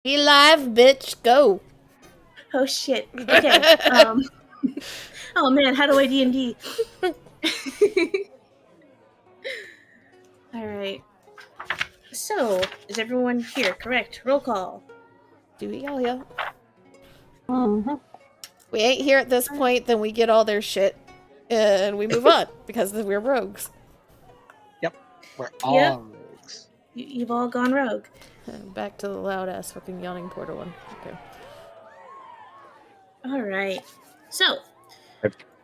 Be live, bitch. Go. Oh shit. Okay. Oh man, how do I D&D? All right. So, is everyone here? Correct. Roll call. Do we all yell? Mm-hmm. We ain't here at this point, then we get all their shit. And we move on, because we're rogues. We're all rogues. You've all gone rogue. Back to the loud-ass fucking yawning portal one. Okay. All right. So,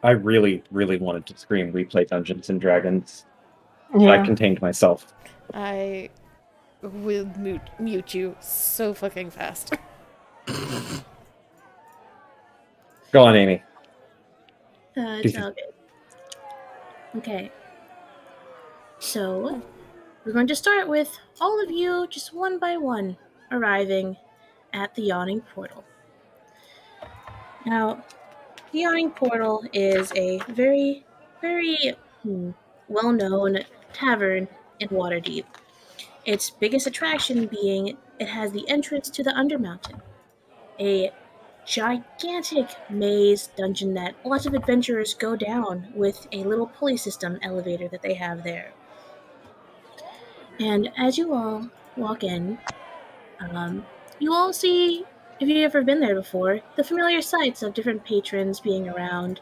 I really, really wanted to scream replay Dungeons and Dragons. But Yeah. I contained myself. I will mute you so fucking fast. Go on, Amy. it's all good. Okay. So, we're going to start with all of you, just one by one, arriving at the Yawning Portal. Now, the Yawning Portal is a very, very well-known tavern in Waterdeep. Its biggest attraction being it has the entrance to the Undermountain, a gigantic maze dungeon that lots of adventurers go down with a little pulley system elevator that they have there. And as you all walk in, you all see, if you've ever been there before, the familiar sights of different patrons being around,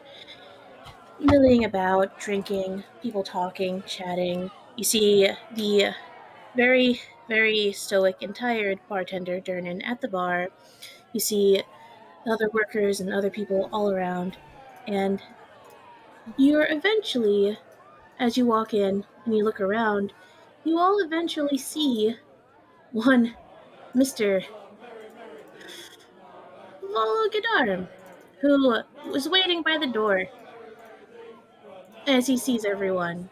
milling about, drinking, people talking, chatting. You see the very, very stoic and tired bartender Dernan at the bar. You see other workers and other people all around. And you're eventually, as you walk in and you look around, you all eventually see one Mr. Volgadarm, who was waiting by the door as he sees everyone.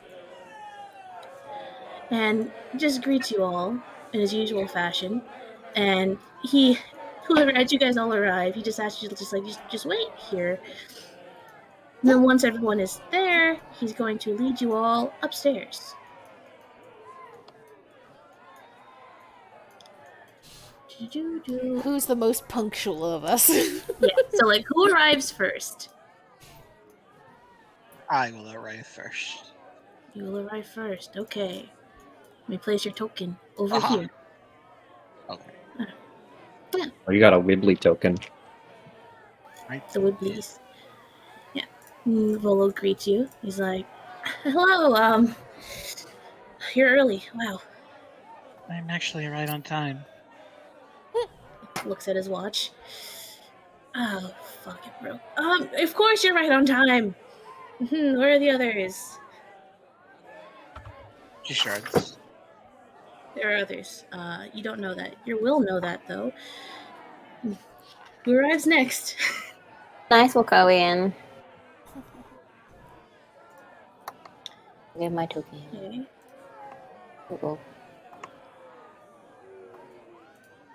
And just greets you all in his usual fashion. And as you guys all arrive, he just asks you to just wait here. And then once everyone is there, he's going to lead you all upstairs. Who's the most punctual of us? Yeah, so who arrives first? I will arrive first. You will arrive first. Okay. Let me place your token over Uh-huh. here. Okay. Oh, you got a Wibbly token. Right. The Wibblies. Yeah. Volo greets you. He's like, hello, you're early. Wow. I'm actually right on time. Looks at his watch. Oh, fuck it, bro. Of course you're right on time. Where are the others? She shrugs. There are others. You don't know that. You will know that, though. Who arrives next? Nice, we'll go in. Give my token. Okay. Uh-oh.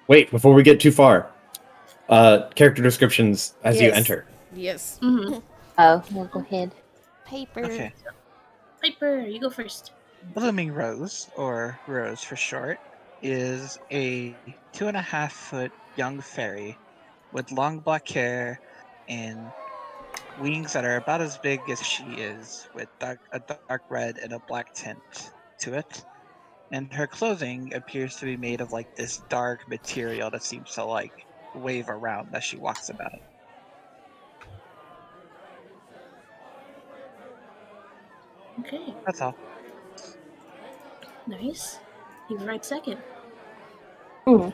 Wait, before we get too far. Character descriptions as you enter. Yes. Mm-hmm. Oh, we'll go ahead. Paper. Okay. Piper, you go first. Blooming Rose, or Rose for short, is a 2.5-foot young fairy with long black hair and wings that are about as big as she is, with a dark red and a black tint to it. And her clothing appears to be made of this dark material that seems to wave around as she walks about. Okay. That's all. Nice. You right second. A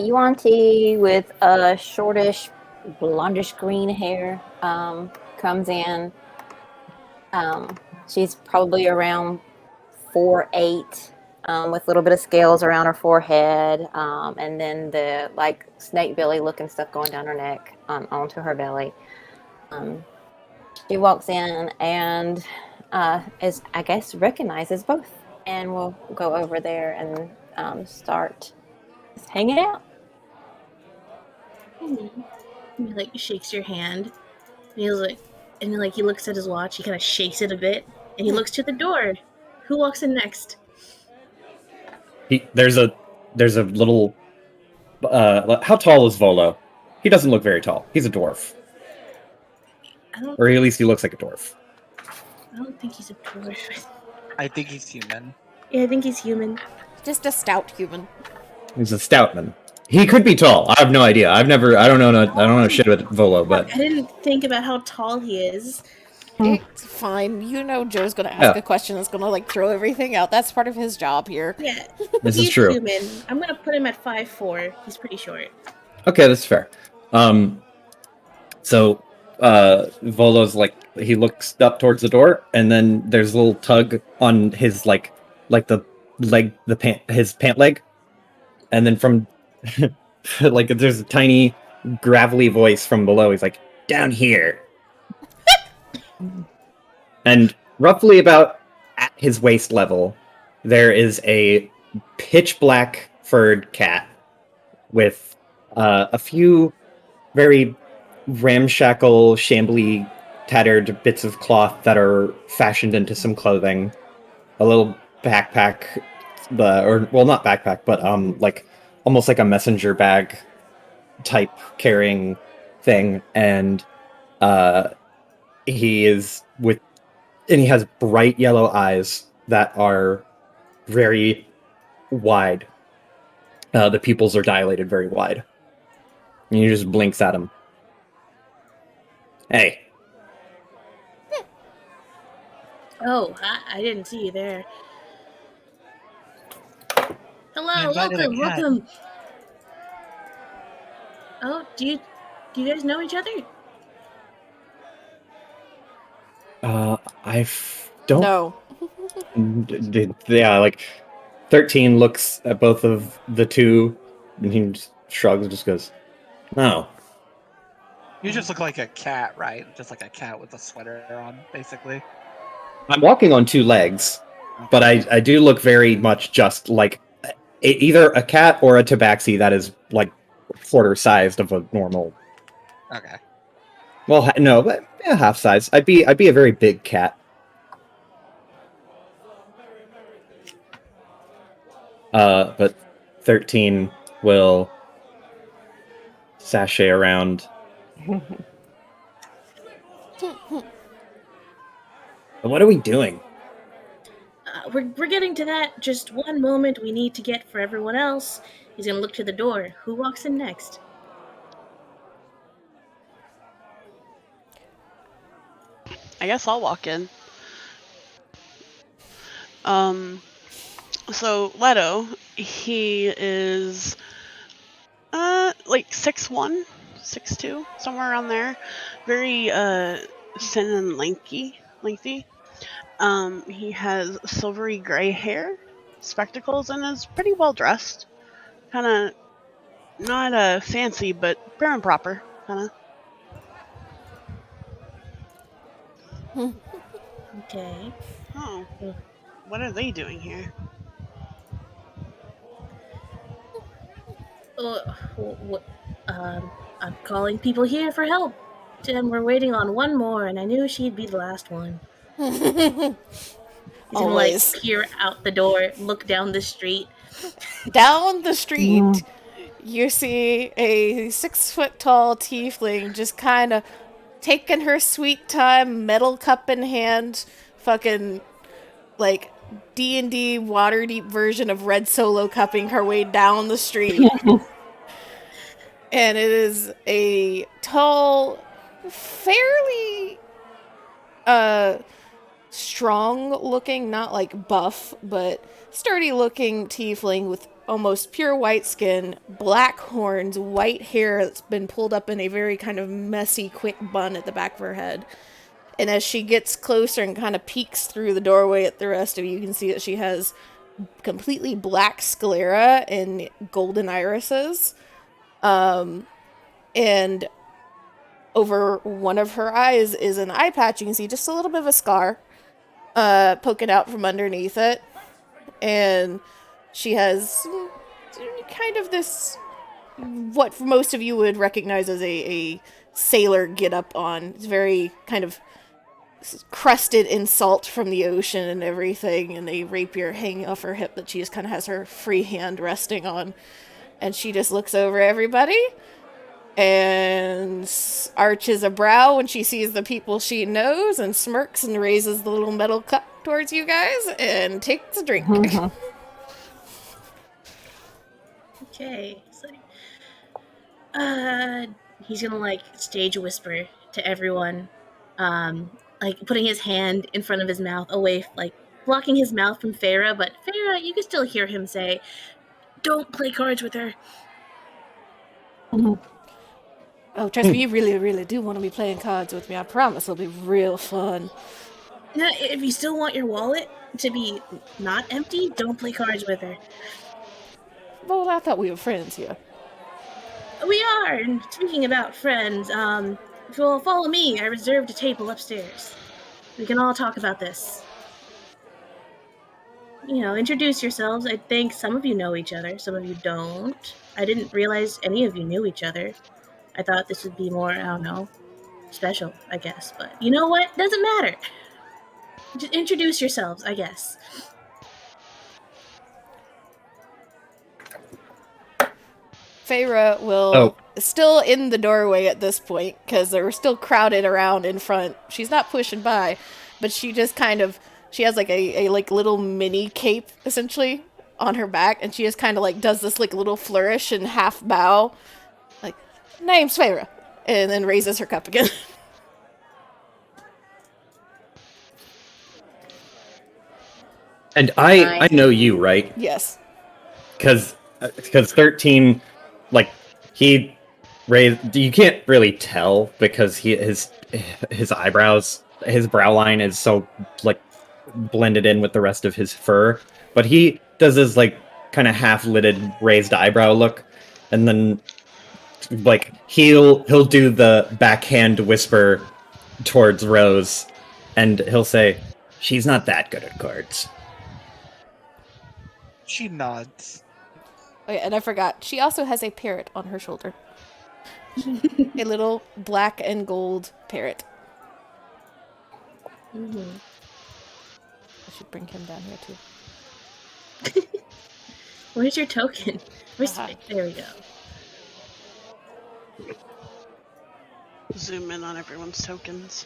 Yuan-Ti with a shortish, blondish green hair comes in. She's probably around 4'8", with a little bit of scales around her forehead, and then the snake belly looking stuff going down her neck onto her belly. She walks in and is, I guess, recognizes both, and we'll go over there and start just hanging out. He shakes your hand. And he's like, and then he looks at his watch. He kind of shakes it a bit, and he looks to the door. Who walks in next? There's a little How tall is Volo? He doesn't look very tall. He's a dwarf. Or at least he looks like a dwarf. I don't think he's a dwarf. I think he's human. Yeah, I think he's human. Just a stout human. He's a stoutman. He could be tall. I have no idea. I don't know shit about Volo, but I didn't think about how tall he is. It's fine. You know Joe's gonna ask a question that's gonna like throw everything out. That's part of his job here. Yeah, this he's is true. human. I'm gonna put him at 5'4". He's pretty short. Okay, that's fair. So Volo's like, he looks up towards the door, and then there's a little tug on his like the leg, his pant leg, and then from like there's a tiny gravelly voice from below. He's like, down here. And roughly about at his waist level, there is a pitch black furred cat with a few very ramshackle, shambly, tattered bits of cloth that are fashioned into some clothing, a little backpack, not backpack, but like almost like a messenger bag type carrying thing, and he has bright yellow eyes that are very wide. The pupils are dilated very wide. And he just blinks at him. Hey. Oh, I didn't see you there. Hello, invited a cat. welcome. Oh, do you guys know each other? I don't. No. Yeah, like 13 looks at both of the two, and he just shrugs and just goes, "No." You just look like a cat, right? Just like a cat with a sweater on, basically. I'm walking on two legs, but I do look very much just like either a cat or a tabaxi that is like quarter sized of a normal. Okay. Well, no, but yeah, half size. I'd be a very big cat. But 13 will sashay around. What are we doing? We're getting to that. Just one moment we need to get for everyone else. He's gonna look to the door. Who walks in next? I guess I'll walk in. So Leto, he is like 6'1", 6'2", somewhere around there. Very thin and lengthy. He has silvery gray hair, spectacles, and is pretty well dressed. Kind of not fancy, but prim and proper. Kind of. Okay. Oh, what are they doing here? I'm calling people here for help. And we're waiting on one more, and I knew she'd be the last one. He's gonna Always. like peer out the door, look down the street. Down the street, you see a 6-foot-tall tiefling just kind of taking her sweet time, metal cup in hand, fucking like D&D water deep version of Red Solo cupping her way down the street. And it is a tall, fairly strong looking, not like buff, but sturdy looking tiefling with almost pure white skin, black horns, white hair that's been pulled up in a very kind of messy, quick bun at the back of her head. And as she gets closer and kind of peeks through the doorway at the rest of you, you can see that she has completely black sclera and golden irises. And over one of her eyes is an eye patch. You can see just a little bit of a scar poking out from underneath it. And she has kind of this, what most of you would recognize as a sailor get-up on. It's very kind of crusted in salt from the ocean and everything, and a rapier hanging off her hip that she just kind of has her free hand resting on. And she just looks over everybody and arches a brow when she sees the people she knows and smirks and raises the little metal cup towards you guys and takes a drink. Okay. So, he's gonna like stage whisper to everyone, like putting his hand in front of his mouth, away, like blocking his mouth from Farah. But Farah, you can still hear him say, "Don't play cards with her." Oh, trust me, you really, really do want to be playing cards with me. I promise it'll be real fun. Now, if you still want your wallet to be not empty, don't play cards with her. Well, I thought we were friends here. We are. And speaking about friends, if you'll follow me, I reserved a table upstairs. We can all talk about this. Introduce yourselves. I think some of you know each other, some of you don't. I didn't realize any of you knew each other. I thought this would be more, I don't know, special, I guess. But you know what? Doesn't matter. Just introduce yourselves, I guess. Feyre will still in the doorway at this point because they're still crowded around in front. She's not pushing by, but she just kind of she has like a like little mini cape essentially on her back, and she just kind of like does this like little flourish and half bow, like name's Feyre, and then raises her cup again. And I know you, right? Yes. Because 13, like, he raised. You can't really tell because his eyebrows, his brow line is so like blended in with the rest of his fur. But he does this like kind of half-lidded raised eyebrow look, and then like he'll do the backhand whisper towards Rose, and he'll say, "She's not that good at cards." She nods. Oh, yeah, and I forgot. She also has a parrot on her shoulder. A little black and gold parrot. Mm-hmm. I should bring him down here too. Where's your token? There we go. Zoom in on everyone's tokens.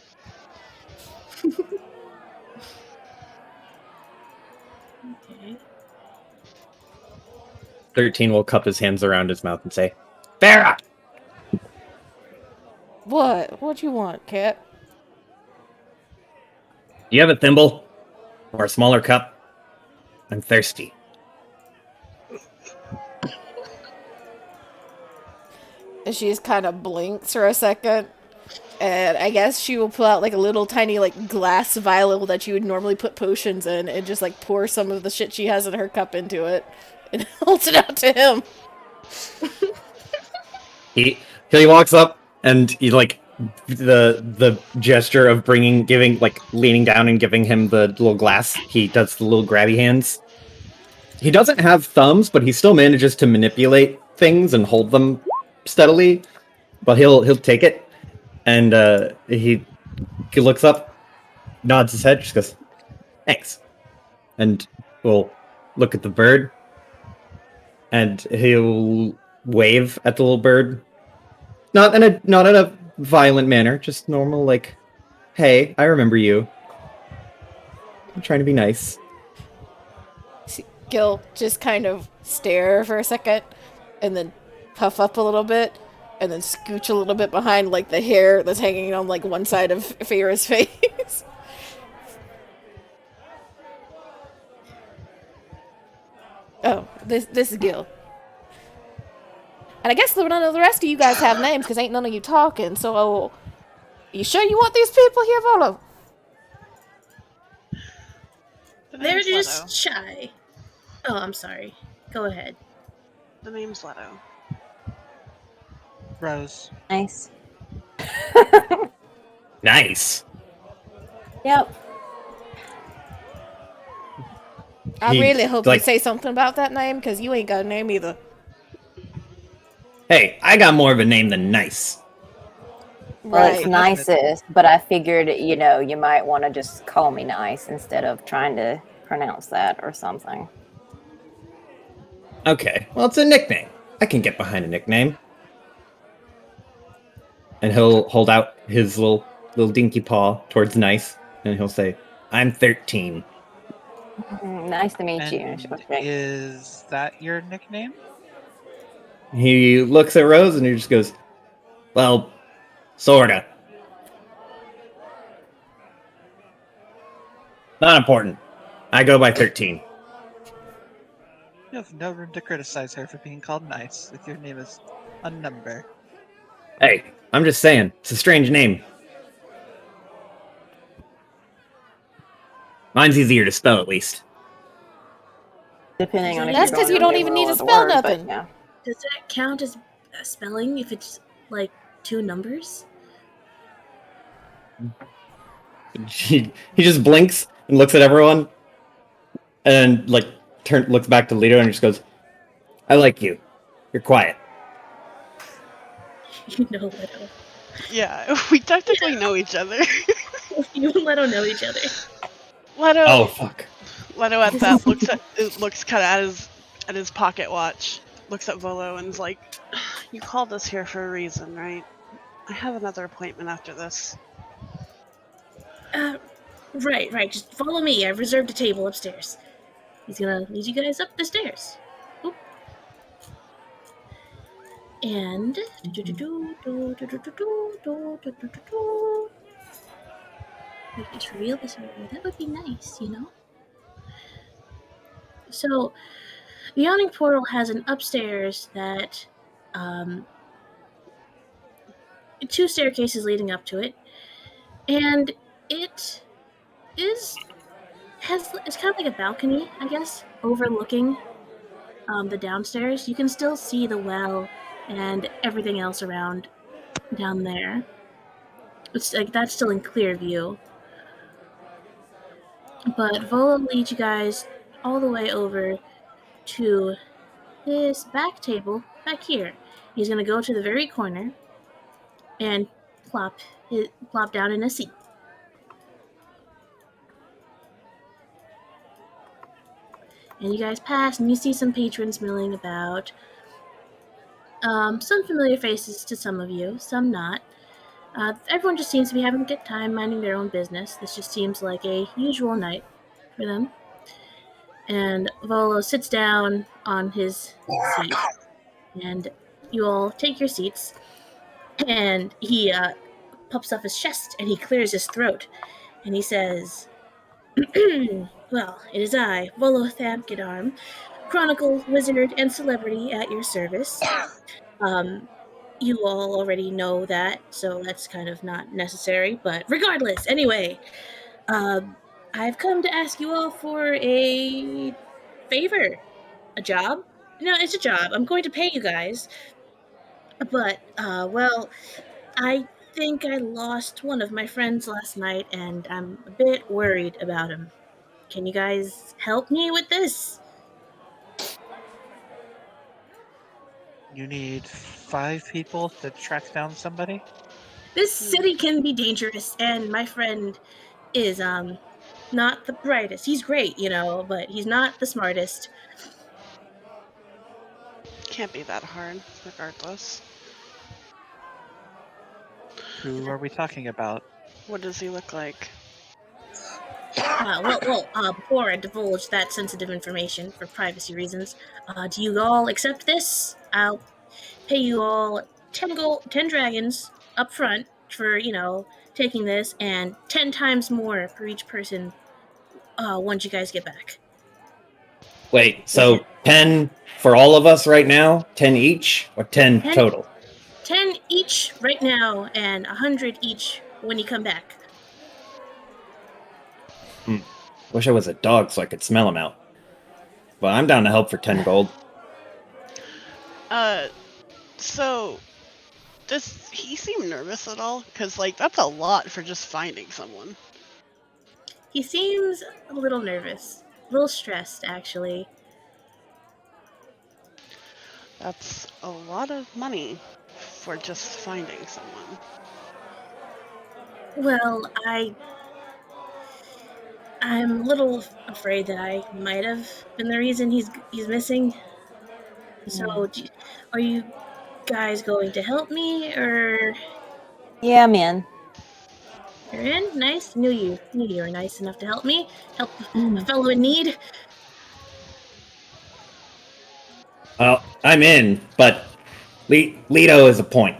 Okay. 13 will cup his hands around his mouth and say, "Farah!" What? What you want, Cat? Do you have a thimble? Or a smaller cup? I'm thirsty. And she just kind of blinks for a second. And I guess she will pull out like a little tiny like glass vial that you would normally put potions in and just like pour some of the shit she has in her cup into it and holds it out to him. He walks up and he like the gesture of leaning down and giving him the little glass. He does the little grabby hands. He doesn't have thumbs, but he still manages to manipulate things and hold them steadily. But he'll take it, and he looks up, nods his head, just goes, "Thanks," and we'll look at the bird, and he'll wave at the little bird, not in a violent manner, just normal, like, "Hey, I remember you. I'm trying to be nice." Gil just kind of stare for a second and then puff up a little bit and then scooch a little bit behind like the hair that's hanging on like one side of Feyre's face. Oh, this is Gil. And I guess none of the rest of you guys have names because ain't none of you talking, so you sure you want these people here, Volo? They're just shy. Oh, I'm sorry. Go ahead. The name's Leto. Rose. Nice. Nice. Yep. I really hope like, you say something about that name because you ain't got a name either. Hey, I got more of a name than nice. Well, Right. it's nicest, but I figured, you might want to just call me Nice instead of trying to pronounce that or something. Okay, well, it's a nickname. I can get behind a nickname. And he'll hold out his little dinky paw towards Nice, and he'll say, "I'm 13." Nice to meet you. And Okay. is that your nickname? He looks at Rose and he just goes, "Well, sorta. Not important. I go by 13." You have no room to criticize her for being called nice if your name is a number. Hey, I'm just saying, it's a strange name. Mine's easier to spell, at least. Depending on if That's you're 'cause going you on don't the even roll need to of the spell word, nothing. But yeah. Does that count as spelling if it's like 2 numbers? He just blinks and looks at everyone, and like looks back to Lito and just goes, "I like you. You're quiet." You know Leto. Yeah, we technically know each other. You and Leto know each other. Oh Leto, fuck. Leto at that looks kind of at his pocket watch, looks at Volo and's like, "You called us here for a reason, right? I have another appointment after this." Right. Just follow me. I've reserved a table upstairs. He's gonna lead you guys up the stairs. Oop. And we just reveal this area. That would be nice, you know? So the yawning portal has an upstairs that 2 staircases leading up to it, and it is it's kind of like a balcony, I guess, overlooking the downstairs. You can still see the well and everything else around down there. It's like that's still in clear view. But Volo leads you guys all the way over to this back table back here. He's gonna go to the very corner and plop down in a seat. And you guys pass, and you see some patrons milling about. Some familiar faces to some of you, some not. Everyone just seems to be having a good time, minding their own business. This just seems like a usual night for them. And Volo sits down on his seat, and you all take your seats. And he puffs up his chest, and he clears his throat, and he says, "Well, it is I, Volo Thamkidarm, chronicle, wizard, and celebrity at your service. Um, you all already know that, so that's kind of not necessary. But regardless, anyway, I've come to ask you all for a favor, a job. No, it's a job. I'm going to pay you guys, but well, I think I lost one of my friends last night, and I'm a bit worried about him. Can you guys help me with this?" You need 5 people to track down somebody? This city can be dangerous, and my friend is not the brightest. He's great, you know, but he's not the smartest. Can't be that hard, regardless. Who are we talking about? What does he look like? Before I divulge that sensitive information for privacy reasons, do you all accept this? I'll pay you all 10 dragons up front for, taking this, and 10 times more for each person once you guys get back. Wait, Is it so 10 for all of us right now? 10 each? Or 10 10, total? 10 each right now, and 100 each when you come back? Wish I was a dog so I could smell them out. But I'm down to help for 10 gold. So does he seem nervous at all? Because like that's a lot for just finding someone. He seems a little nervous, a little stressed, actually. That's a lot of money for just finding someone. Well, I'm a little afraid that I might have been the reason he's missing. So, Are you guys going to help me, or Yeah, I'm in. you're in? Nice. Knew you were nice enough to help me. Help a fellow in need. Well, I'm in, but Leto is a point.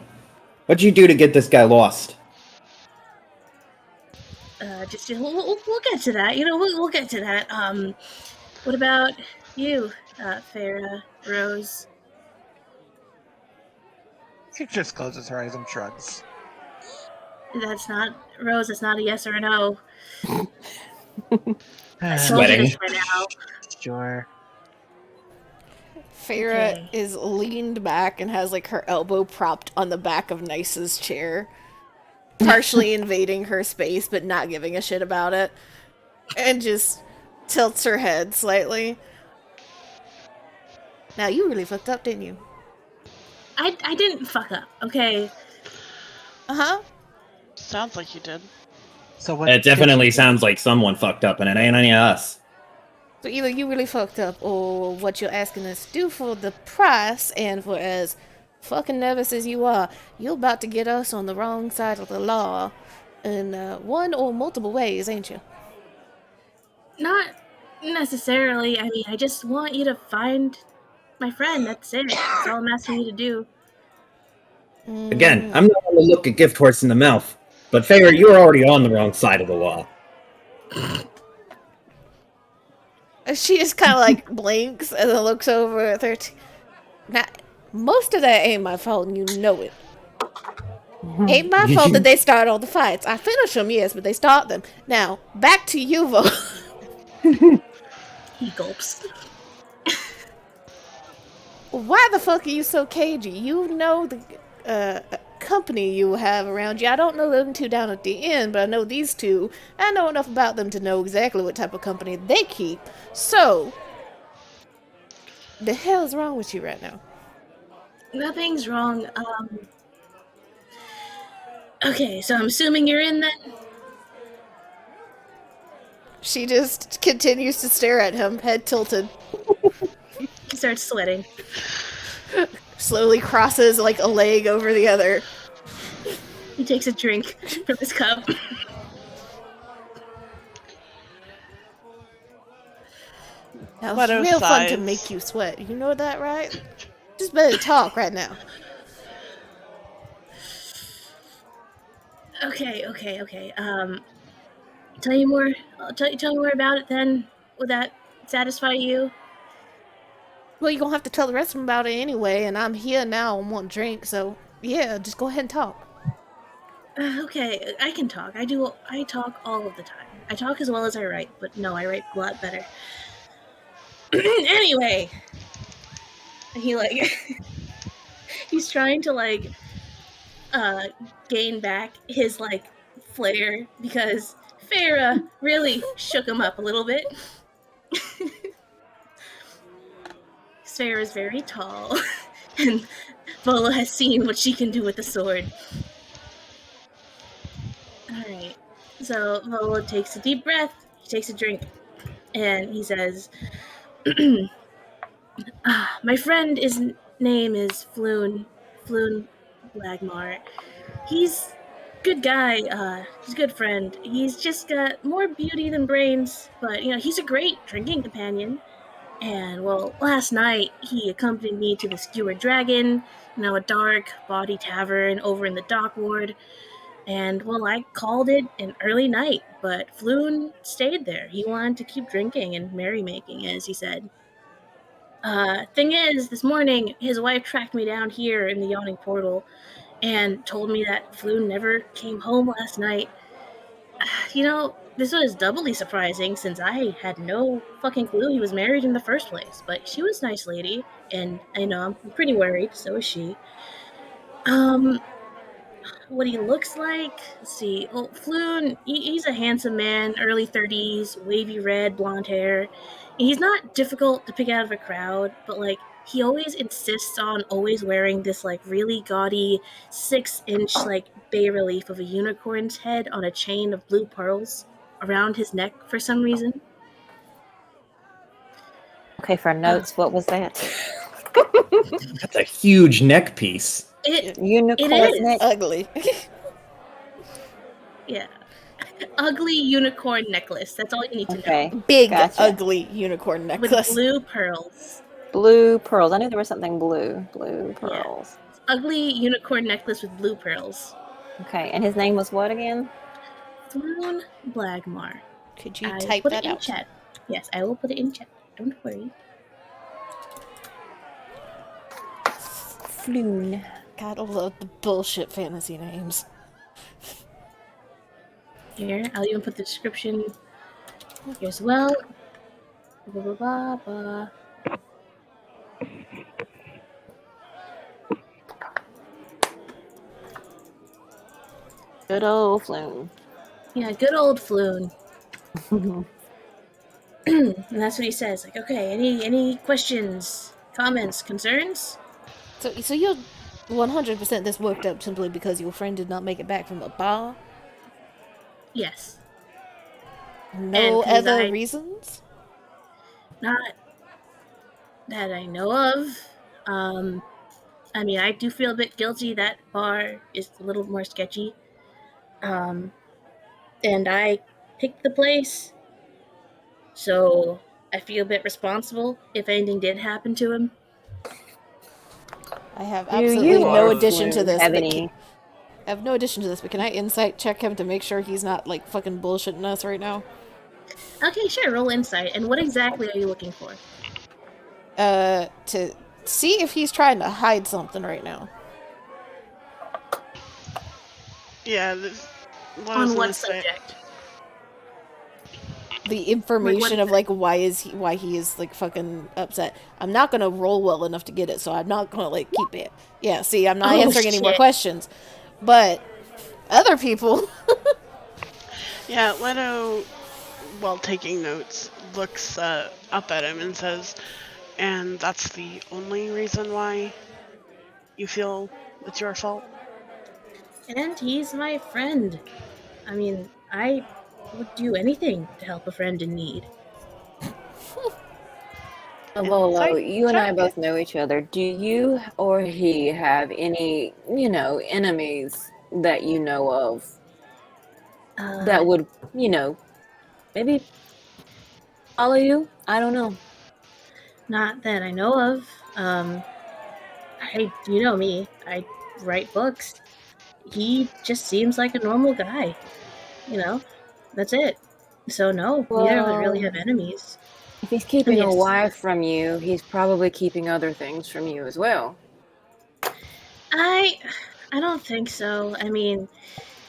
What'd you do to get this guy lost? We'll get to that. We'll get to that. What about you, Farah, Rose? She just closes her eyes and shrugs. That's not Rose. That's not a yes or a no. I told you Sweating. this by now. Sure. Farah Okay. is leaned back and has like her elbow propped on the back of Nice's chair, partially invading her space but not giving a shit about it, and just tilts her head slightly. Now you really fucked up, didn't you? I didn't fuck up. Okay. Uh-huh. Sounds like you did. So what? It did definitely you do? sounds like someone fucked up, and it ain't any of us. So either you really fucked up, or what you're asking us to do for the price, and for as fucking nervous as you are, you're about to get us on the wrong side of the law in one or multiple ways, ain't you? Not necessarily. I mean, I just want you to find my friend. That's it. That's all I'm asking you to do. Again, I'm not going to look a gift horse in the mouth, but Fair, you're already on the wrong side of the law. She just kind of like blinks and then looks over at her. Now, most of that ain't my fault, and you know it. Ain't my fault that they start all the fights. I finish them, yes, but they start them. Now, back to you, Vo. He gulps. Why the fuck are you so cagey? You know the company you have around you. I don't know them two down at the inn, but I know these two. I know enough about them to know exactly what type of company they keep. So, the hell is wrong with you right now? Nothing's wrong. Okay, so I'm assuming you're in then? She just continues to stare at him, head tilted. He starts sweating. Slowly crosses like a leg over the other. He takes a drink from his cup. Now, What it's real fun to size? make you sweat. You know that, right? Just better talk right now. Okay. Tell you more. Tell you more about it then. Would that satisfy you? Well, you're gonna have to tell the rest of them about it anyway, and I'm here now and want a drink, so yeah, just go ahead and talk. Okay, I can talk. I talk all of the time. I talk as well as I write, but no, I write a lot better. Anyway, he like he's trying to like gain back his like flair because Farah really shook him up a little bit. Farah is very tall, and Vola has seen what she can do with the sword. Alright, so Vola takes a deep breath, he takes a drink, and he says, my friend, his name is Floon Blagmar. He's good guy, he's a good friend. He's just got more beauty than brains, but he's a great drinking companion. And well, last night he accompanied me to the Skewered Dragon, a dark bawdy tavern over in the dock ward. And well, I called it an early night, but Floon stayed there. He wanted to keep drinking and merrymaking, as he said. Thing is, this morning his wife tracked me down here in the yawning portal and told me that Floon never came home last night. This was doubly surprising since I had no fucking clue he was married in the first place. But she was a nice lady, and I know I'm pretty worried. So is she. Um, what he looks like? Let's see. Well, Floon, he's a handsome man, early 30s, wavy red, blonde hair. And he's not difficult to pick out of a crowd, but like he always insists on always wearing this like really gaudy 6-inch like bas relief of a unicorn's head on a chain of blue pearls around his neck for some reason. Okay, for Uh, notes, what was that? That's a huge neck piece. Unicorn It is. neck. Ugly. Yeah. Ugly unicorn necklace. That's all you need to Okay. know. Big, Gotcha. ugly unicorn With necklace. blue pearls. Blue pearls. I knew there was something blue. Blue Yeah. pearls. Ugly unicorn necklace with blue pearls. Okay. And his name was what again? Floon Blagmar. Could you I type put that it in out? chat. Yes, I will put it in chat. Don't worry. Floon. Gotta love the bullshit fantasy names. Here, I'll even put the description here as well. Ba, ba, ba, ba. Good old Floon. Yeah, good old Floon. And that's what he says. Like, okay, any questions, comments, concerns? So you're 100% this worked up simply because your friend did not make it back from the bar? Yes. No because other I reasons? not that I know of. I mean, I do feel a bit guilty. That bar is a little more sketchy. And I picked the place, so I feel a bit responsible if anything did happen to him. I have Do absolutely you no or addition to Floon this, have but any? I have no addition to this, but can I insight check him to make sure he's not, like, fucking bullshitting us right now? Okay, sure, roll insight. And what exactly are you looking for? To see if he's trying to hide something right now. Yeah. On what subject? The information what of, like, why he is, like, fucking upset. I'm not gonna roll well enough to get it, so I'm not gonna, like, keep it. Yeah, see, I'm not Oh, answering any more shit. questions. But other people... Yeah, Leto, while taking notes, looks up at him and says, "And that's the only reason why you feel it's your fault?" And he's my friend. I mean, I would do anything to help a friend in need. Volo, Insight you and I check? both know each other. Do you or he have any, enemies that you know of that would, maybe follow you? I don't know. Not that I know of. You know me. I write books. He just seems like a normal guy. That's it. So no, neither of us really Well, have enemies. if he's I keeping mean, a it's wife from you, he's probably keeping other things from you as well. I I don't think so. I mean,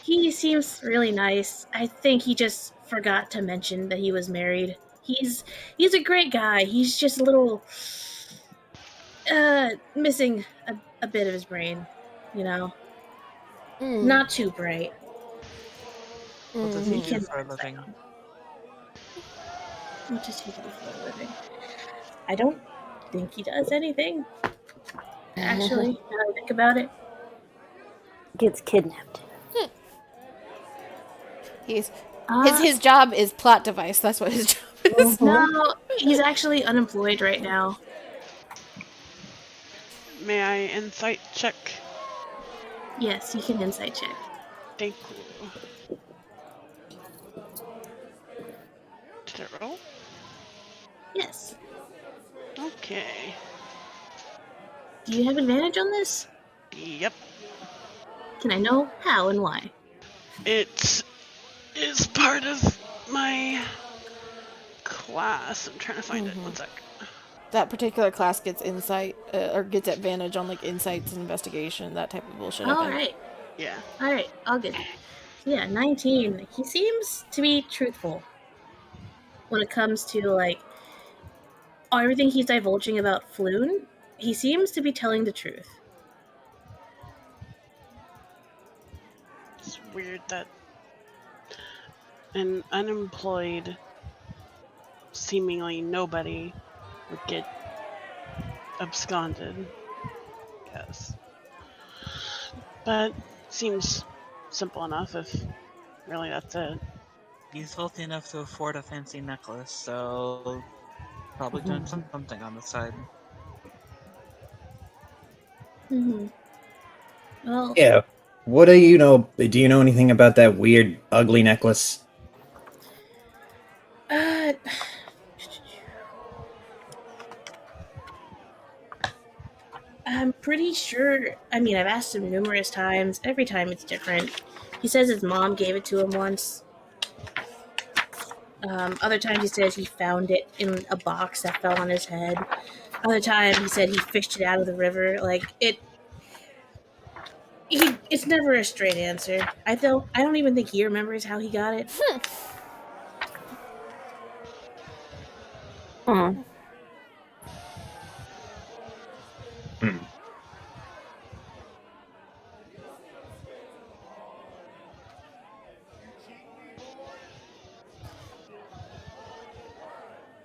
he seems really nice. I think he just forgot to mention that he was married. He's a great guy. He's just a little missing a bit of his brain, you know. Not too bright. What does He he do can for a living? What does he do for a living? I don't think he does anything. Actually, now that I think about it. Gets kidnapped. He's Uh, his job is plot device. That's what his job is. no, he's actually unemployed right now. May I insight check? Yes, you can insight check. Thank you. Did it roll? Yes. Okay. Do you have advantage on this? Yep. Can I know how and why? It is part of my class. I'm trying to find it. One sec. That particular class gets insight, or gets advantage on, like, insights, investigation, that type of bullshit, I All think. right. Yeah. All right. All good. So yeah, 19. He seems to be truthful when it comes to, like, everything he's divulging about Floon. He seems to be telling the truth. It's weird that an unemployed, seemingly nobody would get absconded. Yes. But seems simple enough if really that's it. He's wealthy enough to afford a fancy necklace, so probably doing something on the side. Mm-hmm. Well, Yeah. What do you know? Do you know anything about that weird, ugly necklace? uh, I'm pretty sure. I mean, I've asked him numerous times. Every time it's different. He says his mom gave it to him once. Other times he says he found it in a box that fell on his head. Other time he said he fished it out of the river. Like it, it's never a straight answer. I don't even think he remembers how he got it. Hmm. Hmm.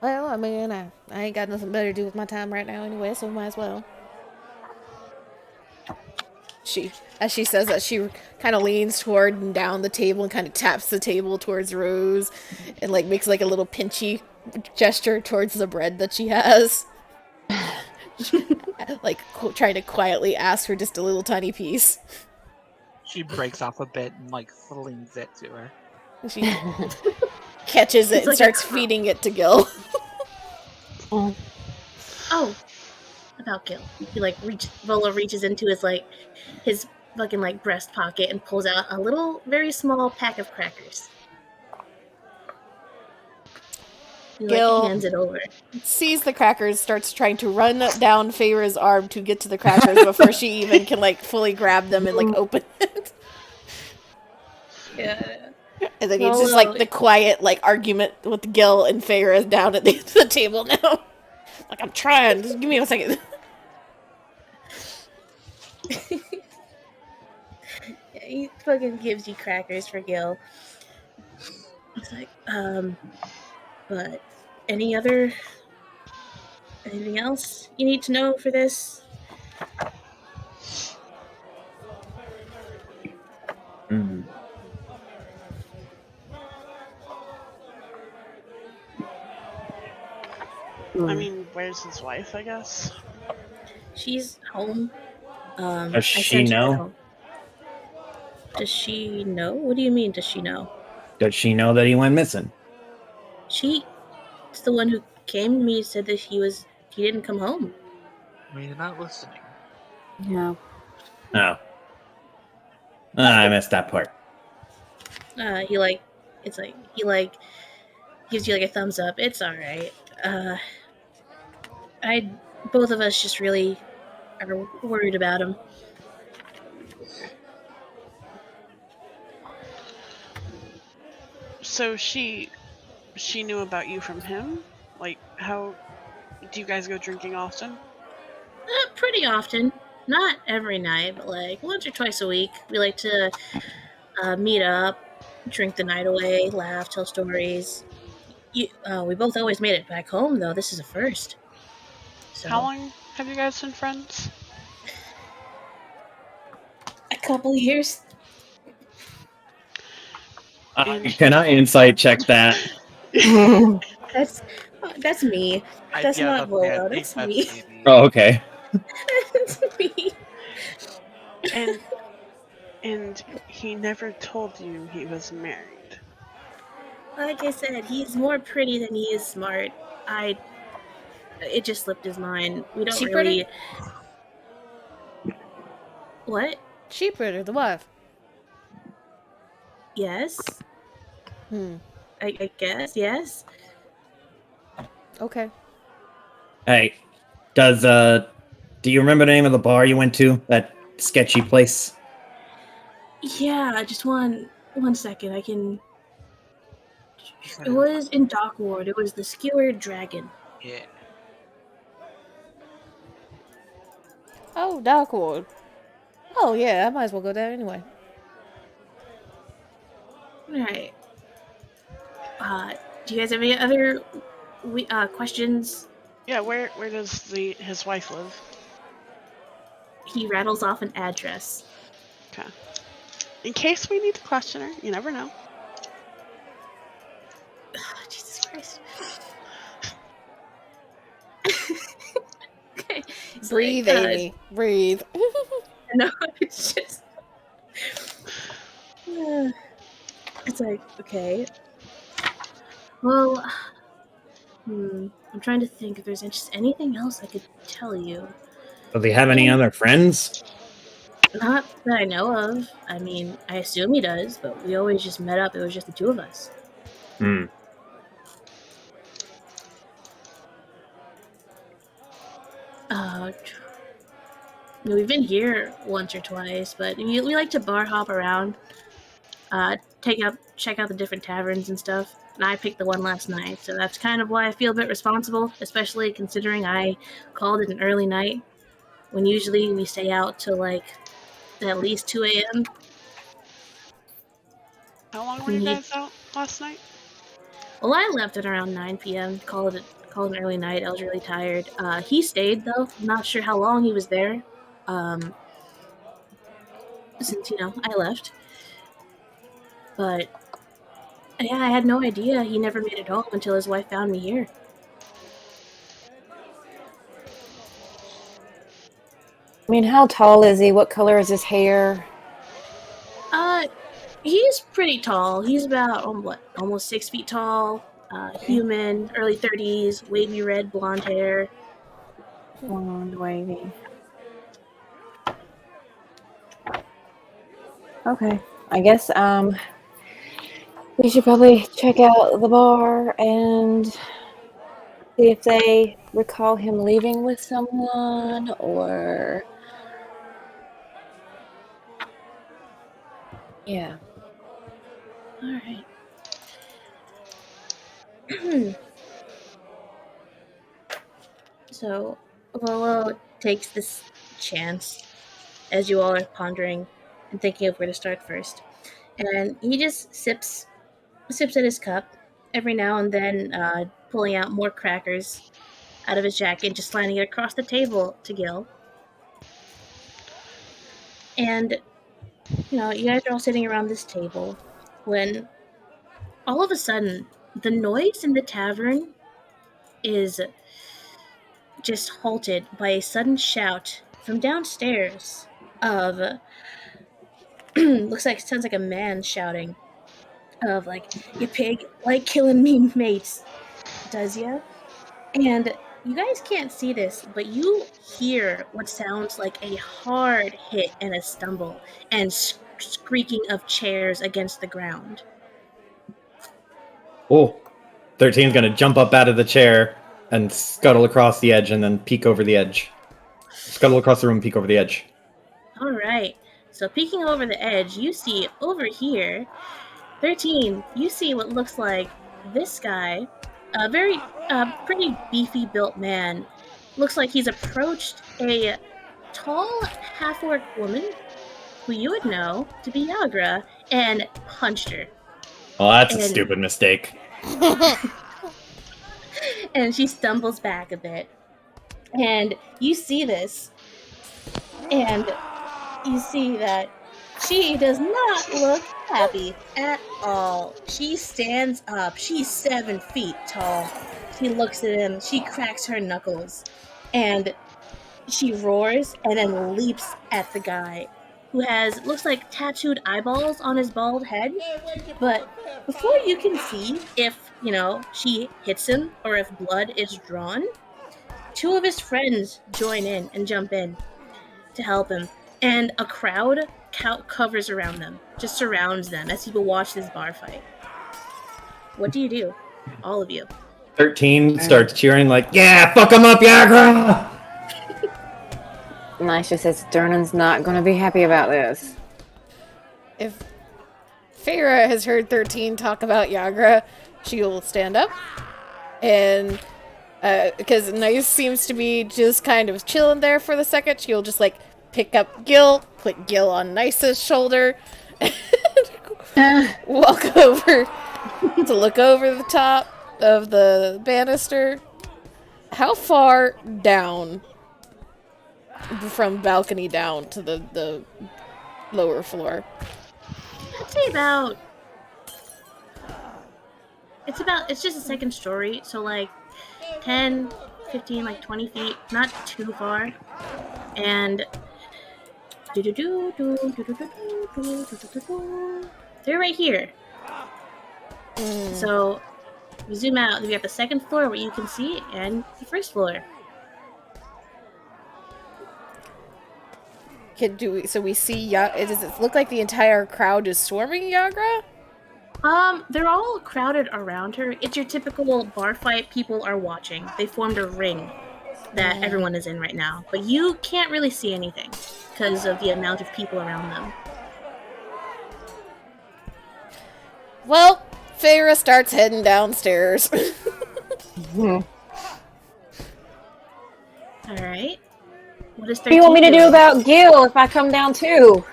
Well, I mean, I ain't got nothing better to do with my time right now anyway, so might as well. As she says that, she kind of leans toward and down the table and kind of taps the table towards Rose and, like, makes, like, a little pinchy gesture towards the bread that she has. Like, trying to quietly ask for just a little tiny piece. She breaks off a bit and like flings it to her. She catches it It's and like a starts feeding it to Gil. Oh. oh, about Gil. He like Volo reaches into his fucking like breast pocket and pulls out a little, very small pack of crackers. He like Gil hands it over. sees the crackers, starts trying to run down Feyre's arm to get to the crackers before she even can, like, fully grab them and, like, open it. Yeah. And then it's just, like, Volo. the quiet, like, argument with Gil and Feyre down at the table now. Like, I'm trying. Just give me a second. He fucking gives you crackers for Gil. It's like, but anything else you need to know for this? Hmm. I Hmm. mean, where's his wife, I guess? She's home. Does I she sent her know? home. Does she know? What do you mean, does she know? Does she know that he went missing? She's the one who came to me and said that he didn't come home. I mean, you're not listening. Yeah. Oh. I missed that part. He like, it's like, he like, gives you like a thumbs up. It's alright. Uh, I, both of us just really are worried about him. So she knew about you from him? Like, how do you guys go drinking often? Pretty often. Not every night, but like once or twice a week. We like to meet up, drink the night away, laugh, tell stories. We both always made it back home, though. This is a first. How So, long have you guys been friends? a couple years. And Can I insight check that? That's that's me. That's Yeah, not I Volo. think That's that's me. maybe. Oh, okay. That's me. and and he never told you he was married. Like I said, he's more pretty than he is smart. I. It just slipped his mind. We don't She pretty? really. What? She pretty, the wife. Yes. Hmm. I guess yes. Okay. Hey, do you remember the name of the bar you went to? That sketchy place? Yeah. Just one second. I can. You said It it was. was in Dockward. It was the Skewered Dragon. Yeah. Oh, Darkwood. Oh, yeah, I might as well go there anyway. All right. Do you guys have any other questions? Yeah, where does his wife live? He rattles off an address. Okay. In case we need to question her, you never know. Jesus Christ. Okay. Breathe, Amy. Breathe. No, it's just. It's like, okay. Well, I'm trying to think if there's just anything else I could tell you. Does he have any other friends? Not that I know of. I mean, I assume he does, but we always just met up. It was just the two of us. Hmm. We've been here once or twice, but we like to bar hop around, check out the different taverns and stuff. And I picked the one last night, so that's kind of why I feel a bit responsible, especially considering I called it an early night when usually we stay out till like at least 2 a.m. How long were And you he, guys out last night? well, I left at around 9 p.m. Called an early night. I was really tired. He stayed though. I'm not sure how long he was there. Since I left, but yeah, I had no idea he never made it home until his wife found me here. I mean, how tall is he? What color is his hair? He's pretty tall. He's about almost 6 feet tall. Human, early 30s, wavy red blonde hair. Blonde, wavy. Okay. I guess we should probably check out the bar and see if they recall him leaving with someone or yeah. All right. So Lolo takes this chance as you all are pondering and thinking of where to start first, and he just sips at his cup every now and then, pulling out more crackers out of his jacket and just sliding it across the table to Gil. And you guys are all sitting around this table when all of a sudden the noise in the tavern is just halted by a sudden shout from downstairs of sounds like a man shouting of like, "You pig, like killing me mates, does ya?" And you guys can't see this, but you hear what sounds like a hard hit and a stumble and squeaking of chairs against the ground. Oh, 13's gonna jump up out of the chair and scuttle across the edge and then peek over the edge. Scuttle across the room, peek over the edge. All right. So peeking over the edge, you see over here, 13, you see what looks like this guy, a very pretty beefy built man. Looks like he's approached a tall half-orc woman who you would know to be Yagra and punched her. Well, that's a And stupid mistake. and she stumbles back a bit. And you see this, and you see that she does not look happy at all. She stands up. She's 7 feet tall. She looks at him. She cracks her knuckles. And she roars and then leaps at the guy who looks like tattooed eyeballs on his bald head. But before you can see if, she hits him or if blood is drawn, two of his friends join in and jump in to help him. And a crowd covers around them, just surrounds them as people watch this bar fight. What do you do? All of you. 13 starts cheering like, "Yeah, fuck him up, Yagra!" Nisha says Dernan's not going to be happy about this. If Feyre has heard 13 talk about Yagra, she will stand up. And because Nice seems to be just kind of chilling there for the second, she'll just like pick up Gil, put Gil on Nice's shoulder, and walk over to look over the top of the banister. How far down from balcony down to the lower floor? I'd say it's just a second story, so like 10, 15, like 20 feet, not too far. And they're right here. So we zoom out. We got the second floor where you can see, and the first floor. So we see does it look like the entire crowd is swarming Yagra? They're all crowded around her. It's your typical bar fight. People are watching. They formed a ring that everyone is in right now, but you can't really see anything because of the amount of people around them. Well, Feyre starts heading downstairs. All right. What is 13 What do you want me to do doing? about Gil if I come down too?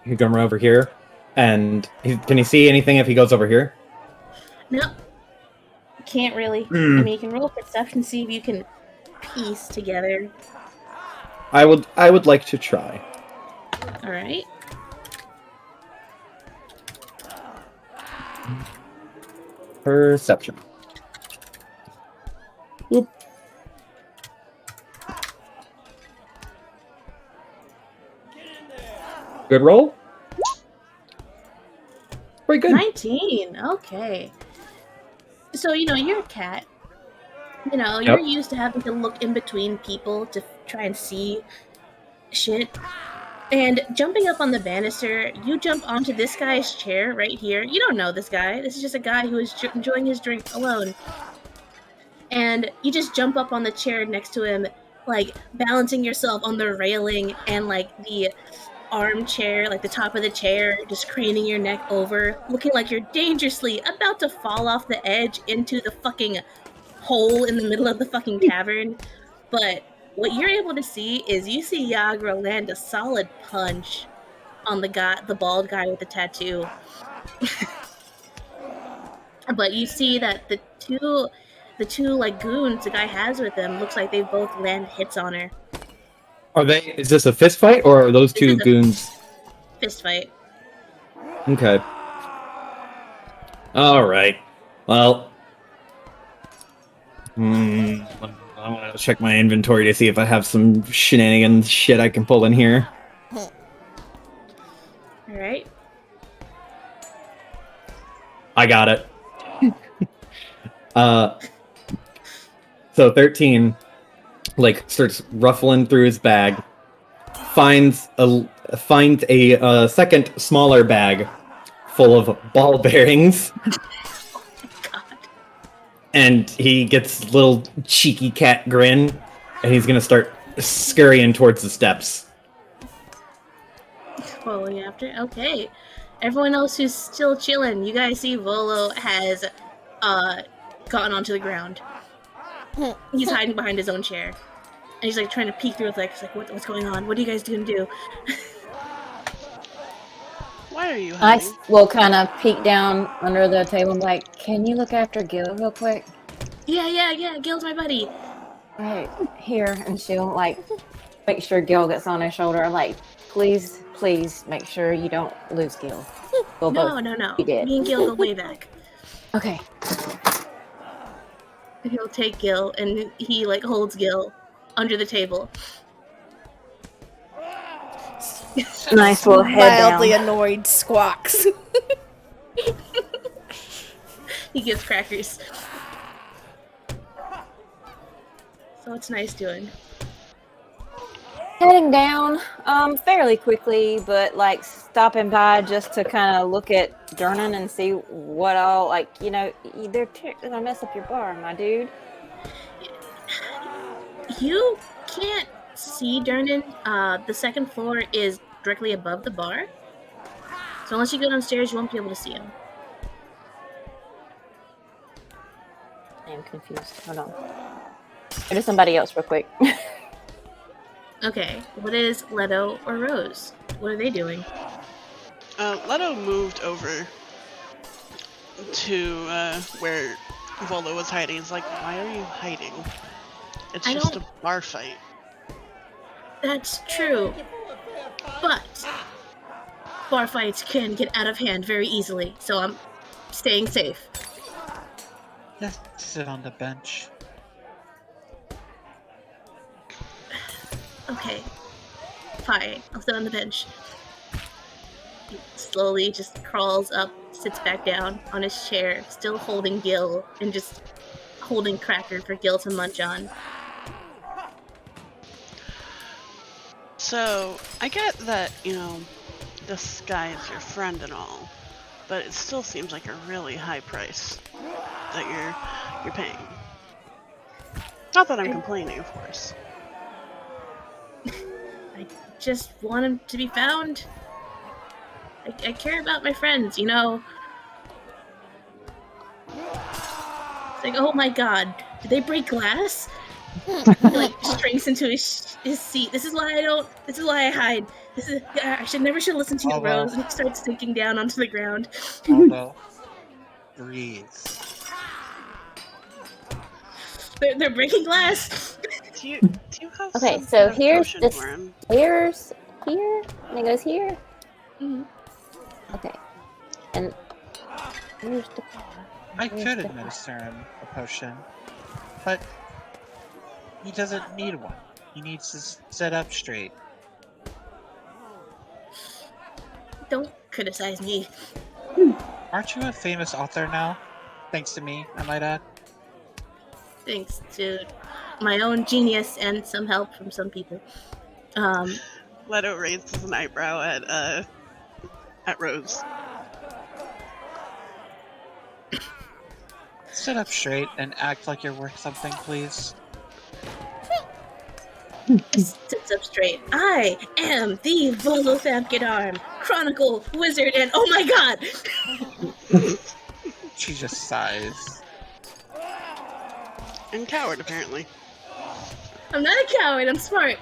You come over here, and can he see anything if he goes over here? Nope. Can't really. I mean, you can roll perception, see if you can piece together. I would like to try. All right. Perception. Oop. Good roll. Pretty good. 19. Okay. So, you're a cat. You're used to having to look in between people to try and see shit. And jumping up on the banister, you jump onto this guy's chair right here. You don't know this guy. This is just a guy who is enjoying his drink alone. And you just jump up on the chair next to him, like balancing yourself on the railing and like the armchair, like the top of the chair, just craning your neck over, looking like you're dangerously about to fall off the edge into the fucking hole in the middle of the fucking cavern. But what you're able to see is you see Yagra land a solid punch on the bald guy with the tattoo. But you see that the two like goons the guy has with him looks like they both land hits on her. Is this a fist fight, or are those two goons? Fist fight. Okay. All right. Well, I want to check my inventory to see if I have some shenanigans shit I can pull in here. All right. I got it. So 13, starts ruffling through his bag, finds a second smaller bag full of ball bearings, and he gets a little cheeky cat grin, and he's gonna start scurrying towards the steps. Following after. Okay. Everyone else who's still chilling, you guys see Volo has gotten onto the ground. He's hiding behind his own chair. And he's like trying to peek through. He's like, what's going on? What are you guys gonna do? Why are you hiding? I will kind of peek down under the table and be like, can you look after Gil real quick? Yeah. Gil's my buddy. Right here. And she'll make sure Gil gets on her shoulder. I'm like, please make sure you don't lose Gil. We'll No. be dead. Me and Gil go way back. Okay. And he'll take Gil, and he holds Gil under the table. Nice little head Mildly down. annoyed squawks. He gives crackers. So it's nice doing. Heading down fairly quickly, but stopping by just to kind of look at Durnan and see what all they're gonna mess up your bar, my dude. You can't see Durnan. The second floor is directly above the bar. So unless you go downstairs, you won't be able to see him. I am confused. Hold on. Go to somebody else real quick. Okay, what is Leto or Rose? What are they doing? Leto moved over to where Volo was hiding. He's like, why are you hiding? It's just a bar fight. That's true. But bar fights can get out of hand very easily, so I'm staying safe. Just sit on the bench. Okay. Fine. I'll sit on the bench. He slowly just crawls up, sits back down on his chair, still holding Gil, and just holding Cracker for Gil to munch on. So, I get that, this guy is your friend and all, but it still seems like a really high price that you're paying. Not that I'm complaining, of course. I just want him to be found. I care about my friends, It's like, oh my god, did they break glass? He shrinks into his seat. This is why I hide. I never should listen to you, Rose. And he starts sinking down onto the ground. Aldo, breathe. They're breaking glass. Do you have Okay, some so kind of here's potion the for him? stairs here, and it goes here. Mm-hmm. Okay, and here's the. I could administer him a potion, but he doesn't need one. He needs to sit up straight. Don't criticize me. Aren't you a famous author now? Thanks to me, I might add. Thanks to my own genius and some help from some people. Leto raises an eyebrow at Rose. Sit up straight and act like you're worth something, please. Sits up straight. I am the Volothamkidarm, Chronicle Wizard, and oh my god! She just sighs. And coward, apparently. I'm not a coward, I'm smart.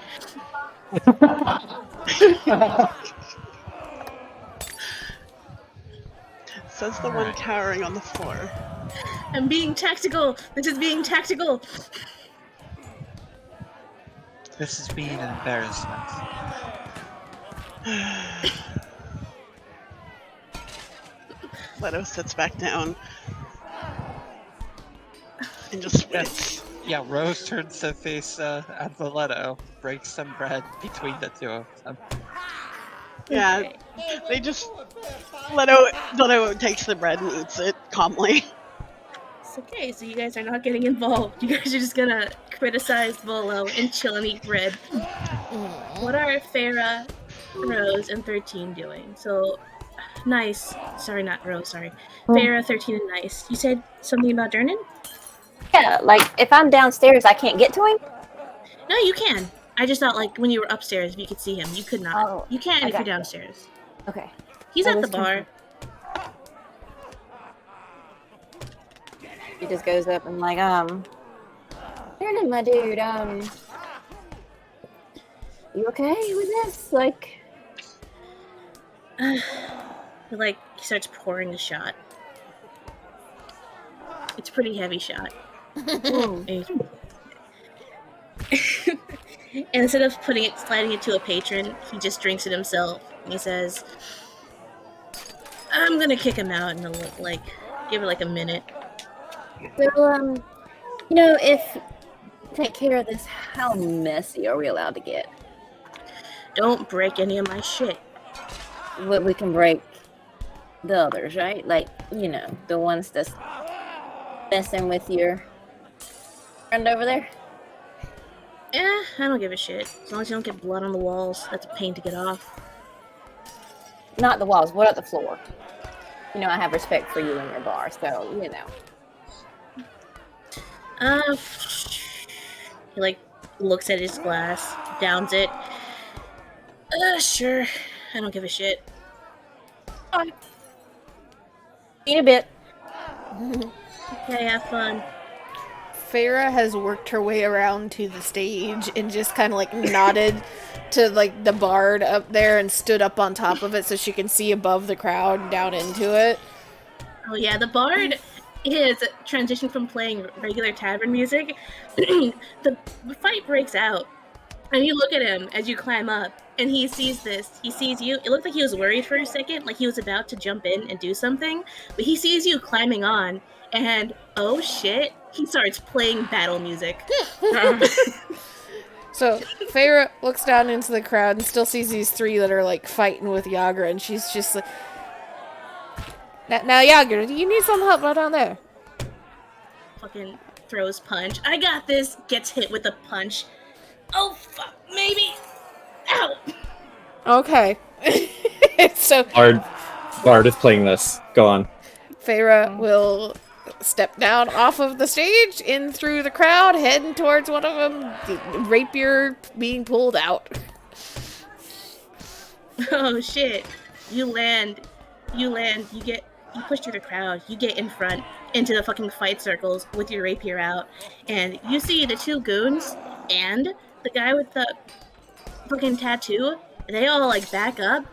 Says the one cowering on the floor. I'm being tactical. This is being tactical. This is being an embarrassment. Leto sits back down and just waits. Yeah, Rose turns to face at the Leto, breaks some bread between the two of them. Yeah, they just Leto takes the bread and eats it calmly. It's okay, so you guys are not getting involved. You guys are just gonna criticize Volo and chill and eat bread. What are Farah, Rose, and 13 doing? So, Nice. Sorry, not Rose, sorry. Farah, 13, and Nice. You said something about Dernan? Yeah, like if I'm downstairs, I can't get to him. No, you can. I just thought, like, when you were upstairs, if you could see him. You could not. Oh, You can I if you're gotcha. downstairs. Okay. He's I at the was bar. He just goes up and like, Brandon, my dude, you okay with this? Like, He starts pouring a shot. It's a pretty heavy shot. And instead of sliding it to a patron, he just drinks it himself. And he says, I'm gonna kick him out and give it a minute. so, if you take care of this, how messy are we allowed to get? Don't break any of my shit. What we can break the others, right? Like, the ones that's messing with your friend over there. I don't give a shit. As long as you don't get blood on the walls, that's a pain to get off. Not the walls. What about the floor? I have respect for you and your bar, so He looks at his glass, downs it. Sure. I don't give a shit. In a bit. Okay, have fun. Farah has worked her way around to the stage and just kind of nodded to the bard up there and stood up on top of it so she can see above the crowd and down into it. Oh yeah, the bard is transitioned from playing regular tavern music. The fight breaks out, and you look at him as you climb up, and he sees this. He sees you. It looked like he was worried for a second, like he was about to jump in and do something, but he sees you climbing on, and oh shit, he starts playing battle music. So Feyre looks down into the crowd and still sees these three that are like fighting with Yagra, and she's just like, "Now Yagra, do you need some help right down there?" Fucking throws punch. I got this. Gets hit with a punch. Oh fuck, maybe. Ow. Okay. So Bard is playing this. Go on. Feyre will step down off of the stage, in through the crowd, heading towards one of them, the rapier being pulled out. Oh shit. You land. You push through the crowd. You get in front into the fucking fight circles with your rapier out. And you see the two goons and the guy with the fucking tattoo. They all like back up.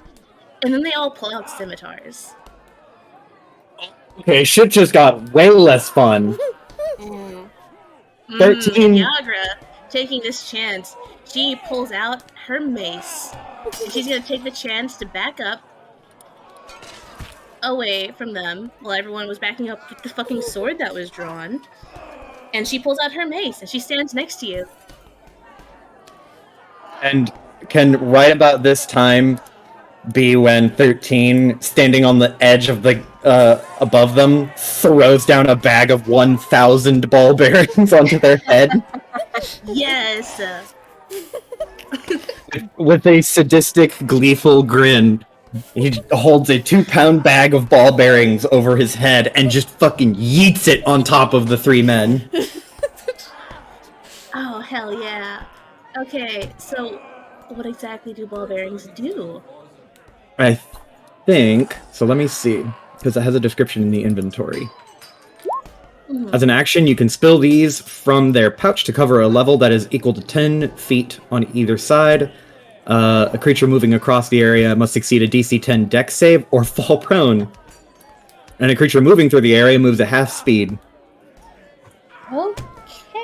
And then they all pull out scimitars. Okay, shit just got way less fun. 13. Yagra, taking this chance, she pulls out her mace. And she's gonna take the chance to back up away from them while everyone was backing up with the fucking sword that was drawn. And she pulls out her mace and she stands next to you. And can right about this time be when 13, standing on the edge of the above them, throws down a bag of 1,000 ball bearings onto their head? Yes. With a sadistic, gleeful grin, he holds a 2-pound bag of ball bearings over his head and just fucking yeets it on top of the three men. Oh, hell yeah. Okay, so what exactly do ball bearings do? I think, so let me see, because it has a description in the inventory. As an action, you can spill these from their pouch to cover a level that is equal to 10 feet on either side. A creature moving across the area must succeed a DC 10 dex save or fall prone. And a creature moving through the area moves at half speed. Okay.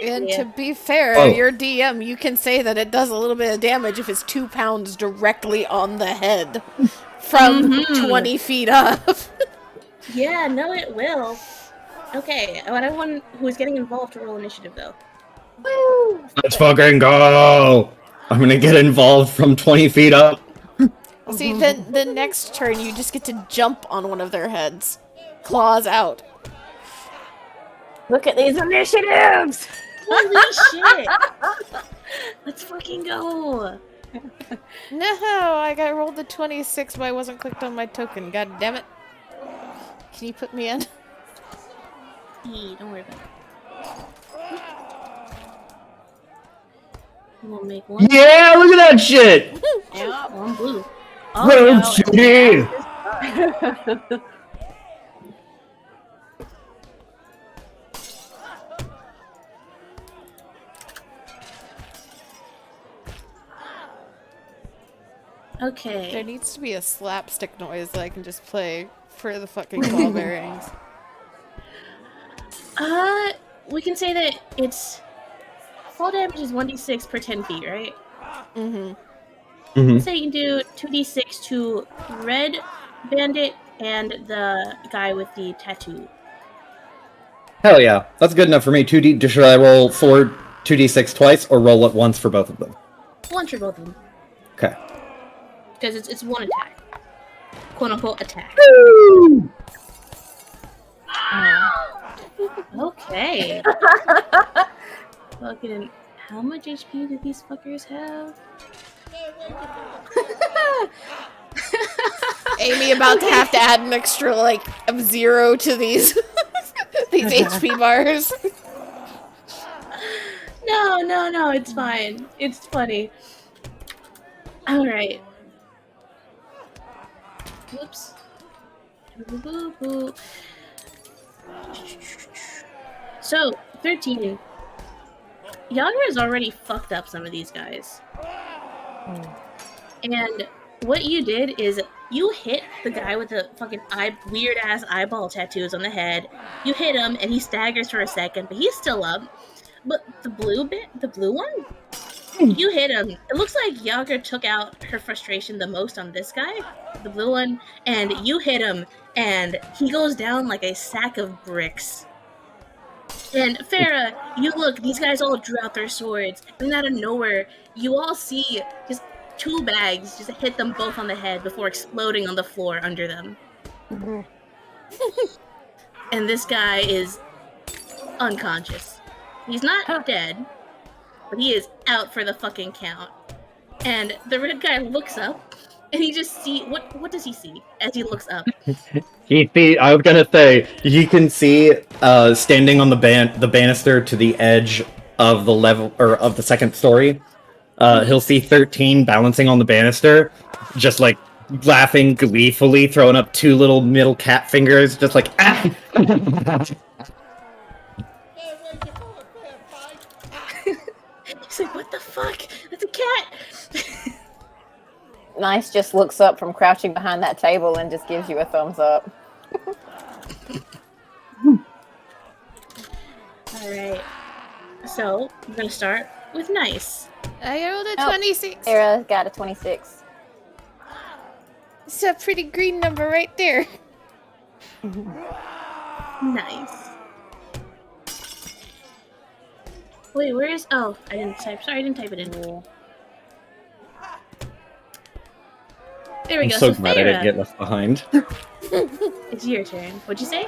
And to be fair, your DM, you can say that it does a little bit of damage if it's 2 pounds directly on the head from 20 feet up. Yeah, no, it will. Okay, I want everyone who's getting involved to roll initiative, though. Woo! Let's fucking go! I'm gonna get involved from 20 feet up. See, then the next turn, you just get to jump on one of their heads. Claws out. Look at these initiatives! Holy shit! Let's fucking go! No, I got rolled the 26, but I wasn't clicked on my token. God damn it. Can you put me in? Don't worry about it. We'll make one. Yeah, look at that shit! Yeah, one blue. Road City! Okay. There needs to be a slapstick noise that I can just play for the fucking ball bearings. We can say that it's fall damage is 1d6 per 10 feet, right? So you can do 2d6 to Red Bandit and the guy with the tattoo. Hell yeah, that's good enough for me. 2D. Should I roll 2d6 twice, or roll it once for both of them? Once for both of them. Okay. Because it's one attack. Quote unquote attack. Okay. Fucking, how much HP do these fuckers have? Amy about to have to add an extra, like, 0 to these these HP bars. No, it's fine. It's funny. Alright. Whoops. So, 13. Yagra has already fucked up some of these guys. And what you did is you hit the guy with the fucking weird ass eyeball tattoos on the head. You hit him and he staggers for a second, but he's still up. But the blue one, you hit him. It looks like Yagra took out her frustration the most on this guy, the blue one, and you hit him and he goes down like a sack of bricks. And Farah, you look, these guys all drew out their swords, and out of nowhere, you all see just 2 bags just hit them both on the head before exploding on the floor under them. And this guy is unconscious. He's not dead, but he is out for the fucking count. And the red guy looks up, and he just see what does he see as he looks up? I was gonna say you can see standing on the banister to the edge of the level or of the second story. He'll see 13 balancing on the banister, just like laughing gleefully, throwing up 2 little middle cat fingers, just like ah. He's like, what the fuck? That's a cat. Nice just looks up from crouching behind that table and just gives you a thumbs up. Alright. So, we're gonna start with Nice. I rolled a 26. Era got a 26. It's a pretty green number right there. Nice. Wait, where is... Oh, I didn't type. Sorry, I didn't type it in. There we I'm go. so glad I didn't Farah, get left behind. it's your turn. What'd you say?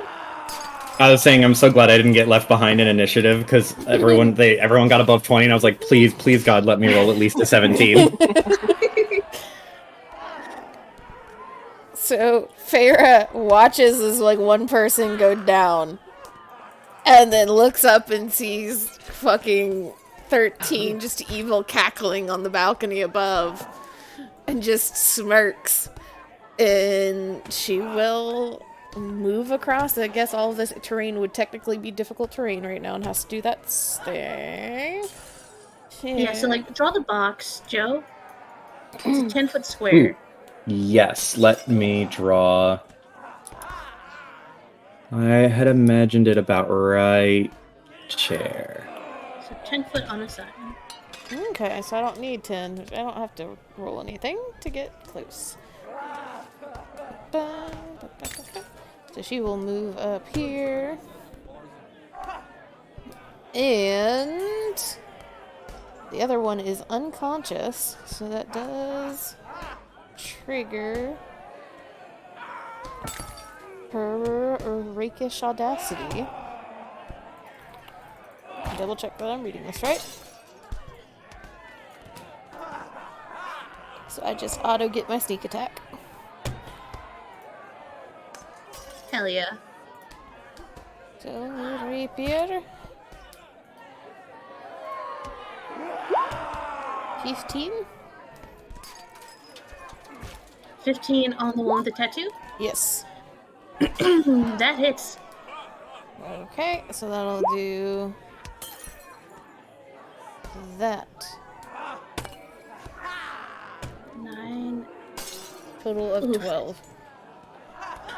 I was saying I'm so glad I didn't get left behind in initiative because everyone got above 20 and I was like, please God, let me roll at least a 17. So Farah watches as like one person go down and then looks up and sees fucking 13 just evil cackling on the balcony above and just smirks. And she will move across. I guess all of this terrain would technically be difficult terrain right now and has to do that thing. Yeah, so like draw the box, Joe. It's a 10-foot square. Yes, let me draw. I had imagined it about right chair. So 10 foot on a side. Okay, so I don't need 10. I don't have to roll anything to get close. So she will move up here. And the other one is unconscious, so that does trigger her rakish audacity. Double check that I'm reading this right. So I just auto get my sneak attack. Hell yeah. So rapier. 15? 15 on the one with the tattoo? Yes. That hits. Okay, so that'll do that. 9. Total of Oof. 12.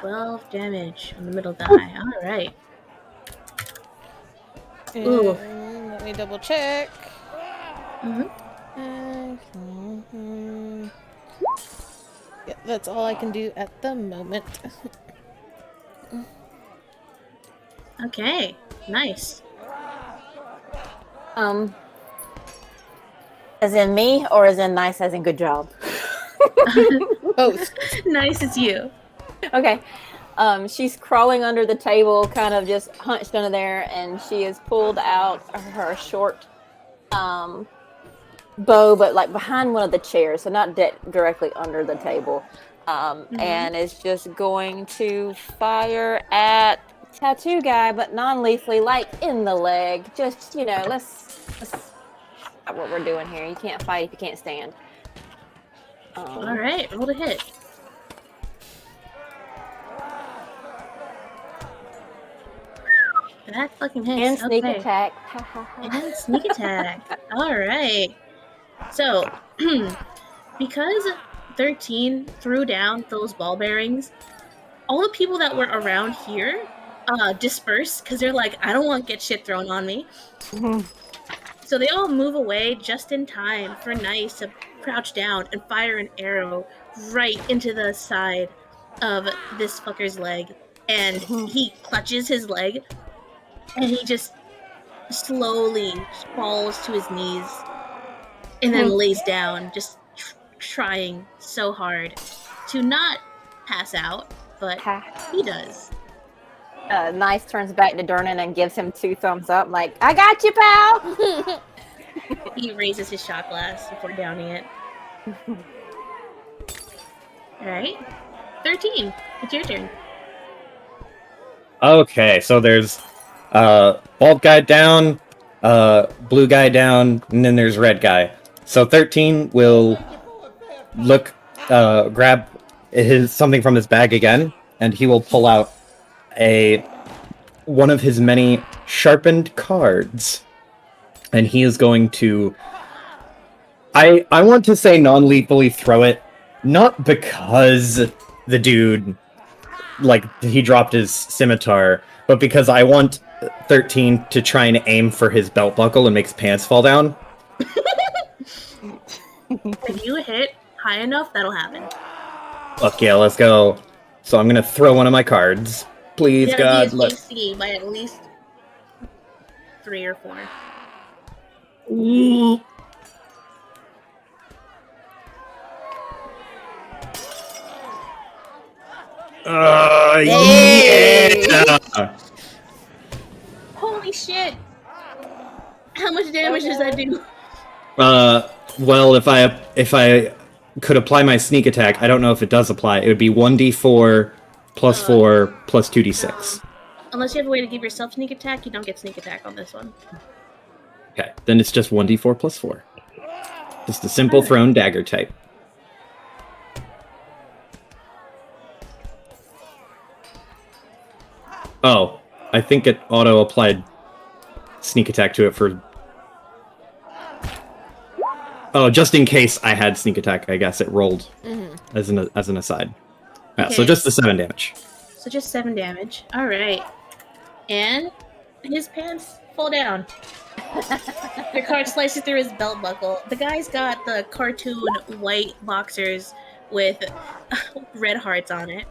12 damage on the middle die. Alright. Ooh. And let me double check. Mm-hmm. Yeah, that's all I can do at the moment. Okay. Nice. As in me, or as in nice as in good job? Both. Nice as you. Okay. She's crawling under the table, kind of just hunched under there, and she has pulled out her short bow, but like behind one of the chairs, so not directly under the table. And is just going to fire at tattoo guy, but non-lethally, like in the leg. Just, you know, let's not what we're doing here. You can't fight if you can't stand. Alright, roll to hit. That fucking hits. And sneak okay. attack. And sneak attack. Alright. So, because 13 threw down those ball bearings, all the people that were around here disperse because they're like, I don't want to get shit thrown on me. So they all move away just in time for Nice to crouch down and fire an arrow right into the side of this fucker's leg. And he clutches his leg and he just slowly falls to his knees and then lays down, just trying so hard to not pass out, but he does. Nice turns back to Durnan and gives him 2 thumbs up, like, I got you, pal! He raises his shot glass before downing it. Alright. 13. It's your turn. Okay, so there's bald guy down, blue guy down, and then there's red guy. So 13 will grab something from his bag again, and he will pull out one of his many sharpened cards, and he is going to. I want to say non-lethally throw it, not because the dude, like, he dropped his scimitar, but because I want 13 to try and aim for his belt buckle and make his pants fall down. If you hit high enough, that'll happen. Fuck yeah, let's go. So I'm gonna throw one of my cards. Please, You God, gotta beat his AC by at least 3 or 4. Ooh. Yeah! Holy shit! How much damage does that do? Well, if I could apply my sneak attack, I don't know if it does apply. It would be 1d4 plus 4 plus 2d6. Unless you have a way to give yourself sneak attack, you don't get sneak attack on this one. Okay, then it's just 1d4 plus 4. Just a simple thrown dagger type. Oh, I think it auto-applied sneak attack to it for... Oh, just in case I had sneak attack, I guess it rolled as an aside. Yeah, Okay. so just the 7 damage. So just 7 damage. Alright. And his pants fall down. The card slices through his belt buckle. The guy's got the cartoon white boxers with red hearts on it.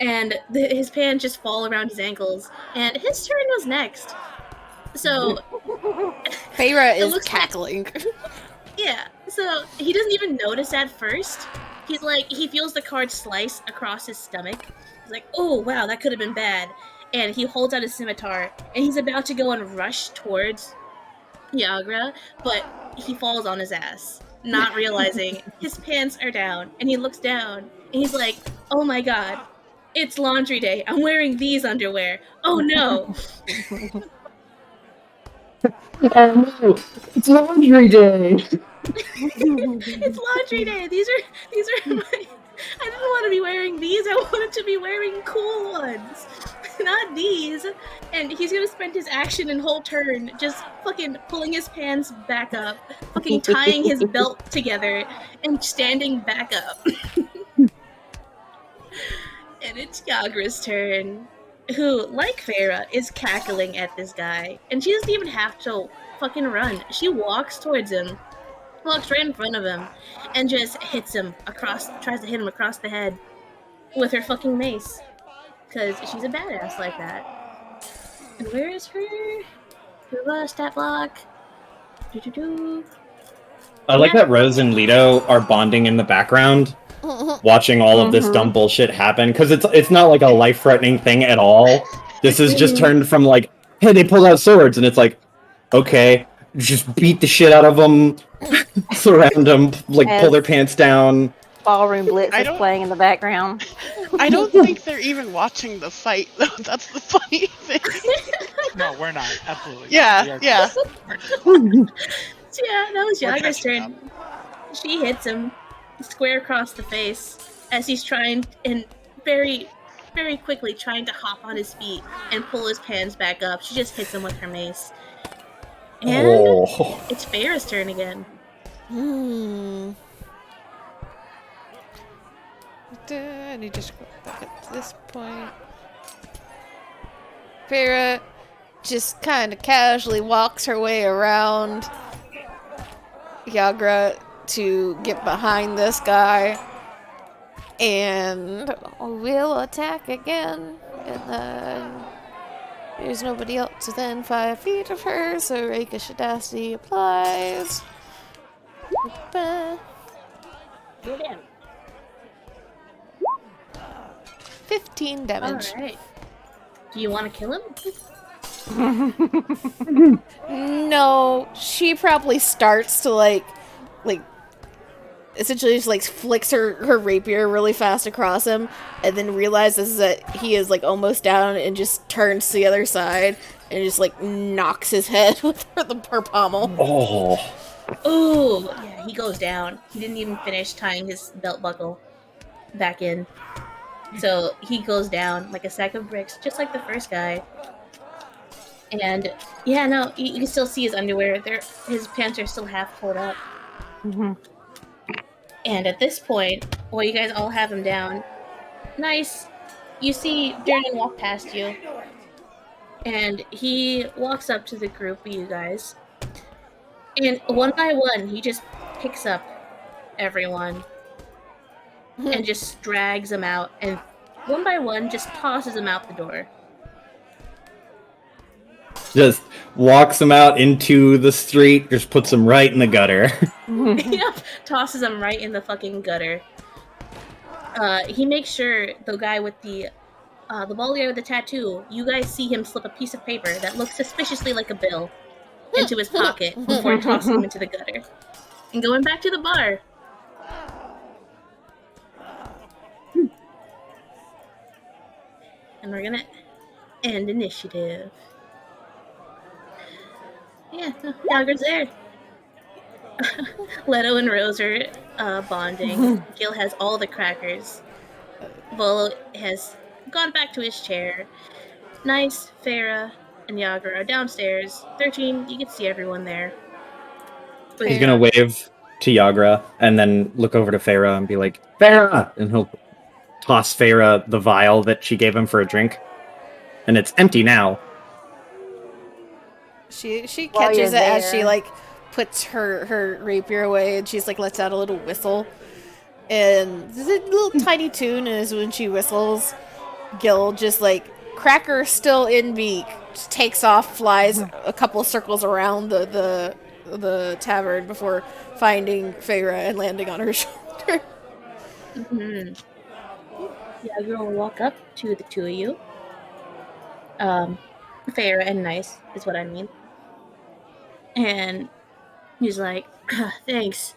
And his pants just fall around his ankles. And his turn was next. So Feyre It is looks like- cackling. yeah, so he doesn't even notice at first. He's like, he feels the card slice across his stomach. He's like, oh wow, that could have been bad. And he holds out his scimitar, and he's about to go and rush towards Yagra, but he falls on his ass, not realizing his pants are down. And he looks down, and he's like, oh my god, it's laundry day. I'm wearing these underwear. Oh no. It's laundry day! It's laundry day. These are my. I didn't want to be wearing these. I wanted to be wearing cool ones, not these. And he's gonna spend his action and whole turn just fucking pulling his pants back up, fucking tying his belt together, and standing back up. And it's Yagra's turn, who, like Feyre, is cackling at this guy, and she doesn't even have to fucking run. She walks towards him. Walks right in front of him and just hits him tries to hit him across the head with her fucking mace. Because she's a badass like that. And where is her stat block? Doo-doo-doo. I like that Rose and Leto are bonding in the background, watching all of this dumb bullshit happen, because it's not like a life-threatening thing at all. This is just turned from like, hey, they pulled out swords, and it's like, okay, just beat the shit out of them, surround them, like pull their pants down. Ballroom Blitz is playing in the background. I don't think they're even watching the fight, though. That's the funny thing. No, we're not. Absolutely. Yeah, not. yeah. So yeah, that was We're Yagra's catching turn. She hits him square across the face as he's trying and very, very quickly trying to hop on his feet and pull his pants back up. She just hits him with her mace. And it's Feyre's turn again. I need to scroll back up to this point. Feyre just kind of casually walks her way around Yagra to get behind this guy. And we'll attack again. And then There's nobody else within 5 feet of her, so Rakish Audacity applies. Ba- Roll damage. 15 damage. Alright. Do you want to kill him? No, she probably starts to like essentially just like flicks her rapier really fast across him and then realizes that he is like almost down and just turns to the other side and just like knocks his head with her pommel. Oh. Ooh, yeah, he goes down. He didn't even finish tying his belt buckle back in. So he goes down like a sack of bricks, just like the first guy. And yeah, no, you can still see his underwear. His pants are still half pulled up. And at this point, while you guys all have him down, nice, you see Durnan walk past you. And he walks up to the group of you guys. And one by one, he just picks up everyone and just drags them out. And one by one, just tosses them out the door. Just walks them out into the street, just puts them right in the gutter. Yep, tosses them right in the fucking gutter. He makes sure the guy with the bald guy with the tattoo, you guys see him slip a piece of paper that looks suspiciously like a bill into his pocket before tossing him into the gutter. And going back to the bar. And we're gonna end initiative. Yeah, Dogger's there. Leto and Rose are bonding. Gil has all the crackers. Volo has gone back to his chair. Nice, Farah, and Yager are downstairs. 13, you can see everyone there. He's gonna wave to Yagra and then look over to Farah and be like, Farah! And he'll toss Farah the vial that she gave him for a drink. And it's empty now. She While catches you're it as she there. like puts her rapier away and she's like lets out a little whistle. And there's a little tiny tune is when she whistles, Gil just like cracker still in beak, just takes off, flies a couple circles around the tavern before finding Feyre and landing on her shoulder. Mm-hmm. Yager will walk up to the two of you. Farah and Nice is what I mean. And he's like, thanks.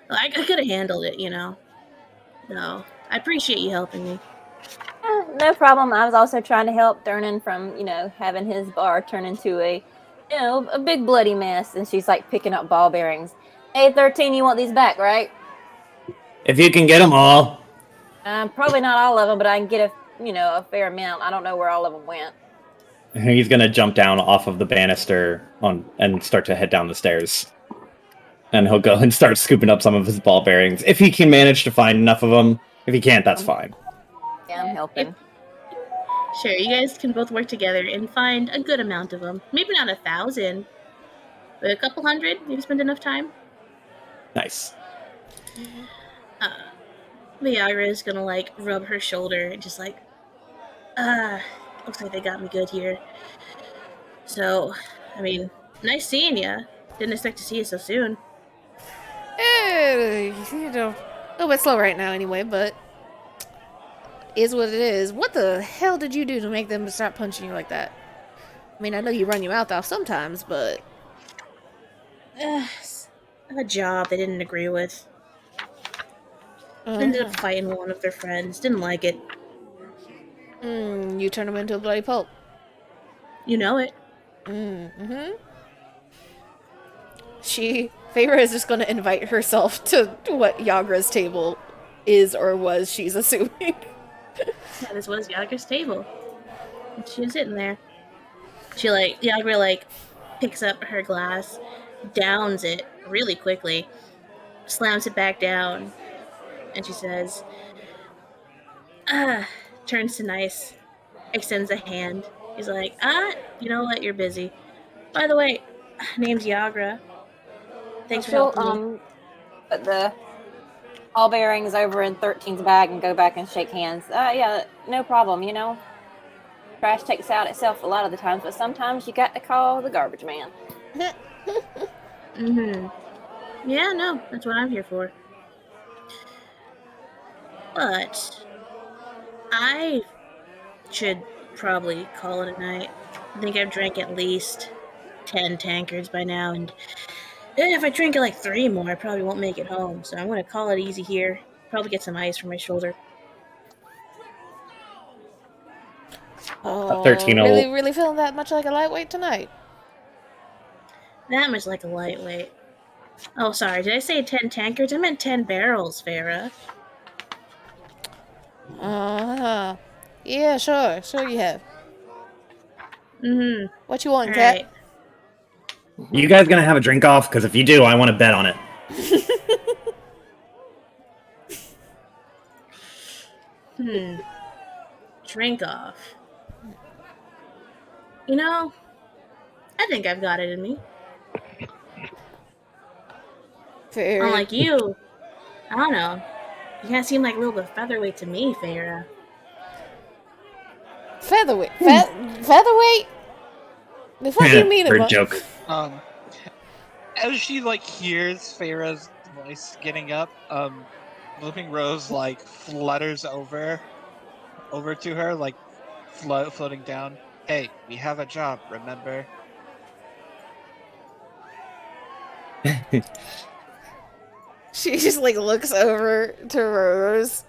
I could have handled it, you know. No, I appreciate you helping me. No problem. I was also trying to help Durnan from, having his bar turn into a big bloody mess. And she's like picking up ball bearings. Hey, 13, you want these back, right? If you can get them all. Probably not all of them, but I can get a fair amount. I don't know where all of them went. He's gonna jump down off of the banister and start to head down the stairs. And he'll go and start scooping up some of his ball bearings. If he can manage to find enough of them. If he can't, that's fine. Yeah, I'm helping. Sure, you guys can both work together and find a good amount of them. Maybe not 1,000, but a couple hundred. Maybe spend enough time. Nice. Viagra is gonna like rub her shoulder and just like, looks like they got me good here. So, I mean, nice seeing ya. Didn't expect to see you so soon. A little bit slow right now anyway, but is what it is. What the hell did you do to make them start punching you like that? I mean, I know you run your mouth off sometimes, but A job they didn't agree with. Ended up fighting one of their friends. Didn't like it. You turn them into a bloody pulp. You know it. Feyre is just going to invite herself to what Yagra's table is or was, she's assuming. Yeah, this was Yagra's table. And she was sitting there. Yagra picks up her glass, downs it really quickly, slams it back down, and she says, turns to Nice, extends a hand. He's like, you know what, you're busy. By the way, name's Yagra. Thanks for helping me. Put the ball bearings over in 13's bag and go back and shake hands. Yeah, no problem, trash takes out itself a lot of the times, but sometimes you got to call the garbage man. Yeah, no, that's what I'm here for. But I should probably call it a night. I think I've drank at least 10 tankards by now, and if I drink like 3 more, I probably won't make it home. So I'm going to call it easy here. Probably get some ice from my shoulder. Oh, 13 really, really feeling that much like a lightweight tonight? That much like a lightweight. Oh, sorry, did I say 10 tankards? I meant 10 barrels, Farah. Uh-huh. Yeah, sure you have. Mm-hmm. What you want, All Cat? right. You guys gonna have a drink off? Because if you do, I want to bet on it. Drink off. You know, I think I've got it in me. Very Unlike you, I don't know. You kind of seem like a little bit featherweight to me, Farah. featherweight. Featherweight? The fuck you mean Bird about? joke. As she hears Farah's voice getting up, Looping Rose flutters over to her, floating down. Hey, we have a job, remember? She just looks over to Rose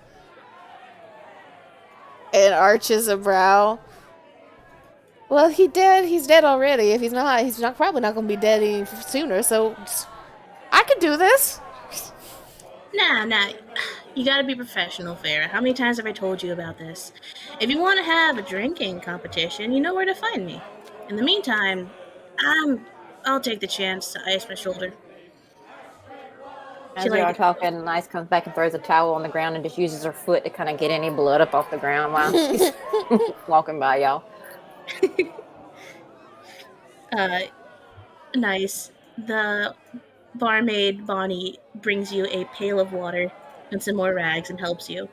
and arches a brow. Well, he's dead already. If he's not probably not gonna be dead any sooner. So I could do this. Nah. You gotta be professional, Farah. How many times have I told you about this? If you want to have a drinking competition, you know where to find me. In the meantime, I'll take the chance to ice my shoulder. As you are talking, Nice comes back and throws a towel on the ground and just uses her foot to kind of get any blood up off the ground while she's walking by y'all. Nice. The barmaid, Bonnie, brings you a pail of water and some more rags and helps you.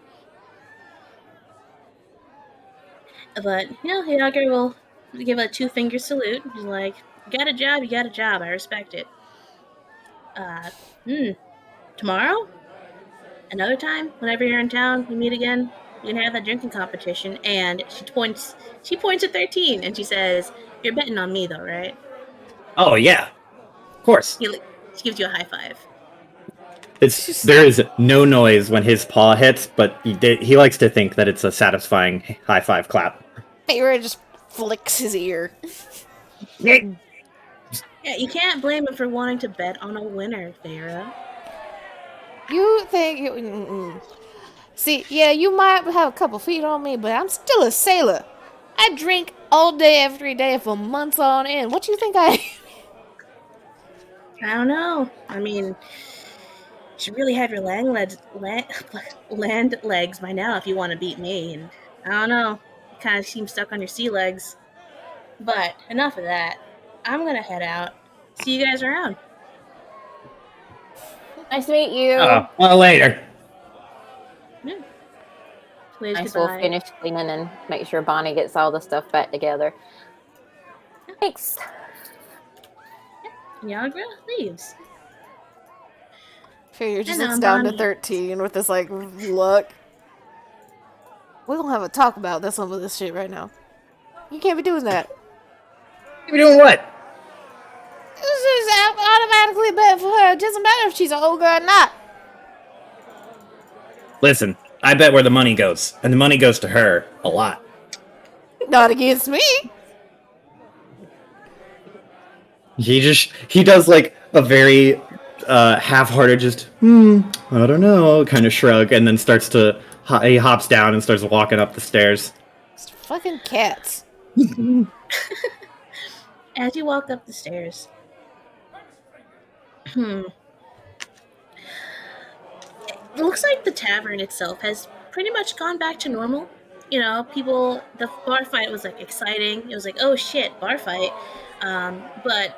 But, Yager will give a 2-finger salute. He's like, you got a job. I respect it. Tomorrow? Another time? Whenever you're in town, we meet again. We can have that drinking competition. And she points at 13 and she says, you're betting on me though, right? Oh yeah, of course. She gives you a high five. There is no noise when his paw hits, but he likes to think that it's a satisfying high five clap. Feyre just flicks his ear. Yeah, you can't blame him for wanting to bet on a winner, Farah. You think See, yeah, you might have a couple feet on me, but I'm still a sailor. I drink all day, every day for months on end. What you think I am? I don't know. I mean, you should really have your land legs by now if you want to beat me. And I don't know. You kind of seem stuck on your sea legs. But enough of that. I'm going to head out. See you guys around. Nice to meet you. Well, later. Yeah. Please, Nice goodbye. will finish cleaning and make sure Bonnie gets all the stuff back together. Thanks. Niagara leaves. Feyre just And looks down to Bonnie. 13 with this look. We don't have a talk about some of this shit right now. You can't be doing that. You doing what? This is automatically bad for her. It doesn't matter if she's an ogre or not. Listen, I bet where the money goes, and the money goes to her a lot. Not against me. He does a very half-hearted, just I don't know, kind of shrug, and then he hops down and starts walking up the stairs. It's fucking cats. As you walk up the stairs, it looks like the tavern itself has pretty much gone back to normal. The bar fight was exciting. It was oh shit, bar fight. But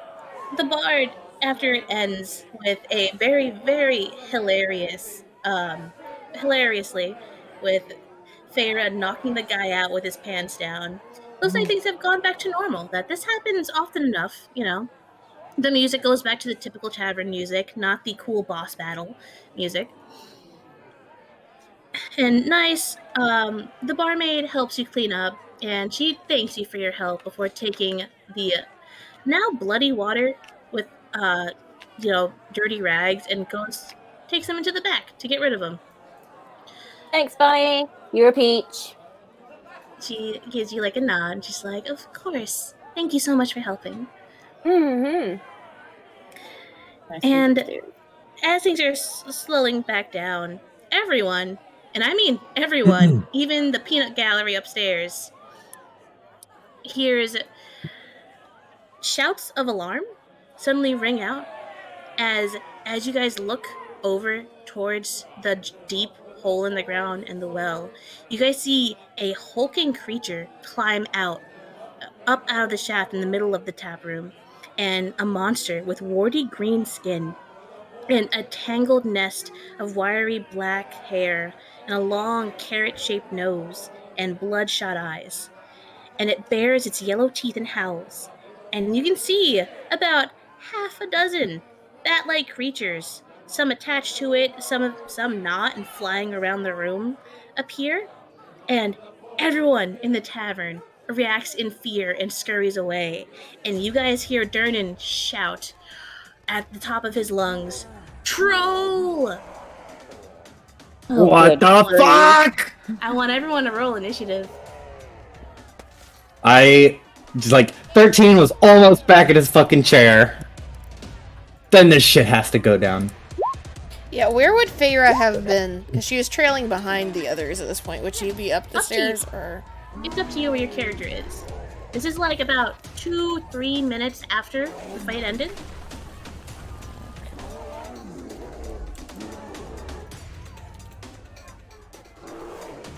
the bard, after it ends with a very, very hilariously, with Feyre knocking the guy out with his pants down, looks like things have gone back to normal. That this happens often enough, you know. The music goes back to the typical tavern music, not the cool boss battle music. And nice, the barmaid helps you clean up, and she thanks you for your help before taking the now bloody water with, dirty rags and takes them into the back to get rid of them. Thanks, Bonnie. You're a peach. She gives you like a nod, and she's like, "Of course. Thank you so much for helping." Mm-hmm. And as things are slowing back down, everyone, and I mean everyone, even the peanut gallery upstairs, hears shouts of alarm suddenly ring out as you guys look over towards the deep hole in the ground and the well. You guys see a hulking creature climb up out of the shaft in the middle of the tap room, and a monster with warty green skin and a tangled nest of wiry black hair and a long carrot-shaped nose and bloodshot eyes. And it bares its yellow teeth and howls. And you can see about half a dozen bat-like creatures, some attached to it, some not, and flying around the room, appear. And everyone in the tavern reacts in fear and scurries away. And you guys hear Durnan shout at the top of his lungs, "Troll!" Oh, What good the grief. fuck? I want everyone to roll initiative. I just like 13 was almost back in his fucking chair. Then this shit has to go down. Yeah, where would Feyre have been? Because she was trailing behind the others at this point. Would she be up the Up to you. stairs or? It's up to you where your character is. This is like about 2-3 minutes after the fight ended.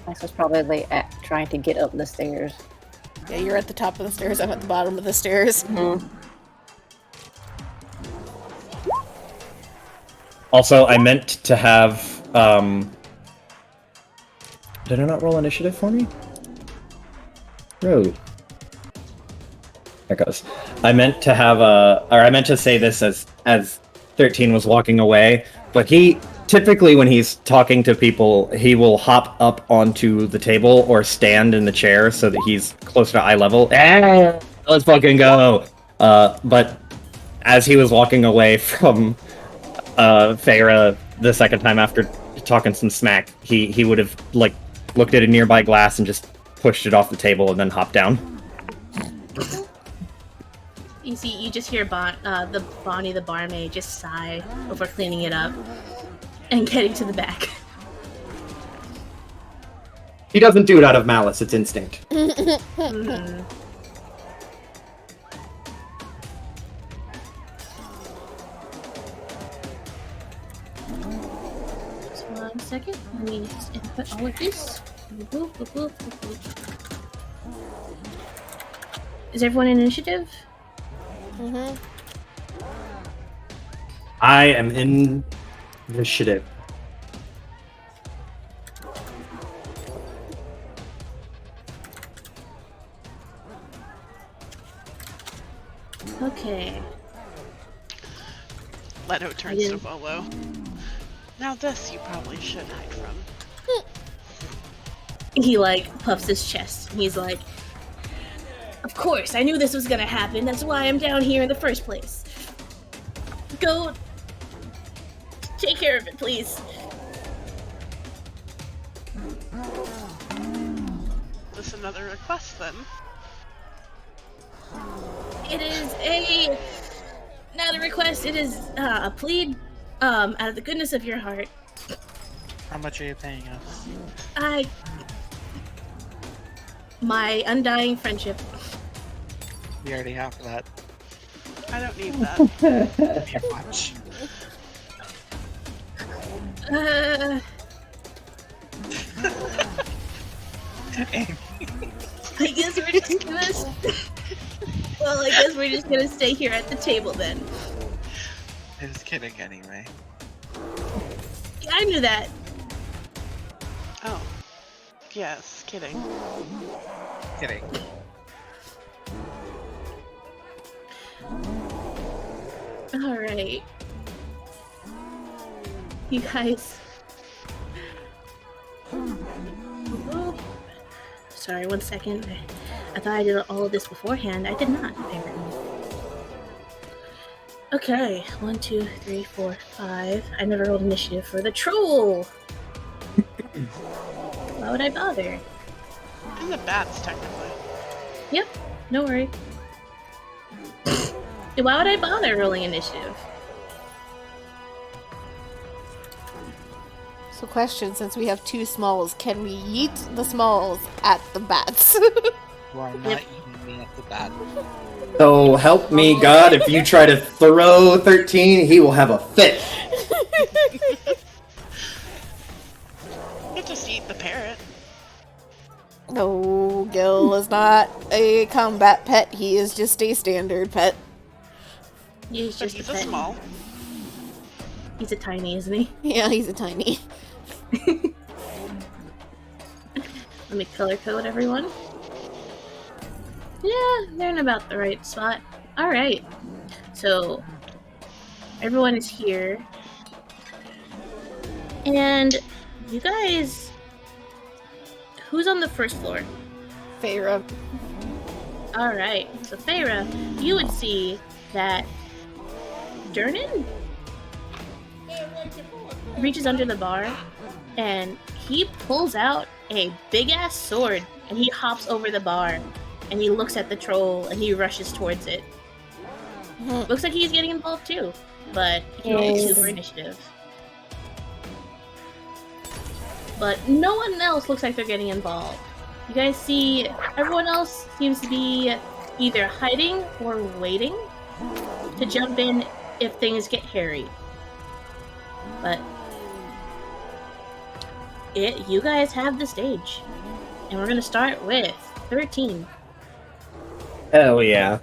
Max was probably trying to get up the stairs. Yeah, you're at the top of the stairs. I'm at the bottom of the stairs. Mm-hmm. Also, I meant to have, did I not roll initiative for me? No. There goes. I meant to have I meant to say this as 13 was walking away, but he, typically when he's talking to people, he will hop up onto the table or stand in the chair so that he's closer to eye level. Let's fucking go! But as he was walking away from Feyre the second time after talking some smack, he would have like looked at a nearby glass and just pushed it off the table and then hopped down. You just hear Bonnie the barmaid just sigh over cleaning it up and getting to the back. He doesn't do it out of malice, it's instinct. Mm-hmm. Just 1 second. Let me just input all of this. Boop, boop, boop, boop, boop. Is everyone in initiative? Mm-hmm. I am in initiative. Okay. Leto turns to Volo. Now this you probably should hide from. He like puffs his chest. He's like, "Of course, I knew this was gonna happen. That's why I'm down here in the first place. Go take care of it, please." This another request then? It is not a request. It is a plead out of the goodness of your heart. How much are you paying us? My undying friendship. We already have that. I don't need that. Give me much. I guess we're just gonna. Well, I guess we're just gonna stay here at the table then. I was kidding anyway. Yeah, I knew that. Oh. Yes, kidding. Kidding. Alright. You guys. Oh. Sorry, 1 second. I thought I did all of this beforehand. I did not, apparently. Okay, 1, 2, 3, 4, 5. I never rolled initiative for the troll! Why would I bother? And the bats, technically. Yep, no worry. Why would I bother rolling initiative? So question, since we have 2 smalls, can we yeet the smalls at the bats? You are not eating me at the bat. So help me God, if you try to throw 13, he will have a fit. You just eat the parrot. No, Gil is not a combat pet. He is just a standard pet. He's But just he's a a pet. small. He's a tiny, isn't he? Yeah, he's a tiny. Let me color code everyone. Yeah, they're in about the right spot. Alright. So, everyone is here. And you guys... Who's on the first floor? Feyre. Alright, so Feyre, you would see that Durnan reaches under the bar and he pulls out a big ass sword and he hops over the bar and he looks at the troll and he rushes towards it. Looks like he's getting involved too, but he can only Yes. do for initiative. But no one else looks like they're getting involved. You guys see, everyone else seems to be either hiding or waiting to jump in if things get hairy. But you guys have the stage. And we're gonna start with 13. Hell yeah.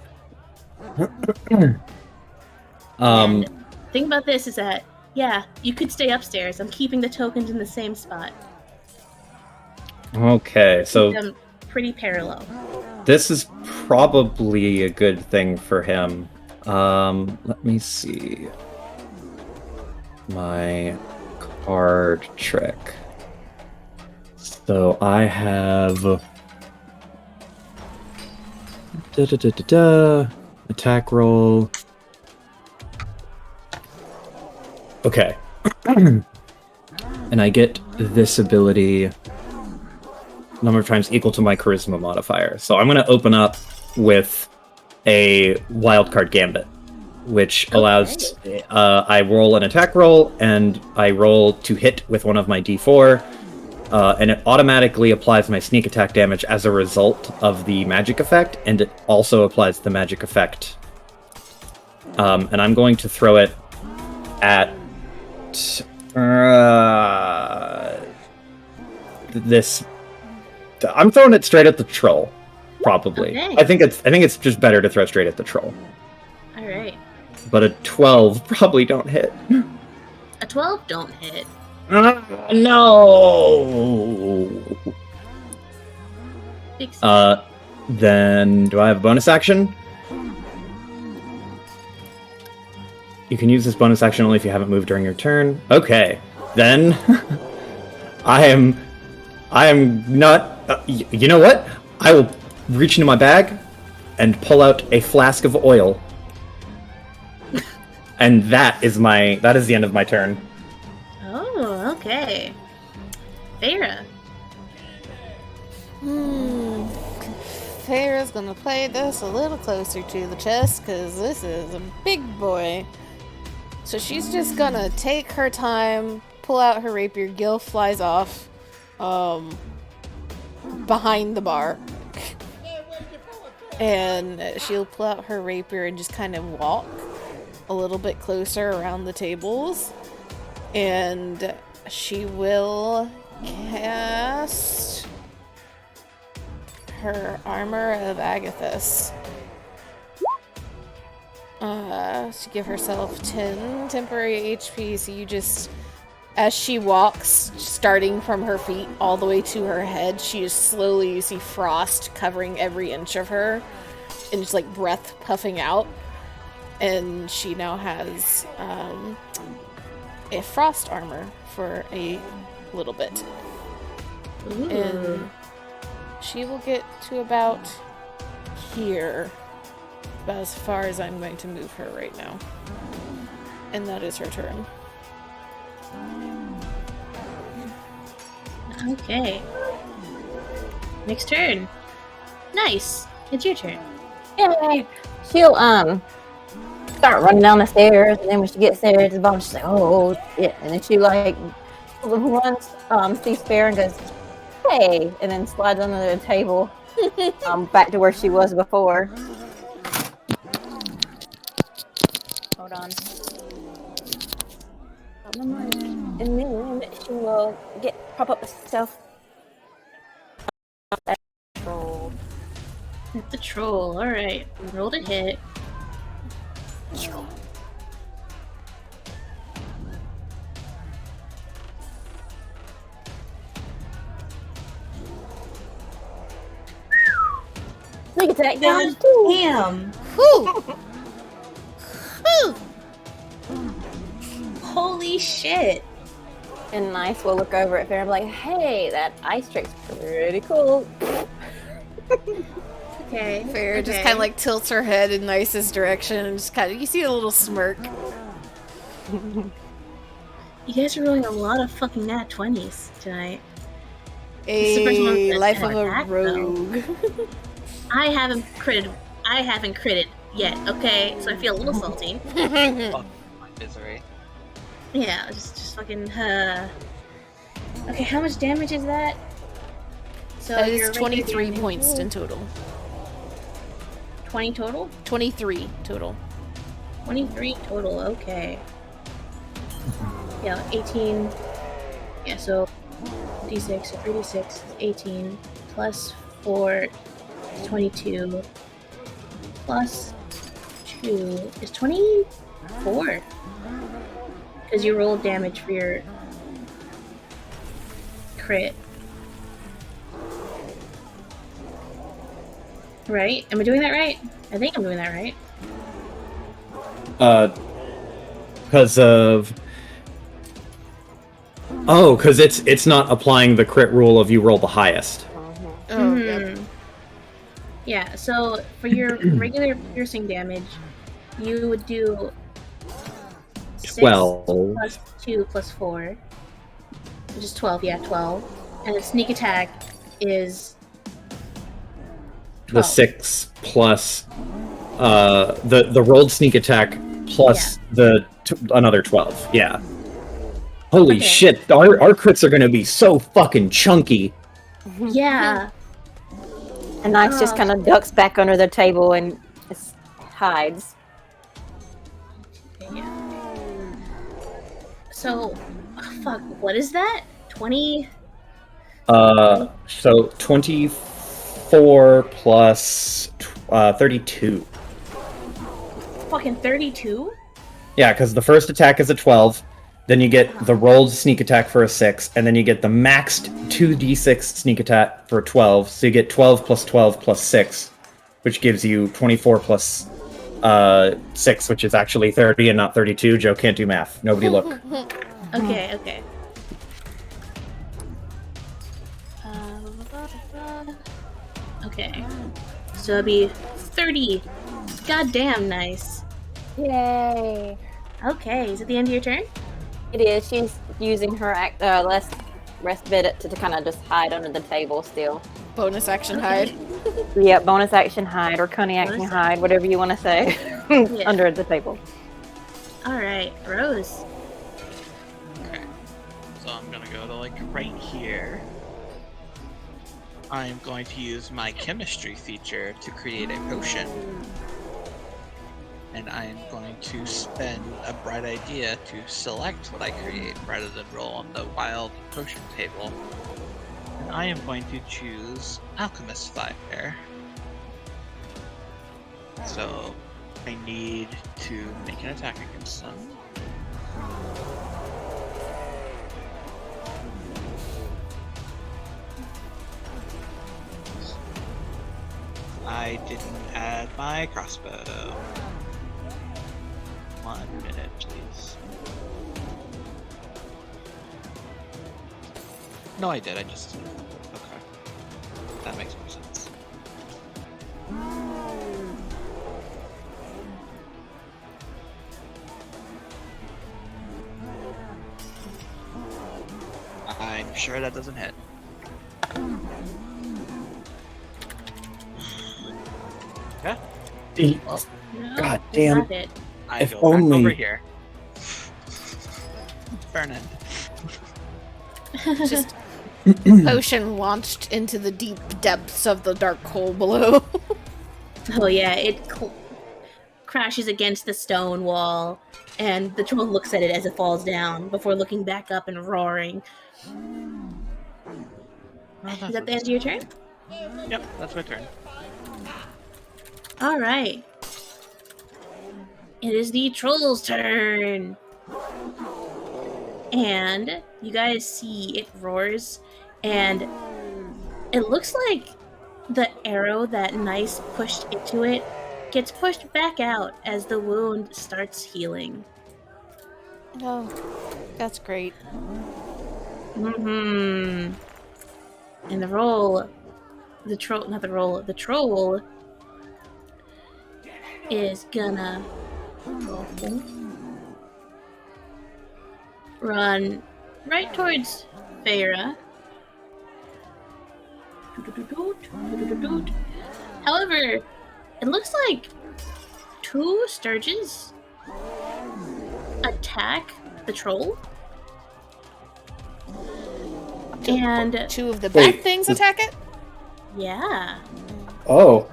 And thing about this is that, yeah, you could stay upstairs. I'm keeping the tokens in the same spot. Okay, so Keep them pretty parallel. this is probably a good thing for him. Let me see. My card trick. So I have attack roll. Okay. And I get this ability number of times equal to my charisma modifier. So I'm going to open up with a wildcard gambit, which allows I roll an attack roll and I roll to hit with one of my d4, and it automatically applies my sneak attack damage as a result of the magic effect, and it also applies the magic effect. And I'm going to throw it at this. I'm throwing it straight at the troll, probably. Okay. I think it's just better to throw straight at the troll. All right. But a 12 probably don't hit. A 12 don't hit. No. Big snap. Then do I have a bonus action? You can use this bonus action only if you haven't moved during your turn. Okay, then I am not. You know what? I will reach into my bag and pull out a flask of oil, and that is the end of my turn. Oh, okay. Feyre. Feyre's gonna play this a little closer to the chest because this is a big boy. So she's just gonna take her time, pull out her rapier. Gil flies off behind the bar. And she'll pull out her rapier and just kind of walk a little bit closer around the tables. And she will cast her Armor of Agathis. To give herself 10 temporary HP, so you just, as she walks, starting from her feet all the way to her head, you see frost covering every inch of her, and just like breath puffing out. and she now has a frost armor for a little bit. Ooh. And she will get to about here, about as far as I'm going to move her right now. And that is her turn. Okay. Next turn. Nice. It's your turn. Yay! She'll start running down the stairs, and then when she gets there to the bottom, she's like, "Oh shit!" And then she like runs, sees Fair and goes, "Hey!" And then slides under the table, back to where she was before. Hold on. And then she will prop up herself. Roll. Hit the troll. Alright. Roll to hit. Sneak attack down. Damn. Whew! Whew! Holy shit. And Nice will look over at Fair and be like, "Hey, that ice trick's pretty cool." Okay. Fair just kind of like tilts her head in Nice's direction and just kind of, you see a little smirk. You guys are rolling a lot of fucking nat 20s tonight. This is the first one A that's life had of a that, rogue. I haven't critted yet, okay? So I feel a little salty. Oh, my misery. Yeah, just fucking, Okay, how much damage is that? So That your is regular 23 damage- points in total. 20 total? 23 total. 23 total, okay. Yeah, 18. Yeah, so d6, so 3d6 is 18, plus 4 is 22, plus 2 is 24. Because you roll damage for your crit. Right? Am I doing that right? I think I'm doing that right. Because of... Oh, because it's not applying the crit rule of you roll the highest. Oh, yep. Yeah, so for your regular piercing damage, you would do 6 12. plus 2 plus 4, which is 12, yeah, 12. And the sneak attack is 12. The 6 plus the rolled sneak attack plus another 12. Yeah. Holy shit! Our crits are gonna be so fucking chunky. Yeah. And Nice just kind of ducks back under the table and just hides. Yeah. So, fuck, what is that? 20? So 24 plus 32. Fucking 32? Yeah, because the first attack is a 12, then you get the rolled sneak attack for a 6, and then you get the maxed 2d6 sneak attack for 12, so you get 12 plus 12 plus 6, which gives you 24 plus 6, which is actually 30 and not 32. Joe can't do math. Nobody look. Okay. Okay. So it'll be 30. Goddamn nice. Yay! Okay, is it the end of your turn? It is. She's using her rest bit to kind of just hide under the table still. Bonus action hide. Yep, bonus action hide or cunning action hide, whatever you want to say, under the table. Alright, Rose. Okay. So I'm gonna go to like right here. I'm going to use my chemistry feature to create a potion. And I'm going to spend a bright idea to select what I create rather than roll on the wild potion table. And I am going to choose Alchemist Fire. So I need to make an attack against them. I didn't add my crossbow. 1 minute, please. No, I did. I just... Okay. That makes more sense. I'm sure that doesn't hit. Yeah, No, God it's damn. not it. I If go only- back over here. Burn it. Just potion launched into the deep depths of the dark hole below. Oh yeah, it crashes against the stone wall, and the troll looks at it as it falls down before looking back up and roaring. Well, Is that the end of your turn? Yep, that's my turn. All right. It is the troll's turn. And you guys see it roars, and it looks like the arrow that Nice pushed into it gets pushed back out as the wound starts healing. Oh, that's great. Mm-hmm. And the troll is gonna run right towards Feyre. However, it looks like 2 sturges attack the troll. And 2 of the Wait, bad things does- attack it? yeah, Oh.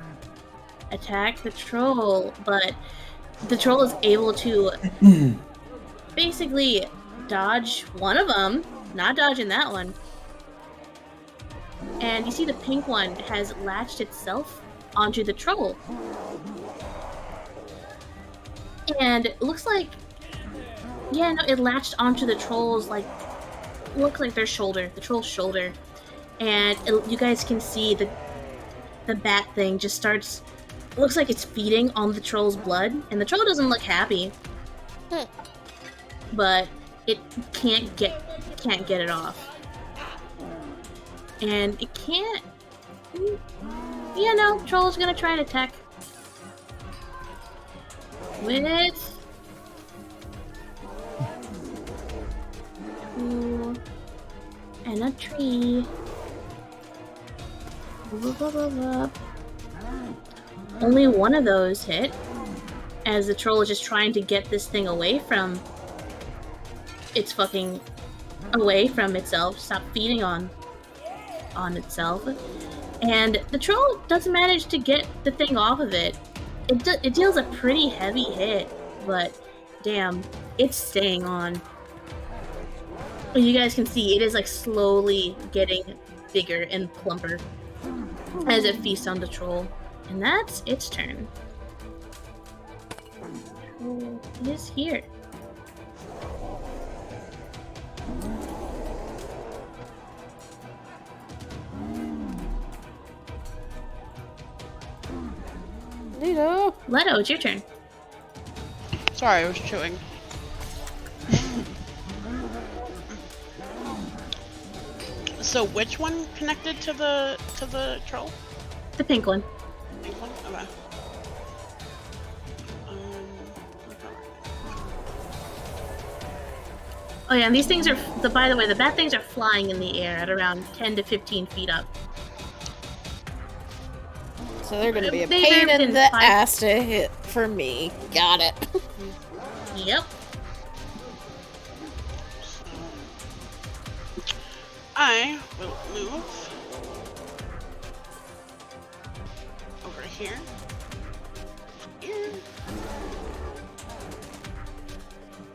attack the troll, but the troll is able to basically dodge one of them, not dodging that one. And you see the pink one has latched itself onto the troll. And it looks like, yeah, no, it latched onto the troll's, like, looks like their shoulder, the troll's shoulder. And you guys can see the bat thing just starts, looks like it's feeding on the troll's blood. And the troll doesn't look happy. But it can't get it off. And it can't. Yeah, no, troll's gonna try and attack with 2 and a tree. Only one of those hit, as the troll is just trying to get this thing away from itself, stop feeding on itself. And the troll doesn't manage to get the thing off of it. It deals a pretty heavy hit, but damn, it's staying on. And you guys can see it is like slowly getting bigger and plumper as it feasts on the troll. And that's its turn. Troll is here. Leto, it's your turn. Sorry, I was chewing. So which one connected to the troll? The pink one. Pink one? Okay. Oh yeah, and these things are, by the way, the bat things are flying in the air at around 10 to 15 feet up. So they're gonna be a They pain moved in in the 5 ass to hit for me. Got it. Yep. I will move over here. Here.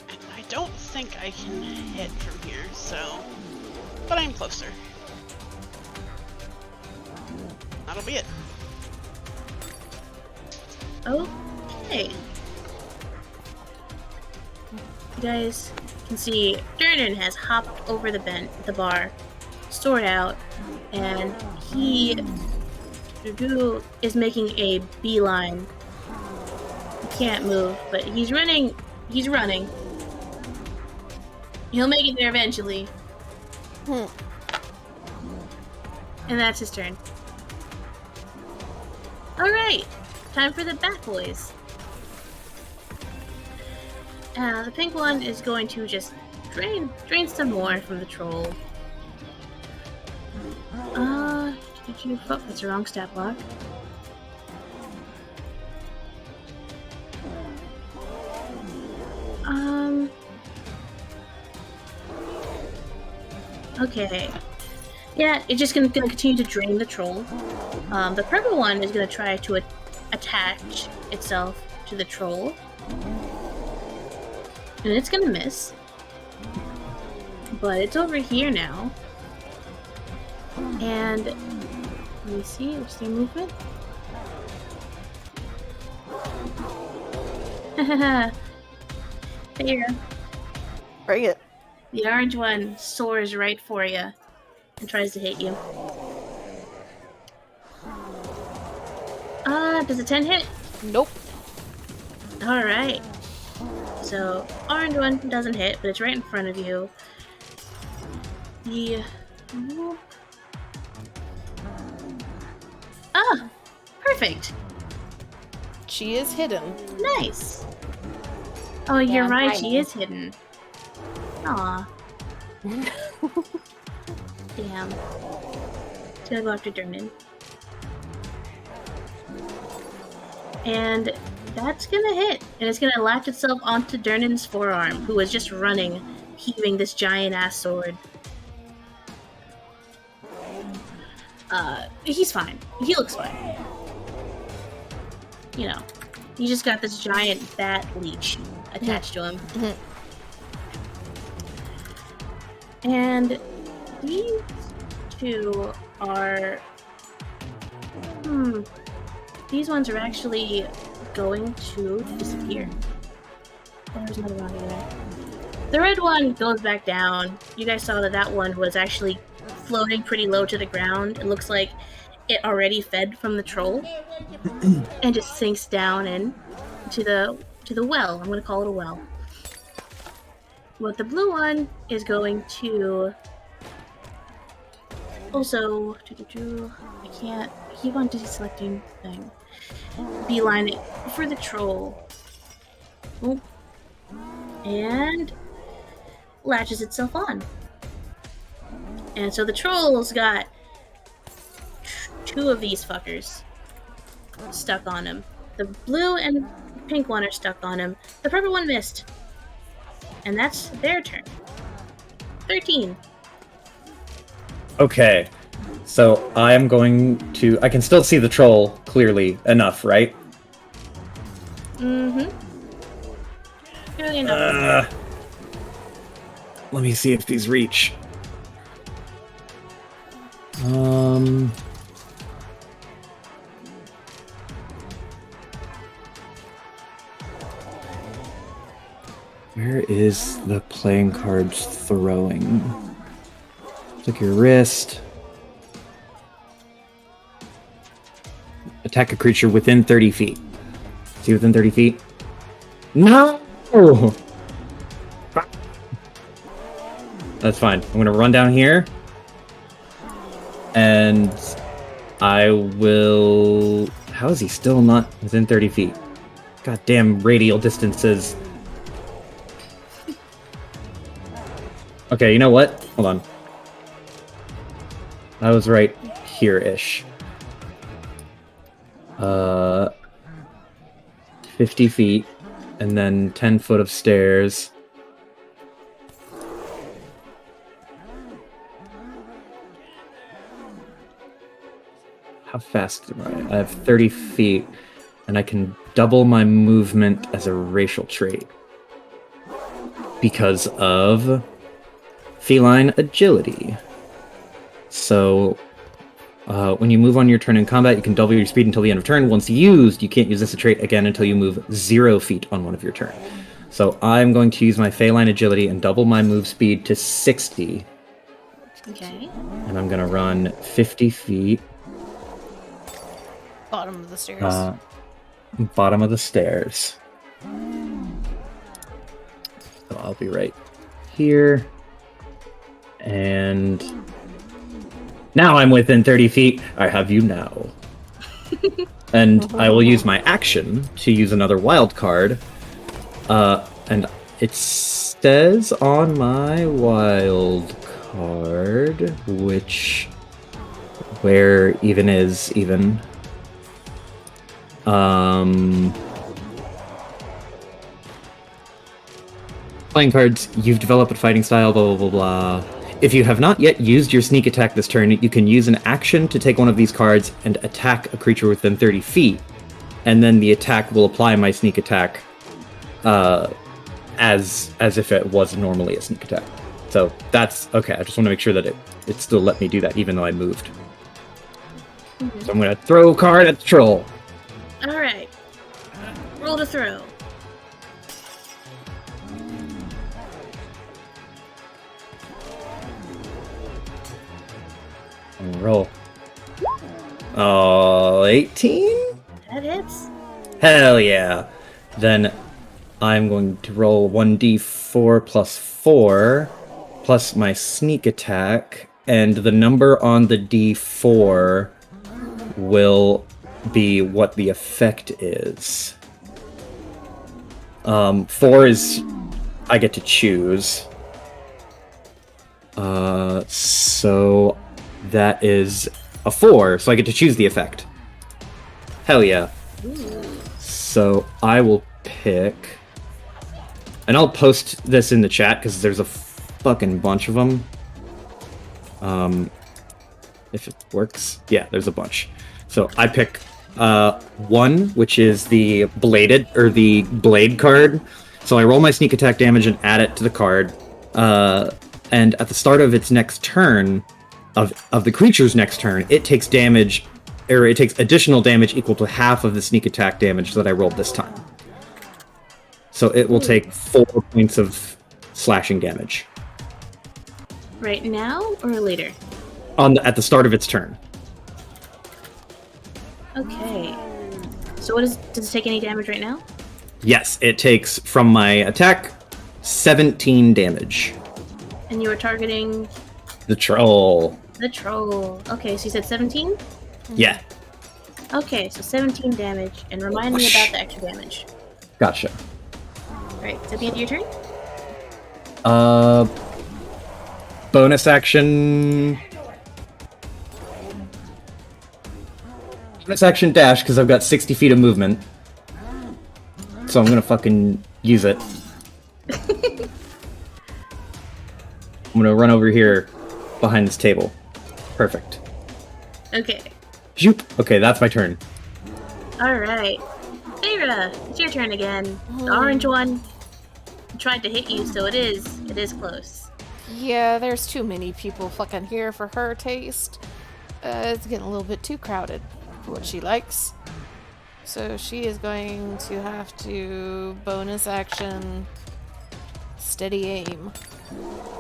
And I don't think I can hit from here, so... But I'm closer. That'll be it. Okay. You guys can see Durnan has hopped over the bar, sword out, and he is making a beeline. He can't move, but he's running He's running. He'll make it there eventually. And that's his turn. Alright, time for the Bat Boys. The pink one is going to just drain some more from the troll. Oh, that's the wrong stat block. Okay. Yeah, it's just gonna continue to drain the troll. The purple one is gonna try to attach itself to the troll. And it's gonna miss. But it's over here now. And let me see, what's their movement? Haha. There. Bring it. The orange one soars right for you and tries to hit you. Does a 10 hit? Nope. Alright. So, orange one doesn't hit, but it's right in front of you. The... Ah! Perfect! She is hidden. Nice! Oh, you're I'm right, hiding. she is hidden. Aw. Damn. It's gonna go after Durnan. And that's gonna hit. And it's gonna latch itself onto Durnan's forearm, who is just running, heaving this giant ass sword. He's fine. He looks fine. You know, he just got this giant bat leech attached to him. And these two are... These ones are actually going to disappear. There's another one there. The red one goes back down. You guys saw that that one was actually floating pretty low to the ground. It looks like it already fed from the troll. And just sinks down in to the well. I'm going to call it a well. But the blue one is going to also... I can't keep on deselecting thing. Beeline it for the troll. Oop. And latches itself on. And so the troll's got two of these fuckers stuck on him. The blue and pink one are stuck on him. The purple one missed. And that's their turn. 13. Okay. So I am going to... I can still see the troll clearly enough, right? Mm-hmm. Clearly enough. Let me see if these reach. Where is the playing cards throwing? Click your wrist. Attack a creature within 30 feet. See within 30 feet? No! That's fine. I'm gonna run down here. And I will... How is he still not within 30 feet? Goddamn radial distances. Okay, you know what? Hold on. I was right here-ish. 50 feet, and then 10 foot of stairs. How fast am I? I have 30 feet, and I can double my movement as a racial trait. Because of feline agility. So, when you move on your turn in combat, you can double your speed until the end of turn. Once used, you can't use this trait again until you move 0 feet on one of your turn. So I'm going to use my feline agility and double my move speed to 60. Okay. And I'm going to run 50 feet. Bottom of the stairs. Bottom of the stairs. I'll be right here. And now I'm within 30 feet. I have you now. And I will use my action to use another wild card. And it says on my wild card, where even is even. Playing cards, you've developed a fighting style, blah, blah, blah, blah. If you have not yet used your sneak attack this turn, you can use an action to take one of these cards and attack a creature within 30 feet. And then the attack will apply my sneak attack as if it was normally a sneak attack. So that's okay. I just want to make sure that it still let me do that, even though I moved. Mm-hmm. So I'm going to throw a card at the troll. All right. Roll to throw. Roll. 18? That hits. Hell yeah. Then I'm going to roll 1d4 plus 4 plus my sneak attack, and the number on the d4 will be what the effect is. 4 is I get to choose. So that is a 4, so I get to choose the effect. Hell yeah. So I will pick... And I'll post this in the chat, because there's a fucking bunch of them. If it works. Yeah, there's a bunch. So I pick 1, which is the bladed, or the blade card. So I roll my sneak attack damage and add it to the card. And at the start of its next turn, of the creature's next turn, it takes damage, or it takes additional damage equal to half of the sneak attack damage that I rolled this time. So it will take 4 points of slashing damage. Right now or later? At the start of its turn. Okay. So does it take any damage right now? Yes, it takes, from my attack, 17 damage. And you were targeting... The troll. The troll. Okay, so you said 17? Yeah. Okay, so 17 damage, and remind me about the extra damage. Gotcha. Right, is that the end of your turn? Bonus action... Bonus action dash, because I've got 60 feet of movement. So I'm gonna fucking use it. I'm gonna run over here behind this table. Perfect. Okay. Zoop. Okay, that's my turn. Alright. Feyre, it's your turn again. The orange one tried to hit you, so it is close. Yeah, there's too many people fucking here for her taste. It's getting a little bit too crowded for what she likes. So she is going to have to bonus action steady aim.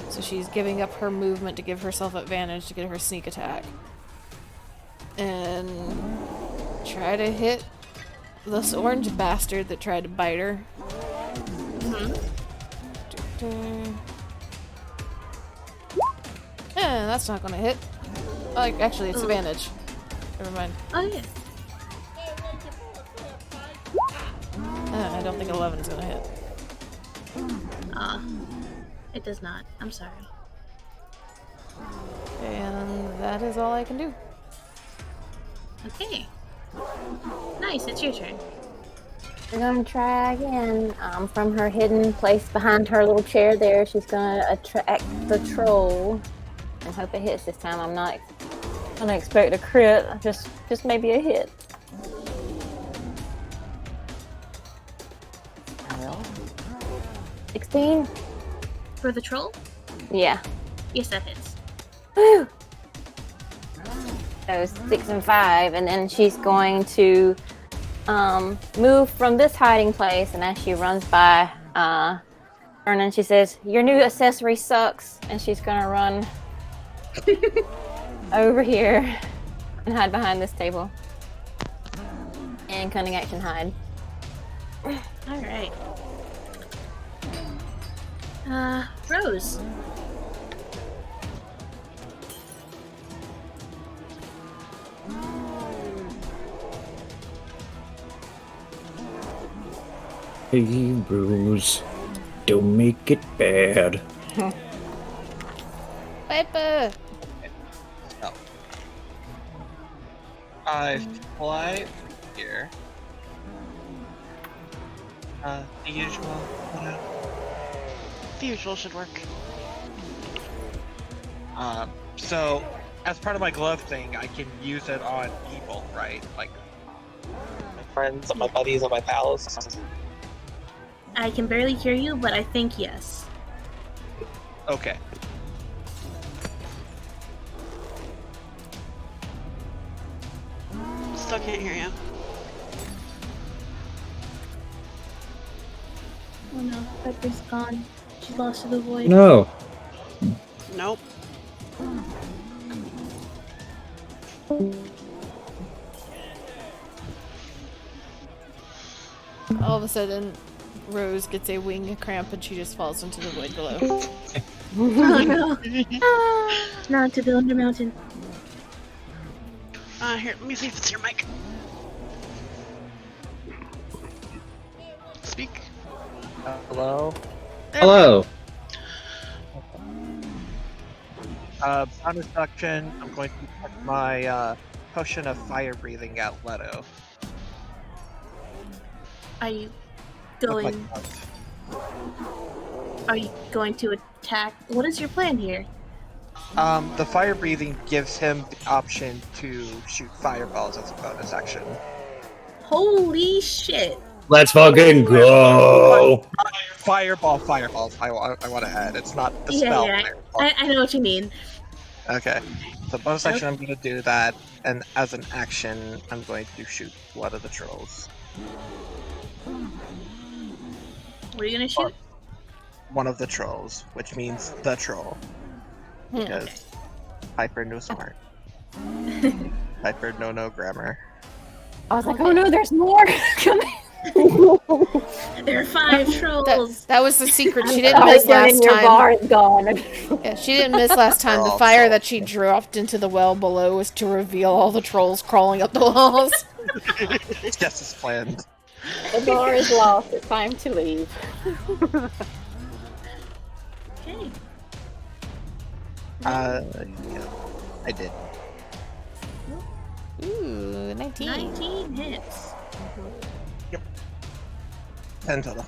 So she's giving up her movement to give herself advantage to get her sneak attack. And try to hit this orange bastard that tried to bite her. Yeah, that's not gonna hit. Like, actually, it's advantage. Never mind. Oh, yeah. I don't think 11 is gonna hit. It does not. I'm sorry. And that is all I can do. Okay. Nice, it's your turn. We're gonna try again. From her hidden place behind her little chair there, she's gonna attract the troll and hope it hits this time. I'm not gonna expect a crit, just maybe a hit. Well, 16? For the troll? Yeah. Yes, that hits. Woo! So 6 and 5, and then she's going to move from this hiding place, and as she runs by Vernon, she says, "Your new accessory sucks," and she's gonna run over here and hide behind this table. And cunning action hide. Alright. Rose. Hey, Rose, don't make it bad. Piper. So, I fly here. The usual. The usual should work. So, as part of my glove thing, I can use it on people, right? Like my friends, on my buddies, on my pals. I can barely hear you, but I think yes. Okay. Still can't hear you. Oh no, Piper's gone. She lost to the void. No. Nope. All of a sudden, Rose gets a wing cramp and she just falls into the void below. Oh no. Not to the Under Mountain. Here, let me see if it's your mic. Speak. Hello? Hello. Bonus action, I'm going to put my potion of fire breathing at Leto. Are you With my going? glove. Are you going to attack? What is your plan here? The fire breathing gives him the option to shoot fireballs as a bonus action. Holy shit! Let's fucking go. Fireballs. I want to add. It's not the Yeah, spell. yeah. Fireball. I know what you mean. Okay. So bonus action, I'm going to do that, and as an action, I'm going to shoot one of the trolls. What are you gonna shoot? One of the trolls, which means the troll. Because Piper no smart. Piper no grammar. I was like, oh no, there's more coming. There are 5 trolls. That was the secret. She didn't miss last Your bar time. is gone. Yeah, she didn't miss last time. The fire that she dropped into the well below was to reveal all the trolls crawling up the walls. Just as planned. The bar is lost. It's time to leave. Okay. Yeah, I did. Ooh, 19. 19 hits. 10 total.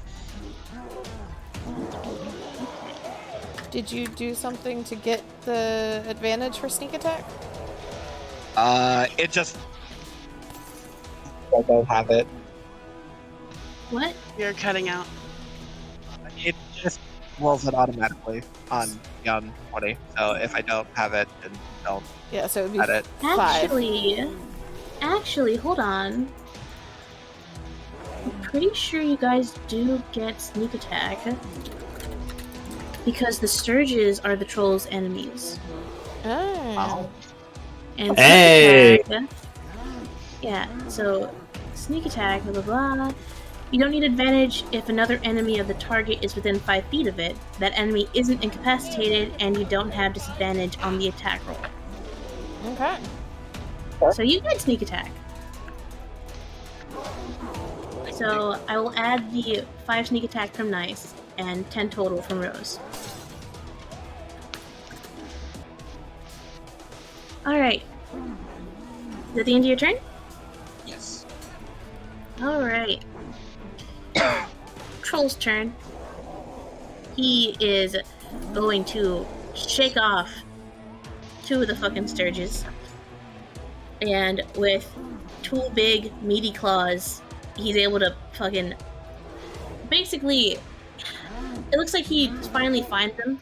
Did you do something to get the advantage for sneak attack? It just... I don't have it. What? You're cutting out. It just rolls it automatically on beyond 20. So if I don't have it, then don't Yeah, so it would be add it. 5. Actually, hold on. I'm pretty sure you guys do get sneak attack. Because the Sturges are the trolls' enemies. Oh. And sneak Hey! attack. Yeah, so sneak attack, blah blah blah. You don't need advantage if another enemy of the target is within 5 feet of it. That enemy isn't incapacitated, and you don't have disadvantage on the attack roll. Okay. So you get sneak attack. So I will add the 5 sneak attack from Nice and 10 total from Rose. Alright. Is that the end of your turn? Yes. Alright. Troll's turn. He is going to shake off 2 of the fucking Sturges. And with 2 big, meaty claws, he's able to fucking... Basically, it looks like he finally finds them,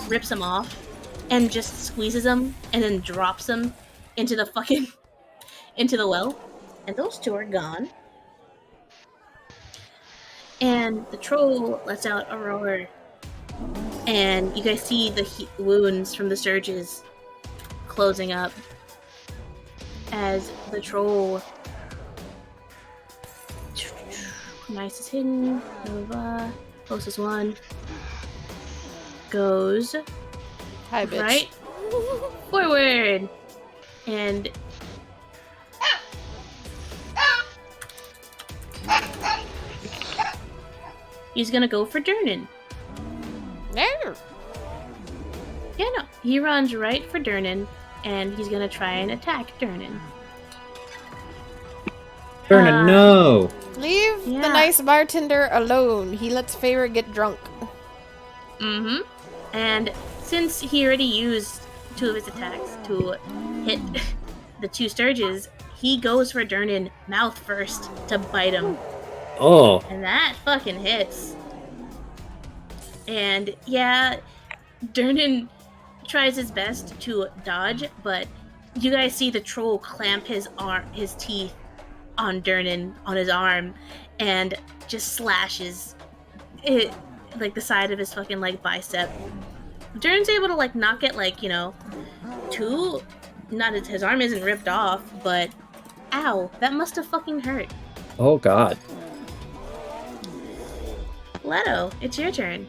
rips them off, and just squeezes them, and then drops them into the fucking... into the well. And those 2 are gone. And the troll lets out a roar. And you guys see the wounds from the surges closing up. As the troll... Nice is hidden. Blah, blah, blah. Closest one. goes Hi, bitch. right forward. And he's gonna go for Durnan. No. Yeah, no. He runs right for Durnan, and he's gonna try and attack Durnan. Vernon, no. Leave the Yeah. nice bartender alone. He lets Feyre get drunk. Mm-hmm. And since he already used 2 of his attacks to hit the 2 Sturges, he goes for Durnan mouth first to bite him. Oh. And that fucking hits. And yeah, Durnan tries his best to dodge, but you guys see the troll clamp his teeth on Durnan on his arm and just slashes it like the side of his fucking like bicep. Durnan's able to like knock it like, you know, 2, not his arm isn't ripped off, but ow, that must have fucking hurt. Oh, God. Leto, it's your turn.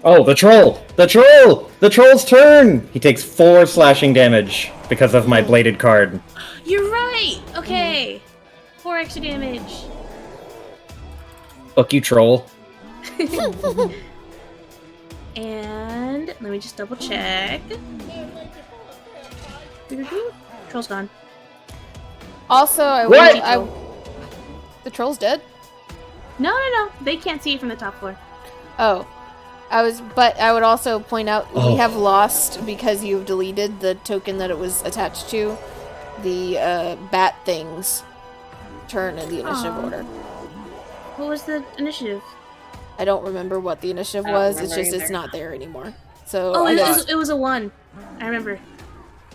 Oh, the troll! The troll! The troll's turn! He takes 4 slashing damage because of my bladed card. You're right! Okay. 4 extra damage. Fuck you, troll. And let me just double check. Troll's gone. Also, What? The troll's dead? No. They can't see it from the top floor. Oh. But I would also point out we have lost, because you've deleted the token that it was attached to, the bat thing's turn in the initiative order. What was the initiative? I don't remember what the initiative I don't was. It's remember just it's either. not there anymore. So Oh, I guess, it was a 1. I remember.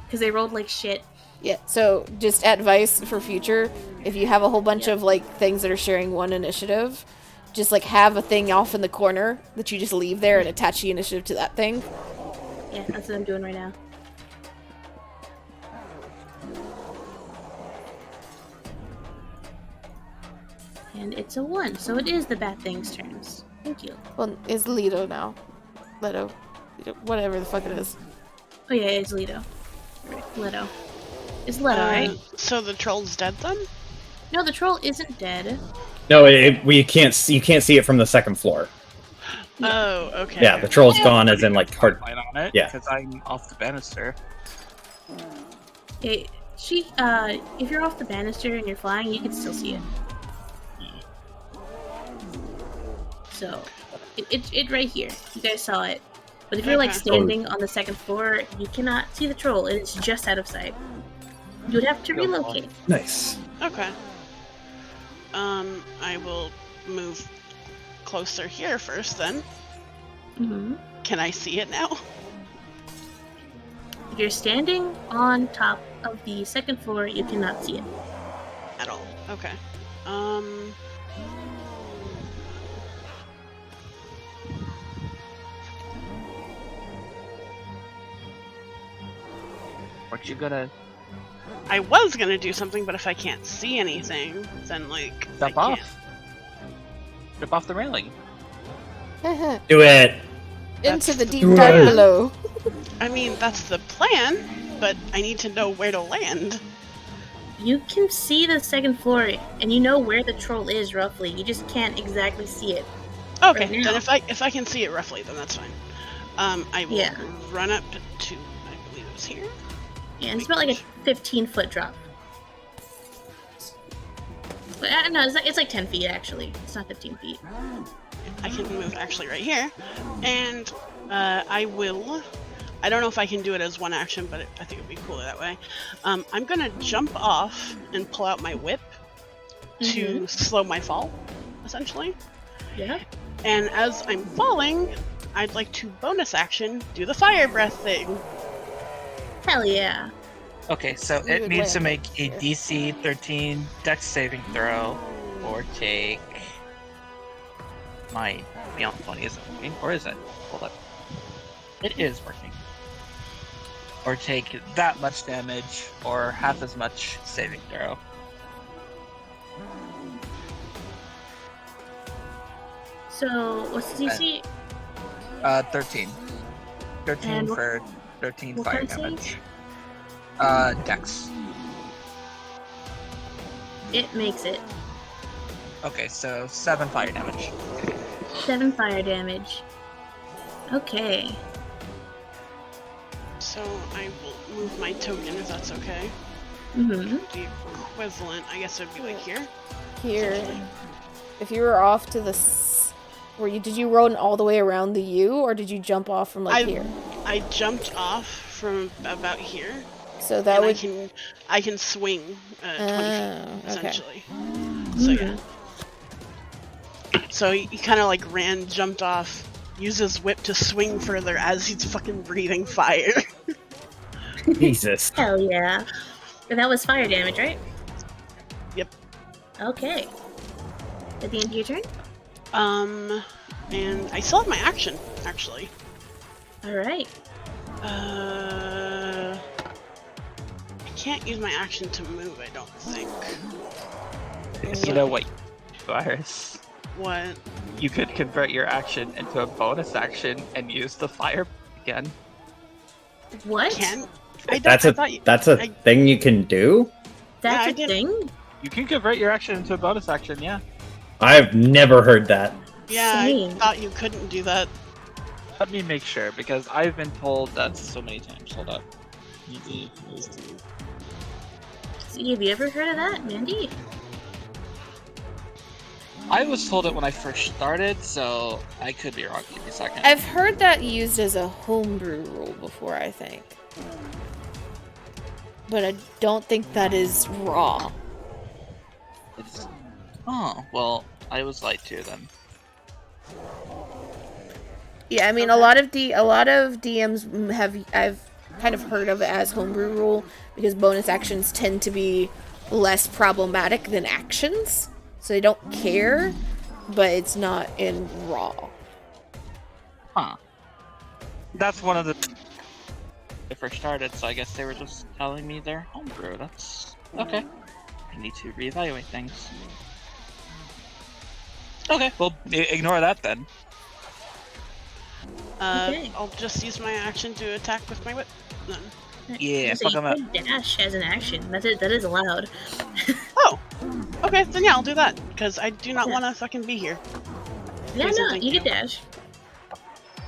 Because they rolled like shit. yeah. So just advice for future: if you have a whole bunch of like things that are sharing one initiative, just like have a thing off in the corner that you just leave there and attach the initiative to that thing. Yeah, that's what I'm doing right now. And it's a 1, so it is the bad thing's turns. Thank you. Well, it's Leto now. Leto, whatever the fuck it is. Oh yeah, it's Leto. Leto. It's Leto, right? So the troll's dead then? No, the troll isn't dead. No, you can't see it from the second floor. Oh, okay. Yeah, the troll's gone as in like hard. Light on it. Yeah. Because I'm off the banister. Okay, if you're off the banister and you're flying, you can still see it. So, it right here. You guys saw it. But if you're like Okay. standing on the second floor, you cannot see the troll. It is just out of sight. You would have to relocate. Nice. Okay. I will move closer here first then. Mm-hmm. Can I see it now? If you're standing on top of the second floor, you cannot see it. At all. Okay. What you gonna I was gonna do something, but if I can't see anything, then like step I off? can't. Step off the railing. Do it. Into the deep the dark plan. below. I mean, that's the plan, but I need to know where to land. You can see the second floor, and you know where the troll is roughly. You just can't exactly see it. Okay, Right then now. if I can see it roughly, then that's fine. I will Yeah. run up to I believe it's here. Yeah, it's about like a 15-foot drop. But no, it's like 10 feet actually. It's not 15 feet. I can move actually right here, and I will. I don't know if I can do it as one action, but I think it'd be cooler that way. I'm gonna jump off and pull out my whip to slow my fall, essentially. Yeah. And as I'm falling, I'd like to bonus action do the fire breath thing. Hell yeah. Okay, so You it would needs to land make a here. DC 13 Dex saving throw, or take. My Beyond 20 isn't working, or is it? Hold up. It is working. Or take that much damage, or half as much saving throw. So what's the DC? 13. 13 And for 13 what fire kind of save? damage. Dex. It makes it. Okay, so 7 fire damage. 7 fire damage. Okay. So I will move my token if that's okay. Mm-hmm. The equivalent, I guess, would be like here. Here. If you were off to the... did you run all the way around the U, or did you jump off from, like, here? I jumped off from about here. So that would... I can swing 20 feet, okay. essentially. So, yeah. So he kind of, like, jumped off, used his whip to swing further as he's fucking breathing fire. Jesus. Hell yeah. And that was fire damage, right? Yep. Okay. At the end of your turn? And I still have my action, actually. Alright. I can't use my action to move, I don't think. You know what, Virus? What? You could convert your action into a bonus action and use the fire again. What? That's a thing you can do? That's a thing? You can convert your action into a bonus action, yeah. I've never heard that. Yeah, Same. I thought you couldn't do that. Let me make sure, because I've been told that so many times. Hold up. See, have you ever heard of that, Mandy? I was told it when I first started, so I could be wrong. Give me a second. I've heard that used as a homebrew rule before, I think. But I don't think that is raw. Oh, well, I was lied to then. Yeah, I mean, a lot of DMs I've kind of heard of it as homebrew rule because bonus actions tend to be less problematic than actions, so they don't care, but it's not in raw. Huh. That's one of the... I first started, so I guess they were just telling me they're homebrew. That's... okay. I need to reevaluate things. Okay, well, ignore that then. Okay. I'll just use my action to attack with my whip, then. Yeah, so fuck you him up. could dash as an action. That is allowed. Oh! Okay, then yeah, I'll do that, because I do not want to fucking be here. Yeah, Please and no, thank you can dash.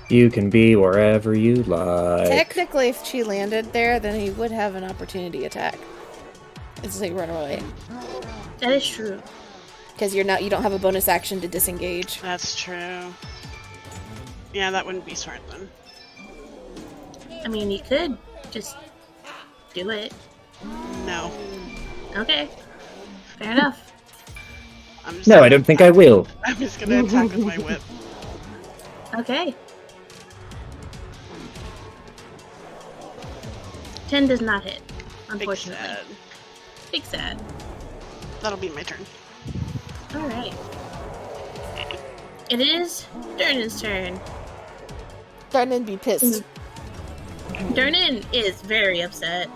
You can be wherever you like. Technically, if she landed there, then he would have an opportunity attack. It's like run away. That is true. Because you don't have a bonus action to disengage. That's true. Yeah, that wouldn't be smart then. I mean, you could just do it. No. Okay. Fair enough. No, I don't think I will. I'm just gonna attack with my whip. Okay. 10 does not hit, unfortunately. Big sad. Big sad. That'll be my turn. Alright. It is Durnan's turn. Darnan be pissed. Durnan is very upset.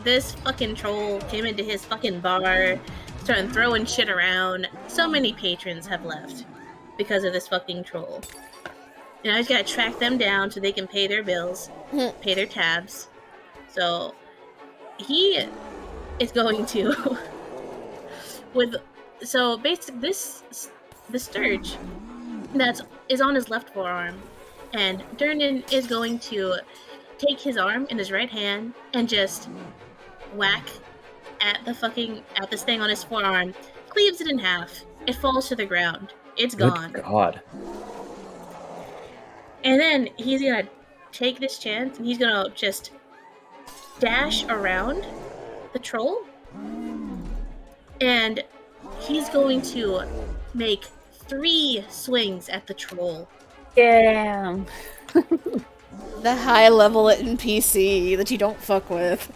This fucking troll came into his fucking bar, started throwing shit around. So many patrons have left because of this fucking troll. Now he's got to track them down so they can pay their bills, pay their tabs. So he is going to so basically the Sturge is on his left forearm, and Durnan is going to take his arm in his right hand and just whack at this thing on his forearm, cleaves it in half. It falls to the ground. It's gone. Good God. And then he's gonna take this chance and he's gonna just dash around the troll, and he's going to make 3 swings at the troll. Damn. The high level NPC that you don't fuck with.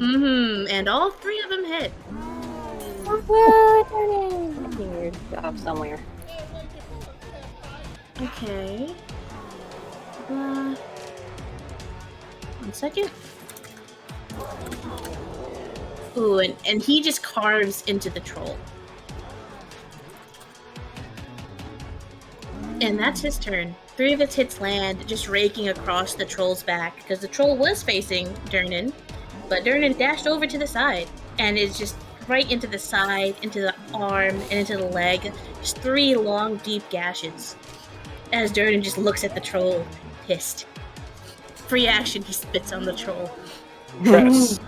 And all 3 of them hit. You're off somewhere. Okay. 1 second. Ooh, and he just carves into the troll. And that's his turn. 3 of its hits land, just raking across the troll's back, because the troll was facing Durnan, but Durnan dashed over to the side, and is just right into the side, into the arm, and into the leg. Just 3 long, deep gashes. As Durnan just looks at the troll, pissed. Free action, he spits on the troll. Gross.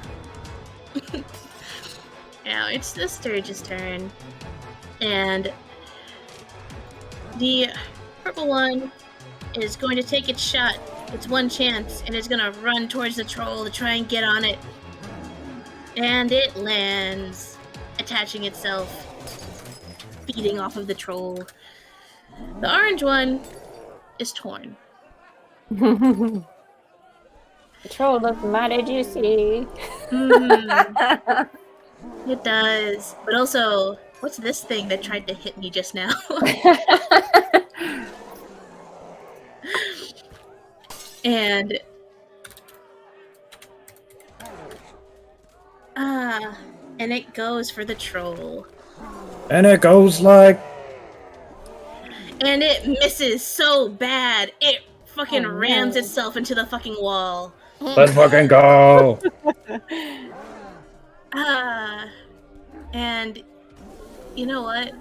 Now it's the Sturge's turn, and the purple one is going to take its shot. It's one chance, and it's going to run towards the troll to try and get on it. And it lands, attaching itself, feeding off of the troll. The orange one is torn. The troll looks mighty juicy. It does. But also, what's this thing that tried to hit me just now? And and it goes for the troll. And it goes like... And it misses so bad. It fucking rams itself into the fucking wall. Let's fucking go! And you know what?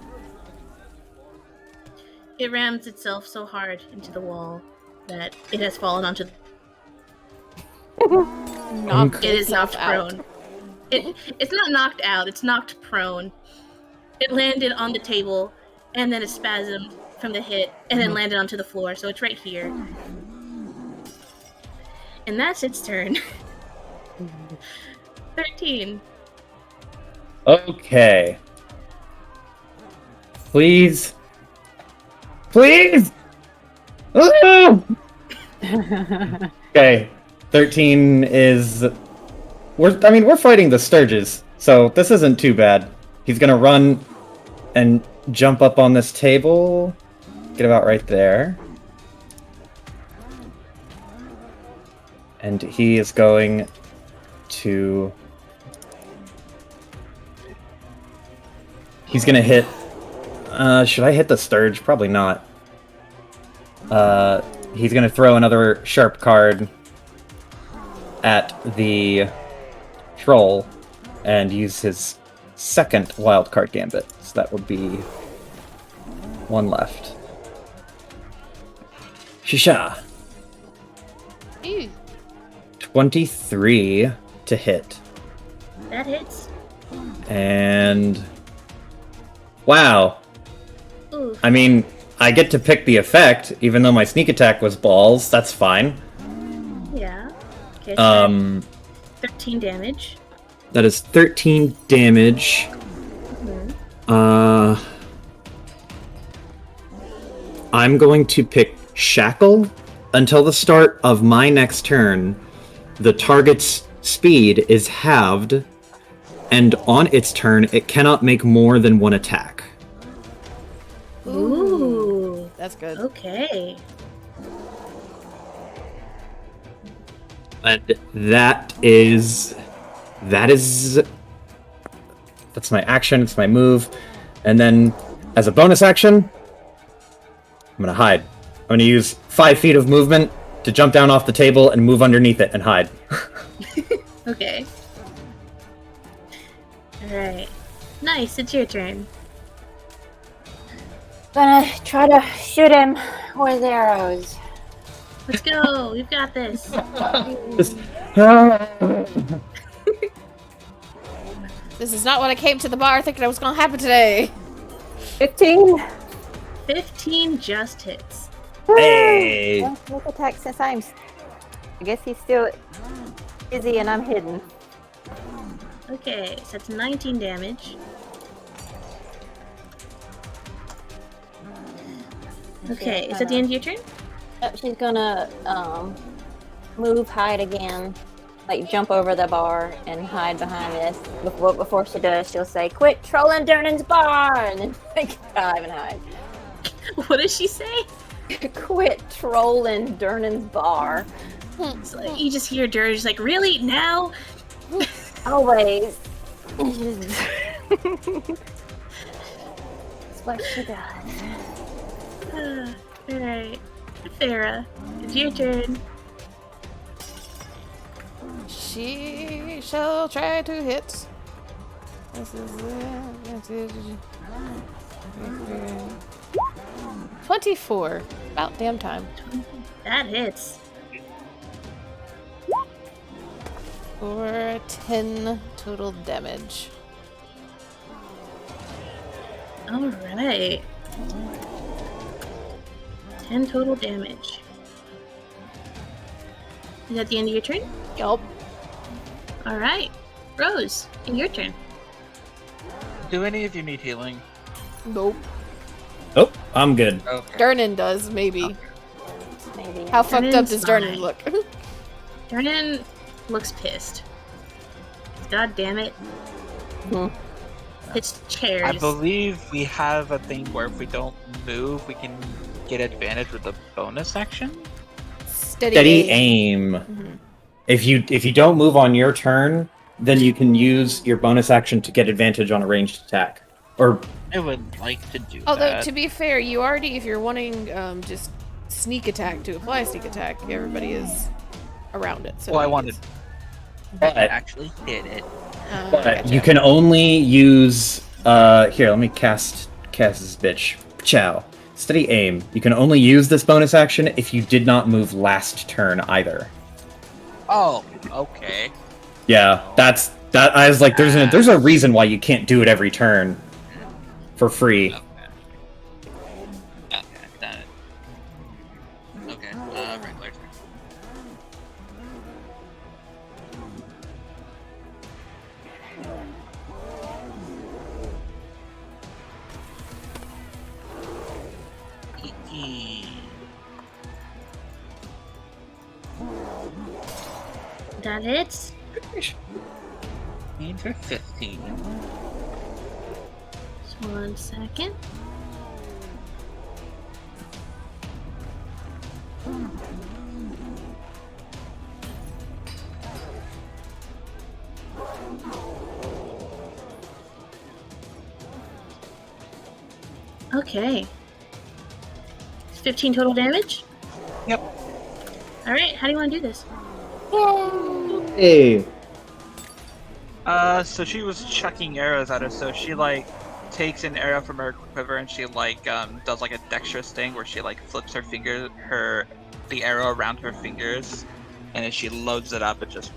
It rams itself so hard into the wall that it has fallen onto Knocked it is knocked itself prone. It's not knocked out, it's knocked prone. It landed on the table, and then it spasmed from the hit, and then landed onto the floor, so it's right here. And that's its turn. 13. Okay. Please. Please! Ah! Okay. 13 is... We're fighting the Sturges, so this isn't too bad. He's gonna run and jump up on this table. Get about right there. And he is going to... He's gonna hit... should I hit the Sturge? Probably not. He's gonna throw another sharp card at the troll and use his second wild card gambit. So that would be 1 left. Shisha. Ew. 23 to hit. That hits. And... Wow. Ooh. I mean, I get to pick the effect, even though my sneak attack was balls. That's fine. Yeah. Okay, so 13 damage. That is 13 damage. I'm going to pick Shackle. Until the start of my next turn, the target's speed is halved, and on its turn, it cannot make more than 1 attack. Ooh. That's good. Okay. And that's my action, it's my move. And then, as a bonus action, I'm gonna hide. I'm gonna use 5 feet of movement to jump down off the table and move underneath it and hide. Okay. Alright. Nice, it's your turn. Gonna try to shoot him with arrows. Let's go, we've got this. Just... This is not what I came to the bar thinking was going to happen today. 15. 15 just hits. Hey! One sneak attack since I guess he's still busy and I'm hidden. Okay, so that's 19 damage. Okay, is that the end of your turn? Yep, she's gonna move, hide again, like jump over the bar and hide behind this. Before she does, she'll say, "Quit trolling Durnan's bar," and then like dive and hide. What does she say? Quit trolling Durnan's bar. So, like, you just hear Dur just like, really? Now? Always. That's what she does. Alright. Farah, it's your turn. She shall try to hit. This is 24. About damn time. That hits. For 10 total damage. Alright. 10 total damage. Is that the end of your turn? Yup. Alright. Rose, your turn. Do any of you need healing? Nope. Oh, I'm good. Okay. Durnan does, maybe. Maybe. How fucked up Durnan's does Durnan fine. look? Durnan looks pissed. God damn it. It's chairs. I believe we have a thing where if we don't move, we can get advantage with the bonus action. Steady aim. Mhm. If you don't move on your turn, then you can use your bonus action to get advantage on a ranged attack. Or I would like to do Although, that. to be fair, you already, if you're wanting just sneak attack to apply sneak attack, everybody is around it. So Well, I you wanted just- but, actually hit it. but gotcha. you can only use here, let me cast this bitch. Chow. Steady aim. You can only use this bonus action if you did not move last turn either. Oh, okay. Yeah, that I was like, there's a reason why you can't do it every turn for free. Okay, done it. Okay, regular turn. That hits. Aim for 15. Just 1 second. Okay. It's 15 total damage? Yep. Alright, how do you want to do this? Hey. So she was chucking arrows at her, so she, like, takes an arrow from her quiver and she, like, does, like, a dexterous thing where she, like, flips the arrow around her fingers, and as she loads it up, it just...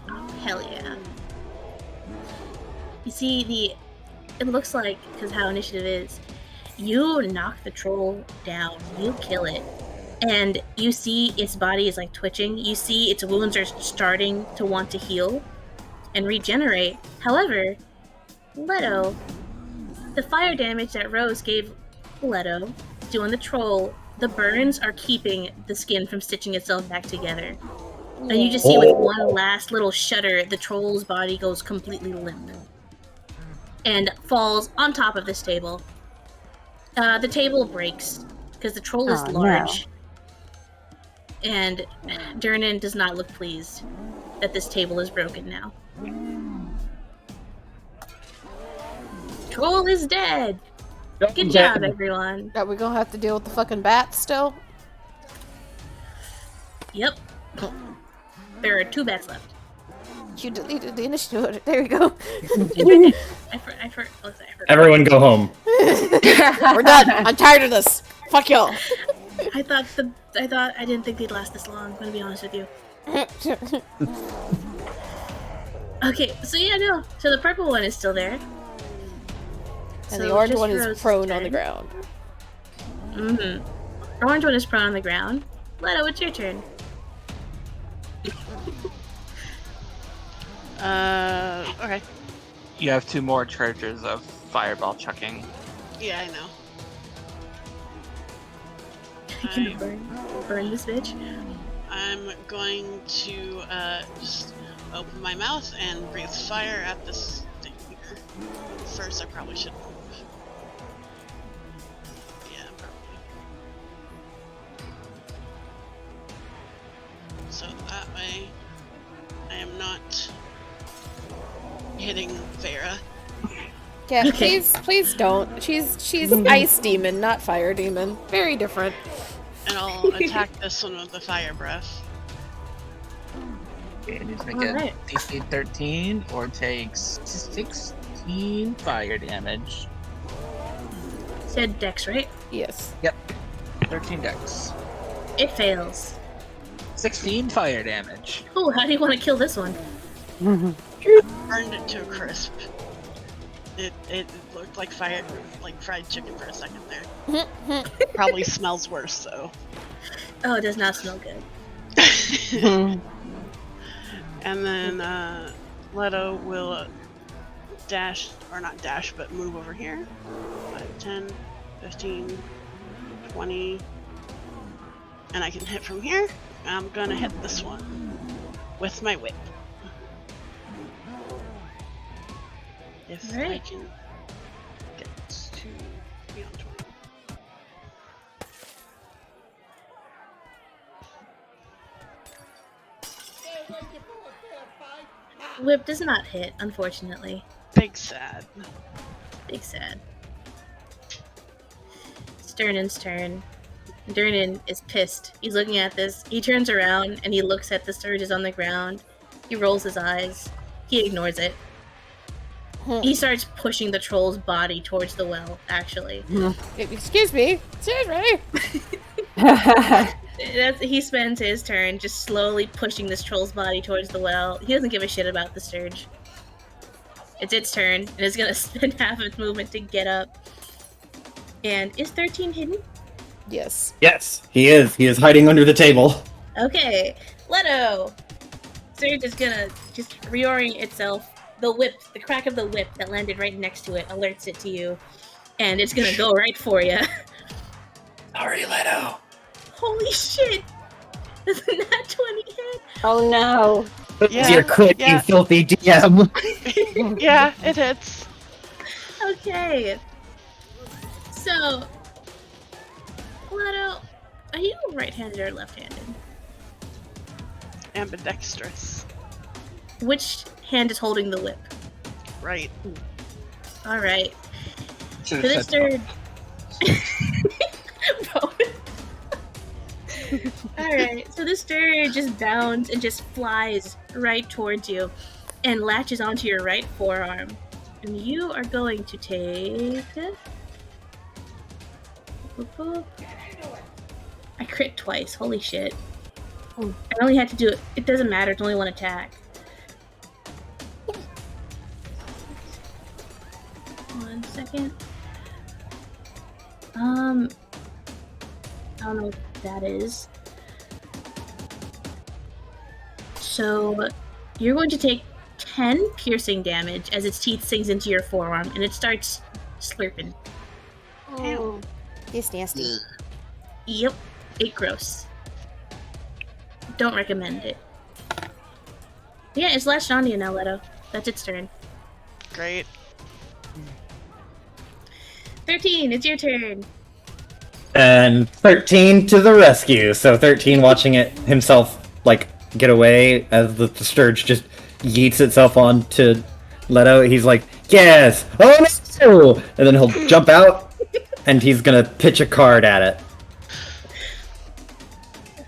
Oh, hell yeah. You see, it looks like, because how initiative is, you knock the troll down, you kill it, and you see its body is like twitching. You see its wounds are starting to want to heal and regenerate. However, Leto, the fire damage that Rose gave Leto doing the troll, the burns are keeping the skin from stitching itself back together. And you just see with one last little shudder, the troll's body goes completely limp and falls on top of this table. The table breaks because the troll is Oh, large. And Durnan does not look pleased that this table is broken now. Troll is dead! Good job, everyone. Are we gonna have to deal with the fucking bats still? Yep. There are 2 bats left. You deleted the initiative order. There we go. I forgot. Everyone go home. We're done. I'm tired of this. Fuck y'all. I didn't think they'd last this long, I'm gonna be honest with you. Okay, so yeah, no. So the purple one is still there. And So the orange just one is Rose's prone on the turn. ground. Mm-hmm. Orange one is prone on the ground. Leto, it's your turn. Okay. You have 2 more charges of fireball chucking. Yeah, I know. Can burn this bitch. I'm going to just open my mouth and breathe fire at this thing here. First, I probably should move. Yeah, probably. So that way, I am not hitting Vera. Yeah, Okay. please don't. She's ice demon, not fire demon. Very different. And I'll attack this one with the fire breath. Okay, and he's gonna All get right. DC 13 or takes 16 fire damage. Said Dex, right? Yes. Yep, 13 dex. It fails. 16 fire damage. Ooh, how do you want to kill this one? Burned it to a crisp. It looked like fire, like fried chicken for a second there. Probably smells worse though. Oh, it does not smell good. And then Leto will dash, or not dash, but move over here. 5, 10, 15, 20. And I can hit from here. I'm gonna hit this one with my whip. If I Alright. can get to beyond 20. Whip does not hit, unfortunately. Big sad. Big sad. Sternen's turn. Durnan is pissed. He's looking at this. He turns around and he looks at the sturges on the ground. He rolls his eyes. He ignores it. He starts pushing the troll's body towards the well, actually. Excuse me. He spends his turn just slowly pushing this troll's body towards the well. He doesn't give a shit about the Sturge. It's its turn, and it's gonna spend half its movement to get up. And is 13 hidden? Yes. Yes, he is. He is hiding under the table. Okay, Leto! Surge is gonna just reorient itself. The whip, the crack of the whip that landed right next to it alerts it to you. And it's gonna go right for you. Sorry, Leto. Holy shit! Is that 20 hit? Oh no. Yeah, Your crit, yeah. you filthy DM. Yeah, it hits. Okay. So, Leto, are you right-handed or left-handed? Ambidextrous. Which hand is holding the whip? Right. Alright. Should So have this said Alright, so this bird just bounds and just flies right towards you and latches onto your right forearm. And you are going to take... I crit twice, holy shit. I only had to do it. It doesn't matter, it's only one attack. 1 second. I don't know what that is. So, you're going to take 10 piercing damage as its teeth sinks into your forearm and it starts slurping. Ew. It's nasty. Yep, it's gross. Don't recommend it. Yeah, it's latched onto you now, Leto. That's its turn. Great. 13, it's your turn. And 13 to the rescue. So 13 watching it himself, like, get away as the Sturge just yeets itself onto Leto. He's like, yes! Oh no! And then he'll jump out, and he's gonna pitch a card at it.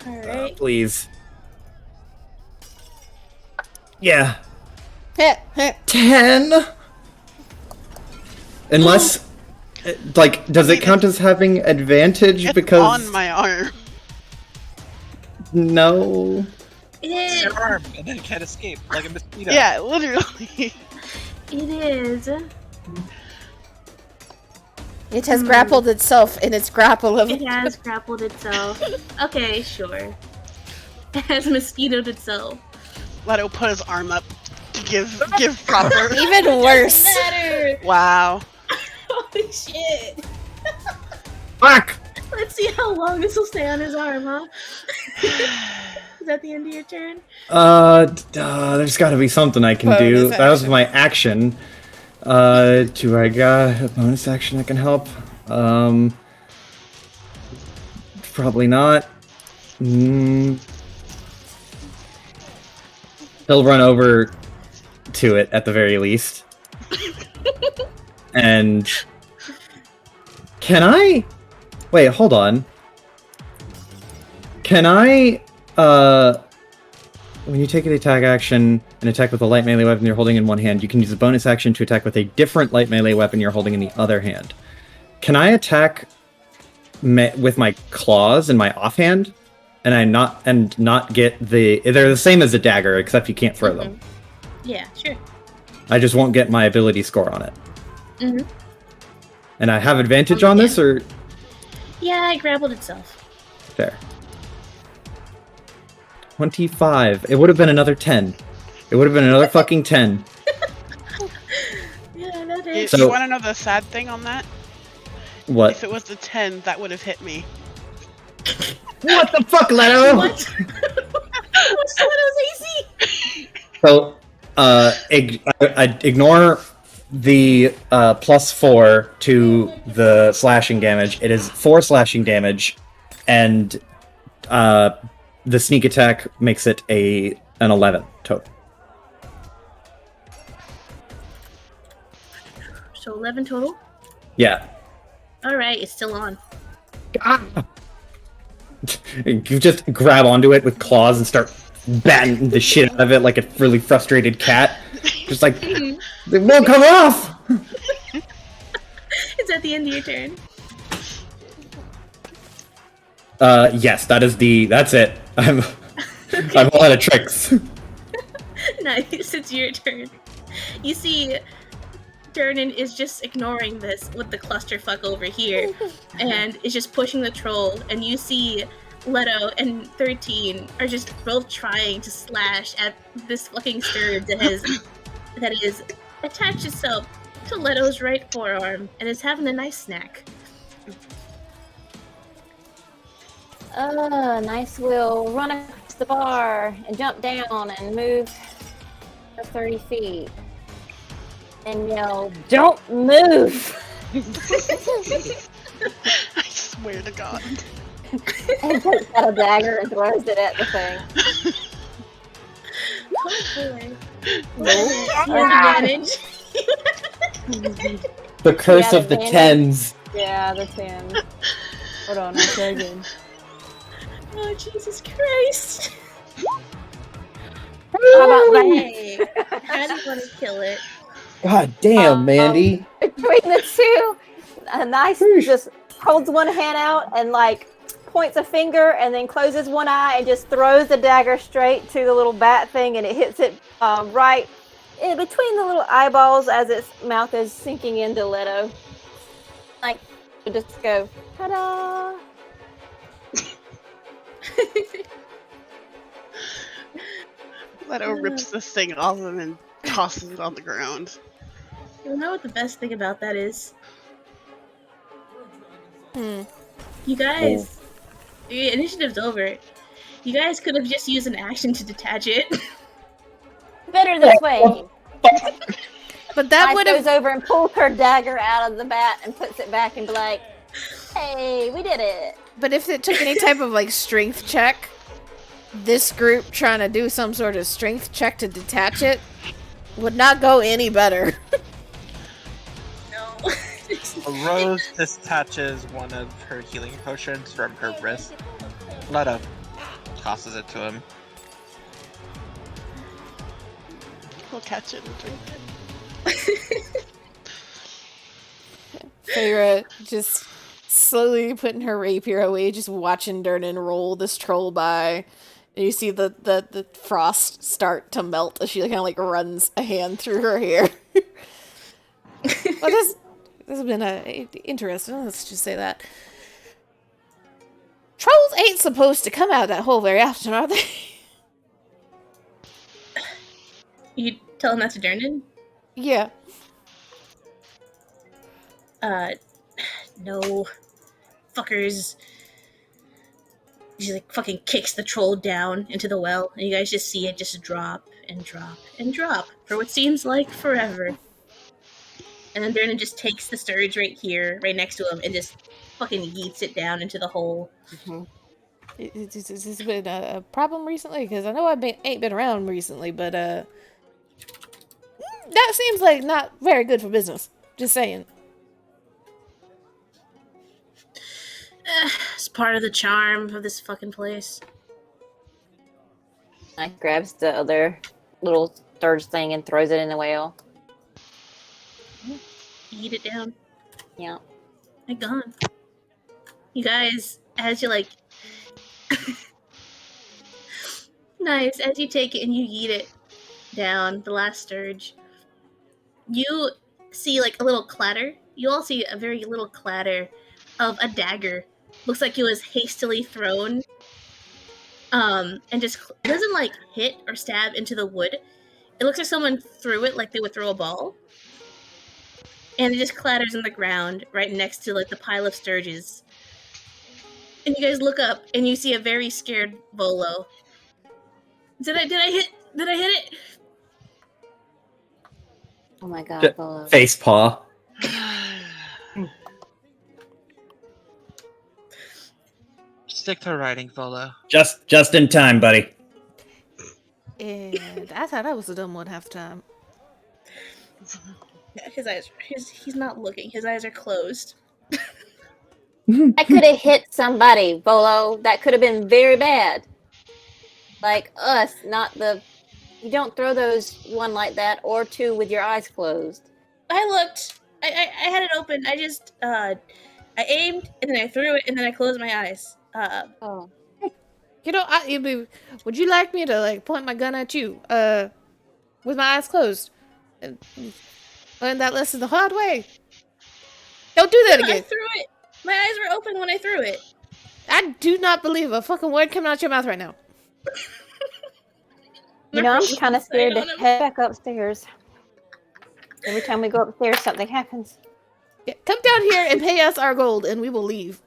Alright. Please. Yeah. Hit, hit. 10? Unless, like, does it count as having advantage It's because... on my arm. No. It, your arm, and then it can't escape like a mosquito. Yeah, literally. it is. It has grappled itself in its grapple of. It has grappled itself. Okay, sure. It has mosquitoed itself. Leto put his arm up to give proper. Even worse. Matter! Wow. Holy shit! Fuck! Let's see how long this will stay on his arm, huh? Is that the end of your turn? There's gotta be something I can Bonus do. That was action. my action. Do I got a bonus action that can help? Probably not. He'll run over to it at the very least. And can I... Wait, hold on. Can I... When you take an attack action and attack with a light melee weapon you're holding in one hand, you can use a bonus action to attack with a different light melee weapon you're holding in the other hand. Can I attack with my claws in my offhand, and not get the... They're the same as a dagger, except you can't throw them. Yeah, sure. I just won't get my ability score on it. Mm-hmm. And I have advantage on this, or... Yeah, it grappled itself. There. 25. It would have been another 10. It would have been another fucking 10. Yeah, that You, is. So- you want to know the sad thing on that? What? If it was the 10, that would have hit me. What the fuck, Leto? What? What's Leto's AC? So, I ignore the +4 to the slashing damage. It is 4 slashing damage, and the sneak attack makes it an 11 total. So 11 total? Yeah. Alright, it's still on. Ah! You just grab onto it with claws and start batting the shit out of it like a really frustrated cat. Just like, it won't come off! It's at the end of your turn. Yes, that's it. I'm a lot of tricks. Nice, it's your turn. You see, Durnan is just ignoring this with the clusterfuck over here, and is just pushing the troll, and you see Leto and 13 are just both trying to slash at this fucking scourge that is attached itself to Leto's right forearm, and is having a nice snack. Nice will run across the bar and jump down and move for 30 feet. And yell, "Don't move!" I swear to God. And takes out a dagger and throws it at the thing. Oh boy. Advantage. The curse Yeah, of the advantage. tens. Yeah, the 10. Hold on, I'll try again. Oh, Jesus Christ. How about that? Hey, how do you want to kill it? God damn, Mandy. Between the two, a nice just holds one hand out and like points a finger and then closes one eye and just throws the dagger straight to the little bat thing, and it hits it right in between the little eyeballs as its mouth is sinking into Leto. Like, you just go, ta-da! Leto rips this thing off him and tosses it on the ground. You know what the best thing about that is? You guys, the initiative's over. You guys could have just used an action to detach it. Better this way. But that Ice would goes have. over and pulls her dagger out of the bat and puts it back and be like, "Hey, we did it." But if it took any type of like strength check, this group trying to do some sort of strength check to detach it would not go any better. No. Rose disattaches one of her healing potions from her wrist. Leto tosses it to him. We'll catch it and drink it. Feyre just slowly putting her rapier away, just watching Durnan roll this troll by. And you see the frost start to melt as she kind of like runs a hand through her hair. Well, this has been interesting. Let's just say that. Trolls ain't supposed to come out that hole very often, are they? You telling that to Durnan? Yeah. No. Fuckers. She like fucking kicks the troll down into the well, and you guys just see it just drop and drop and drop for what seems like forever. And then Durnan just takes the sturge right here, right next to him, and just fucking yeets it down into the hole. Has this been a problem recently? Because I know I ain't been around recently, but that seems like not very good for business. Just saying. It's part of the charm of this fucking place. I grabs the other little sturge thing and throws it in the well. Eat it down. Yeah. My God. You guys, as you like, nice, as you take it and you eat it down, the last sturge, you see like a little clatter. You all see a very little clatter of a dagger. Looks like it was hastily thrown. And just it doesn't like hit or stab into the wood. It looks like someone threw it like they would throw a ball. And it just clatters in the ground right next to like the pile of sturges. And you guys look up and you see a very scared Volo. Did I hit it? Oh my God, Volo. Face paw. Stick to riding, Volo. Just in time, buddy. And I thought I was the dumb one half the time. His eyes. He's not looking. His eyes are closed. I could have hit somebody, Volo. That could have been very bad. Like us, not the. You don't throw those one like that or two with your eyes closed. I looked. I had it open. I just I aimed and then I threw it and then I closed my eyes. Oh. You know, would you like me to like point my gun at you, with my eyes closed? And learn that lesson the hard way. Don't do that again. I threw it. My eyes were open when I threw it. I do not believe a fucking word coming out your mouth right now. You know, I'm kind of scared to head back upstairs. Every time we go upstairs, something happens. Yeah, come down here and pay us our gold, and we will leave.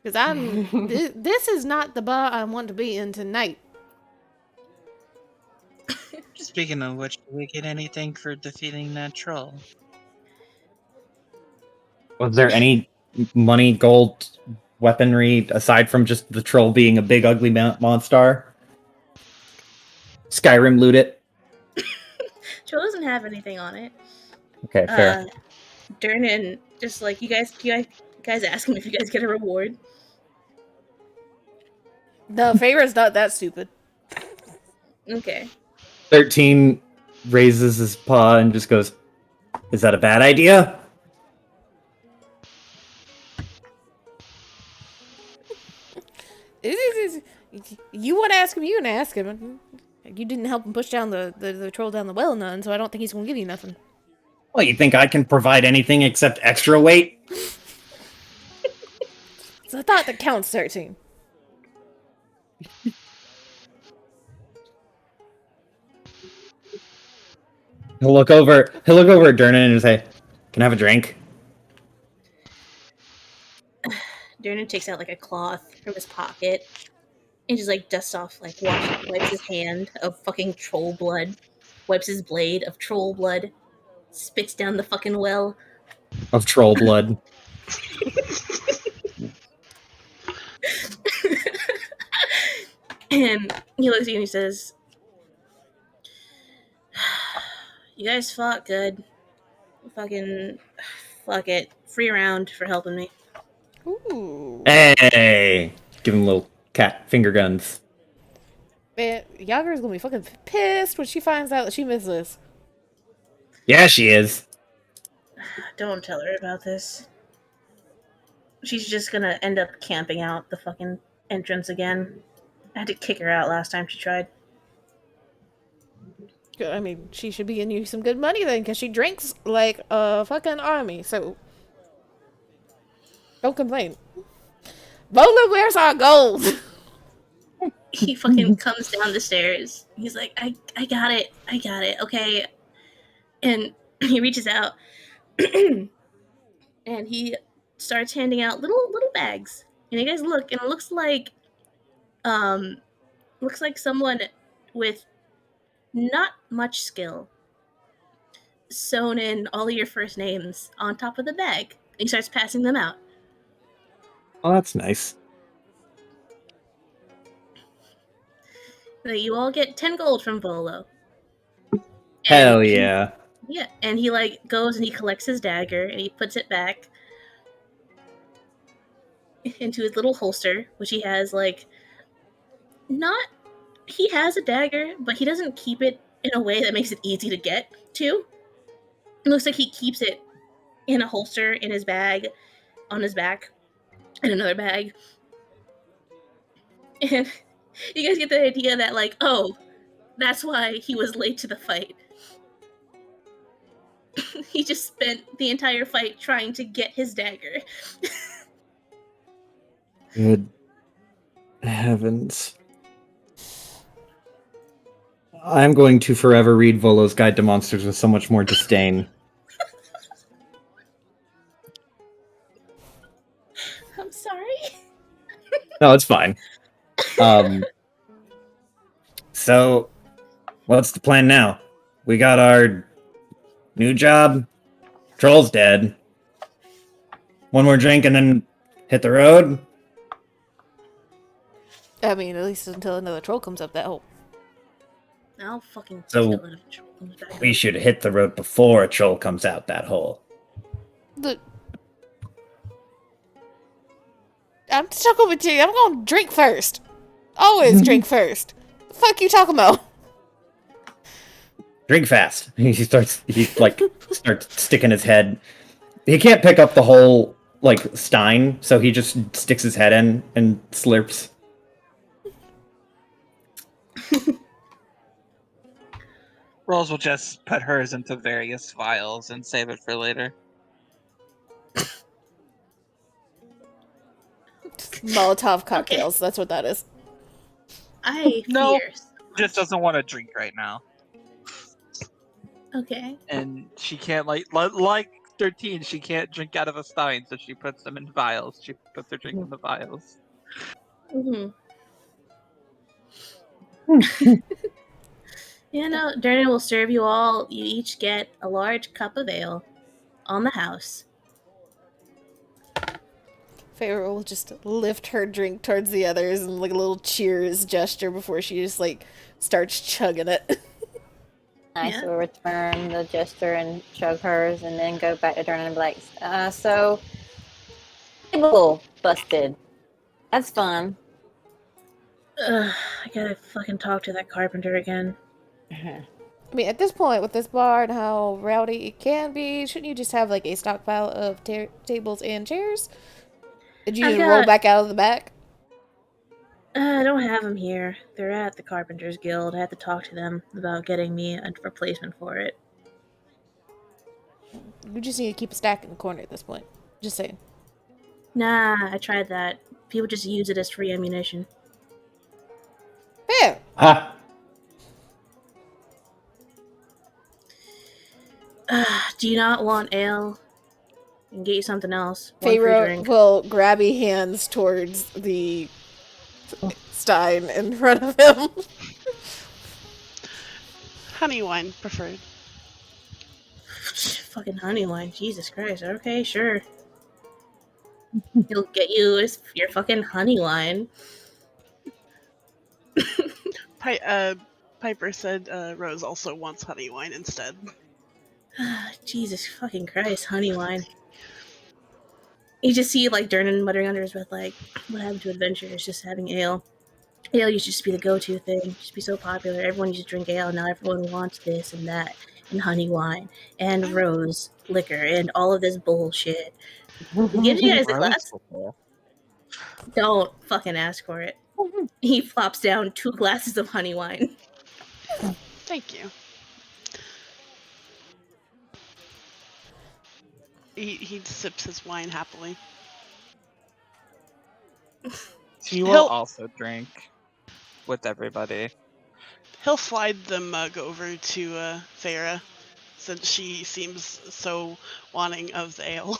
Because this is not the bar I want to be in tonight. Speaking of which, did we get anything for defeating that troll? Was there any money, gold, weaponry aside from just the troll being a big ugly monster? Skyrim loot it. Troll doesn't have anything on it. Okay, fair. Durnan, just like you guys ask him if you guys get a reward. The favor's not that stupid. Okay. 13 raises his paw and just goes, "Is that a bad idea?" You want to ask him, you can ask him. You didn't help him push down the troll down the well none, so I don't think he's going to give you nothing. Well, you think I can provide anything except extra weight? It's a thought that counts, 13. He'll look over at Durnan and say, "Can I have a drink?" Durnan takes out like a cloth from his pocket and just like dusts off, like wipes his hand of fucking troll blood, wipes his blade of troll blood, spits down the fucking well. Of troll blood. And he looks at you and he says, "You guys fought good. Fucking fuck it. Free round for helping me." Ooh. Hey! Give him little cat finger guns. Man, Yager's going to be fucking pissed when she finds out that she missed this. Yeah, she is. Don't tell her about this. She's just gonna end up camping out the fucking entrance again. I had to kick her out last time she tried. I mean, she should be getting you some good money then, because she drinks like a fucking army, so don't complain. Volo, where's our gold? He fucking comes down the stairs. He's like, I got it, okay. And he reaches out and he starts handing out little bags. And you guys look, and it looks like someone with not much skill sewn in all of your first names on top of the bag. And he starts passing them out. Oh, that's nice. So you all get 10 gold from Volo. Hell yeah. Yeah, and he like goes and he collects his dagger and he puts it back into his little holster, which he has like not he has a dagger, but he doesn't keep it in a way that makes it easy to get to. It looks like he keeps it in a holster in his bag, on his back, in another bag. And you guys get the idea that like, oh, that's why he was late to the fight. He just spent the entire fight trying to get his dagger. Good heavens. I'm going to forever read Volo's Guide to Monsters with so much more disdain. I'm sorry. No, it's fine. So, what's the plan now? We got our new job. Troll's dead. One more drink and then hit the road. I mean, at least until another troll comes up that hole. I'll fucking So, kill it if a troll comes back. We should hit the road before a troll comes out that hole. I'm talking with you. I'm gonna drink first. Always drink first. The fuck you talking about? Drink fast. He starts sticking his head. He can't pick up the whole stein, so he just sticks his head in and slurps. Rose will just put hers into various vials and save it for later. Molotov cocktails. Okay. That's what that is. I no, fear. Just doesn't want to drink right now. Okay. And she can't like 13. She can't drink out of a stein, so she puts them in vials. She puts her drink in the vials. Mm-hmm. Yeah, no, Darren will serve you all. You each get a large cup of ale on the house. Feyre will just lift her drink towards the others and like a little cheers gesture before she just starts chugging it. Nice. Yeah. We'll return the gesture and chug hers and then go back to Darren and be like, so table busted. That's fun. I gotta fucking talk to that carpenter again. I mean, at this point, with this bar and how rowdy it can be, shouldn't you just have a stockpile of tables and chairs? Did you just roll back out of the back? I don't have them here. They're at the Carpenters Guild. I have to talk to them about getting me a replacement for it. You just need to keep a stack in the corner at this point. Just saying. Nah, I tried that. People just use it as free ammunition. Fair. Ah. Do you not want ale? I can get you something else. Feyre will grabby hands towards the stein in front of him. Honey wine preferred. Fucking honey wine. Jesus Christ. Okay, sure. He'll get you your fucking honey wine. Piper said Rose also wants honey wine instead. Jesus fucking Christ, honey wine. You just see Durnan muttering under his breath what happened to adventurers just having ale? Ale used to just be the go-to thing. It used to be so popular. Everyone used to drink ale. Now everyone wants this and that and honey wine and rose liquor and all of this bullshit. He gives you guys a glass. Don't fucking ask for it. He flops down 2 glasses of honey wine. Thank you. He sips his wine happily. He will also drink with everybody. He'll slide the mug over to Feyre, since she seems so wanting of the ale.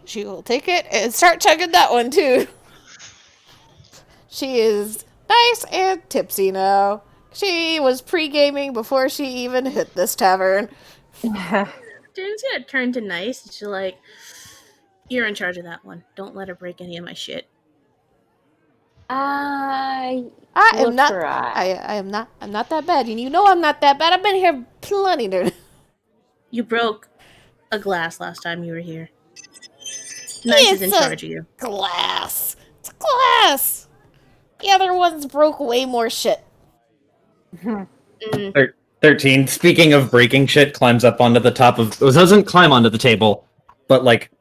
She will take it and start chugging that one too. She is nice and tipsy now. She was pre-gaming before she even hit this tavern. Dude's gonna turn to nice. She's you're in charge of that one. Don't let her break any of my shit. I I will am not. try. I am not. I'm not that bad. And you know I'm not that bad. I've been here plenty. You broke a glass last time you were here. Nice is in It's a charge of you. glass. It's glass. The other ones broke way more shit. 13. Speaking of breaking shit, climbs up onto the top of. Doesn't climb onto the table, but like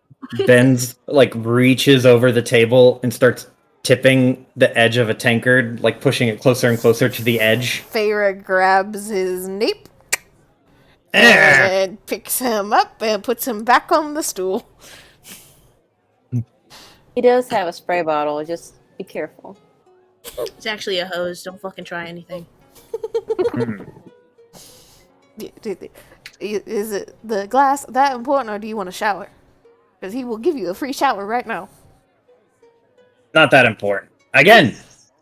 bends, like reaches over the table and starts tipping the edge of a tankard, like pushing it closer and closer to the edge. Feyre grabs his nape Ah! and picks him up and puts him back on the stool. He does have a spray bottle. Just be careful. It's actually a hose. Don't fucking try anything. Is it the glass that important, or do you want a shower? Because he will give you a free shower right now. Not that important. Again,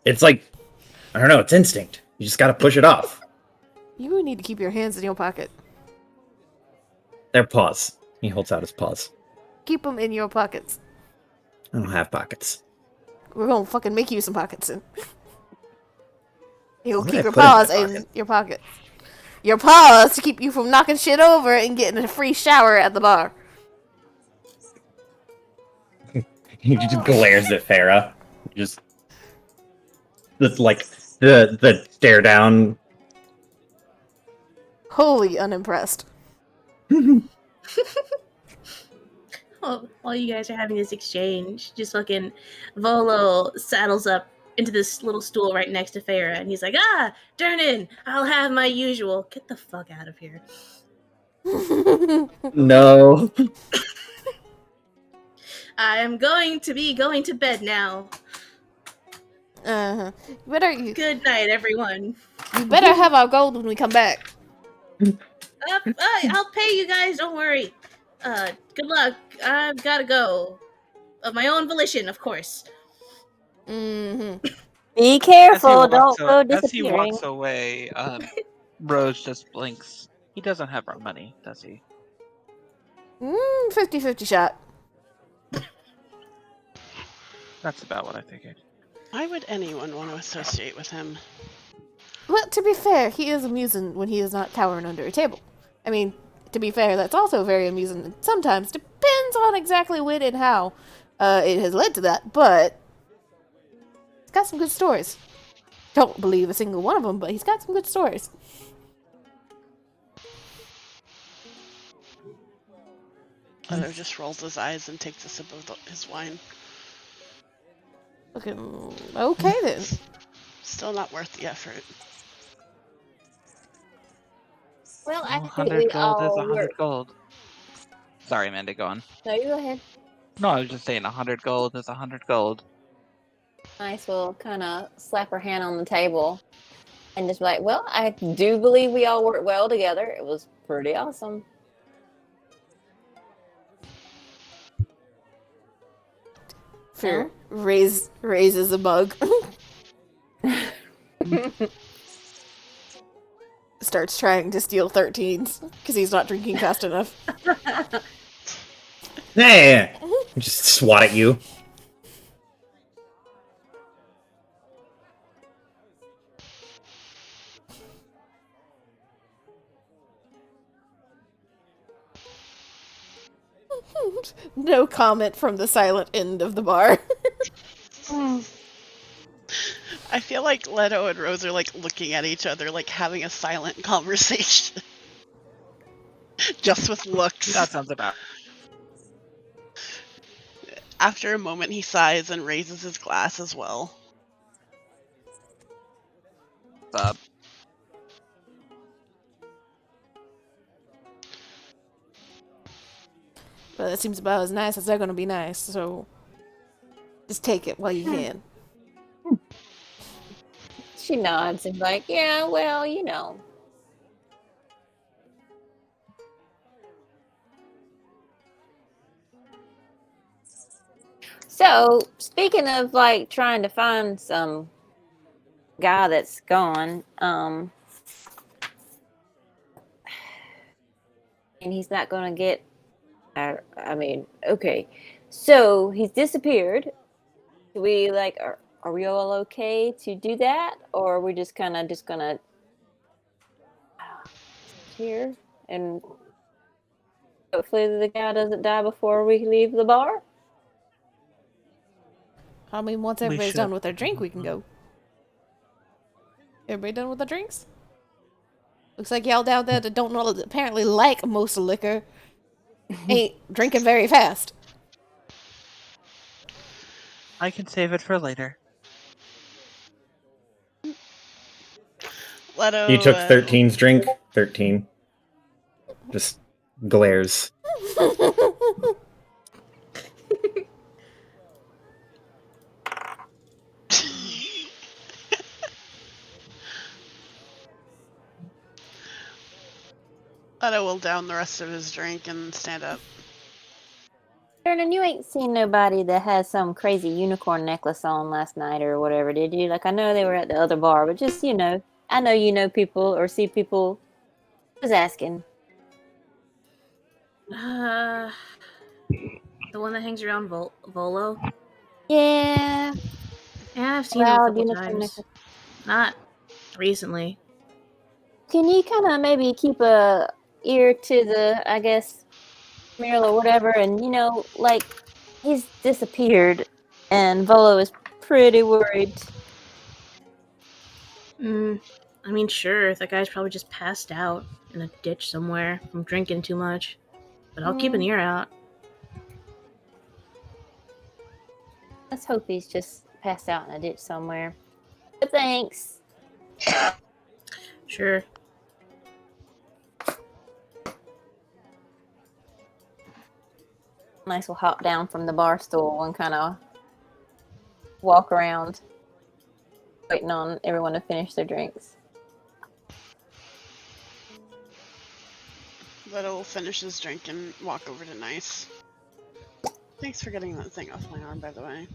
it's like, I don't know, it's instinct. You just gotta push it off. You need to keep your hands in your pocket. Their paws. He holds out his paws. Keep them in your pockets. I don't have pockets. We're gonna fucking make you some pockets then. You'll What keep did I your put in my paws in pocket? your pockets. Your paws to keep you from knocking shit over and getting a free shower at the bar. He just glares at Farah. Just like the stare down. Wholly unimpressed. Oh, while you guys are having this exchange, just fucking Volo saddles up into this little stool right next to Farah, and he's like, Durnan, I'll have my usual. Get the fuck out of here. No. I am going to bed now. Good night, everyone. You better have our gold when we come back. I'll pay you guys, don't worry. Good luck. I've gotta go. Of my own volition, of course. Mm-hmm. Be careful. Don't go As he disappearing. walks away, Rose just blinks. He doesn't have our money, does he? 50-50 shot. That's about what I figured. Why would anyone want to associate with him? Well, to be fair, he is amusing when he is not cowering under a table. I mean, to be fair, that's also very amusing. And sometimes depends on exactly when and how it has led to that, but he's got some good stories. Don't believe a single one of them, but he's got some good stories. Leto just rolls his eyes and takes a sip of his wine. Okay then. Still not worth the effort. Well, I think 100 we gold is all 100 work. gold. Sorry, Amanda, go on. No, you go ahead. No, I was just saying 100 gold is 100 gold. Nice. We'll kind of slap her hand on the table and just be like, well, I do believe we all worked well together. It was pretty awesome. Fear raises a mug. Starts trying to steal 13s because he's not drinking fast enough. Hey! Just swat at you. No comment from the silent end of the bar. I feel like Leto and Rose are like looking at each other, like having a silent conversation. Just with looks. That sounds about. After a moment, he sighs and raises his glass as well. What's up? But that seems about as nice as they're gonna be nice, so just take it while you can. She nods and like, yeah, well, you know. So, speaking of like trying to find some guy that's gone, and he's not gonna get. I mean, okay. So he's disappeared. Do we like? are we all okay to do that, or are we just kind of just gonna sit here and hopefully the guy doesn't die before we leave the bar? I mean, once We everybody's should. done with their drink, we can go. Everybody done with the drinks? Looks like y'all down there that don't know apparently like most liquor ain't drinking very fast. I can save it for later. Leto, You took 13's drink? 13. Just glares. Leto will down the rest of his drink and stand up. Vernon, you ain't seen nobody that has some crazy unicorn necklace on last night or whatever, did you? Like, I know they were at the other bar, but just, I know you know people or see people. Just asking. The one that hangs around Volo? Yeah. Yeah, I've seen him a Loud couple unicorn times. necklace. Not recently. Can you kind of maybe keep a ear to the, I guess, mural or whatever, and, like, he's disappeared, and Volo is pretty worried. I mean, sure, that guy's probably just passed out in a ditch somewhere from drinking too much. But I'll keep an ear out. Let's hope he's just passed out in a ditch somewhere. But thanks. Sure. Nice will hop down from the bar stool and kind of walk around, waiting on everyone to finish their drinks. Leto will finish his drink and walk over to Nice. Thanks for getting that thing off my arm, by the way.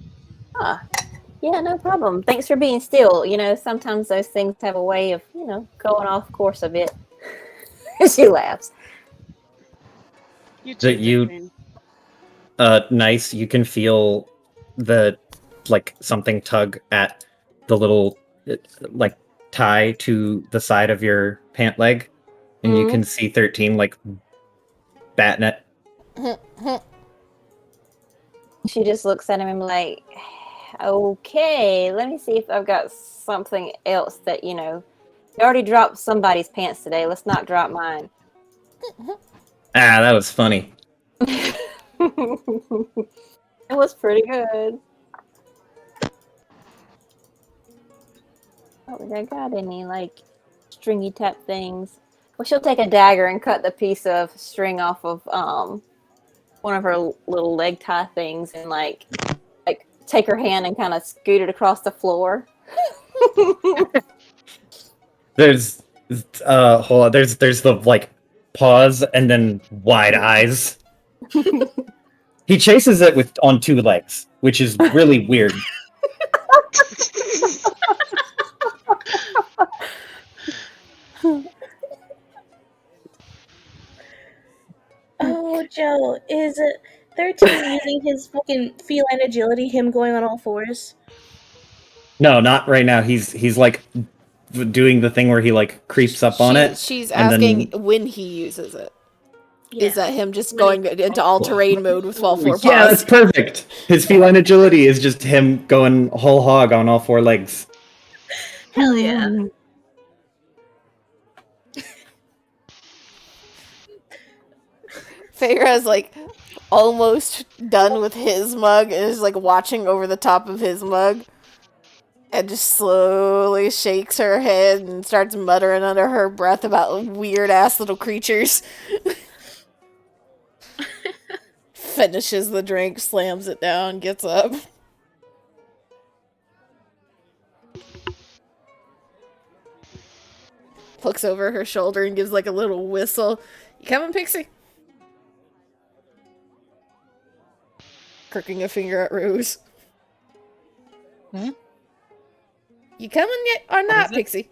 Yeah, no problem. Thanks for being still. Sometimes those things have a way of, going off course a bit. She laughs. You too, Nice. You can feel something tug at the little tie to the side of your pant leg, and you can see 13 batting it. She just looks at him and like, okay, let me see if I've got something else that, you already dropped somebody's pants today. Let's not drop mine. That was funny. It was pretty good. I don't think I got any, stringy type things. Well, she'll take a dagger and cut the piece of string off of one of her little leg tie things and like take her hand and kind of scoot it across the floor. There's hold on, there's the pause and then wide eyes. He chases it on two legs, which is really weird. Oh, Joe, is 13 using his fucking feline agility, him going on all fours? No, not right now. He's doing the thing where he creeps up on it. She's and asking then... when he uses it. Yeah. Is that him just going into all-terrain mode with all four paws? Yeah, that's perfect. His feline agility is just him going whole hog on all four legs. Hell yeah. Feyre's almost done with his mug and is watching over the top of his mug and just slowly shakes her head and starts muttering under her breath about weird ass little creatures. Finishes the drink, slams it down, gets up. Looks over her shoulder and gives a little whistle. You coming, Pixie? Crooking a finger at Rose. You coming yet or not, Pixie?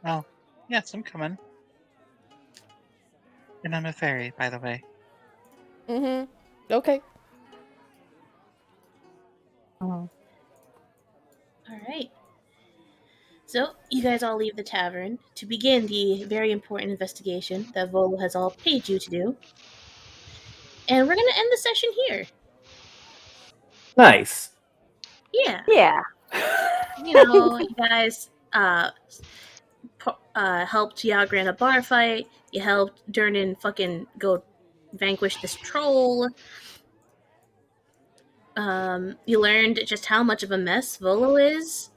Oh, yes, I'm coming. And I'm a fairy, by the way. Okay. So, you guys all leave the tavern to begin the very important investigation that Volo has all paid you to do. And we're going to end the session here. Nice. Yeah. Yeah. You guys helped Yagran a bar fight. You helped Durnan fucking go vanquish this troll. You learned just how much of a mess Volo is.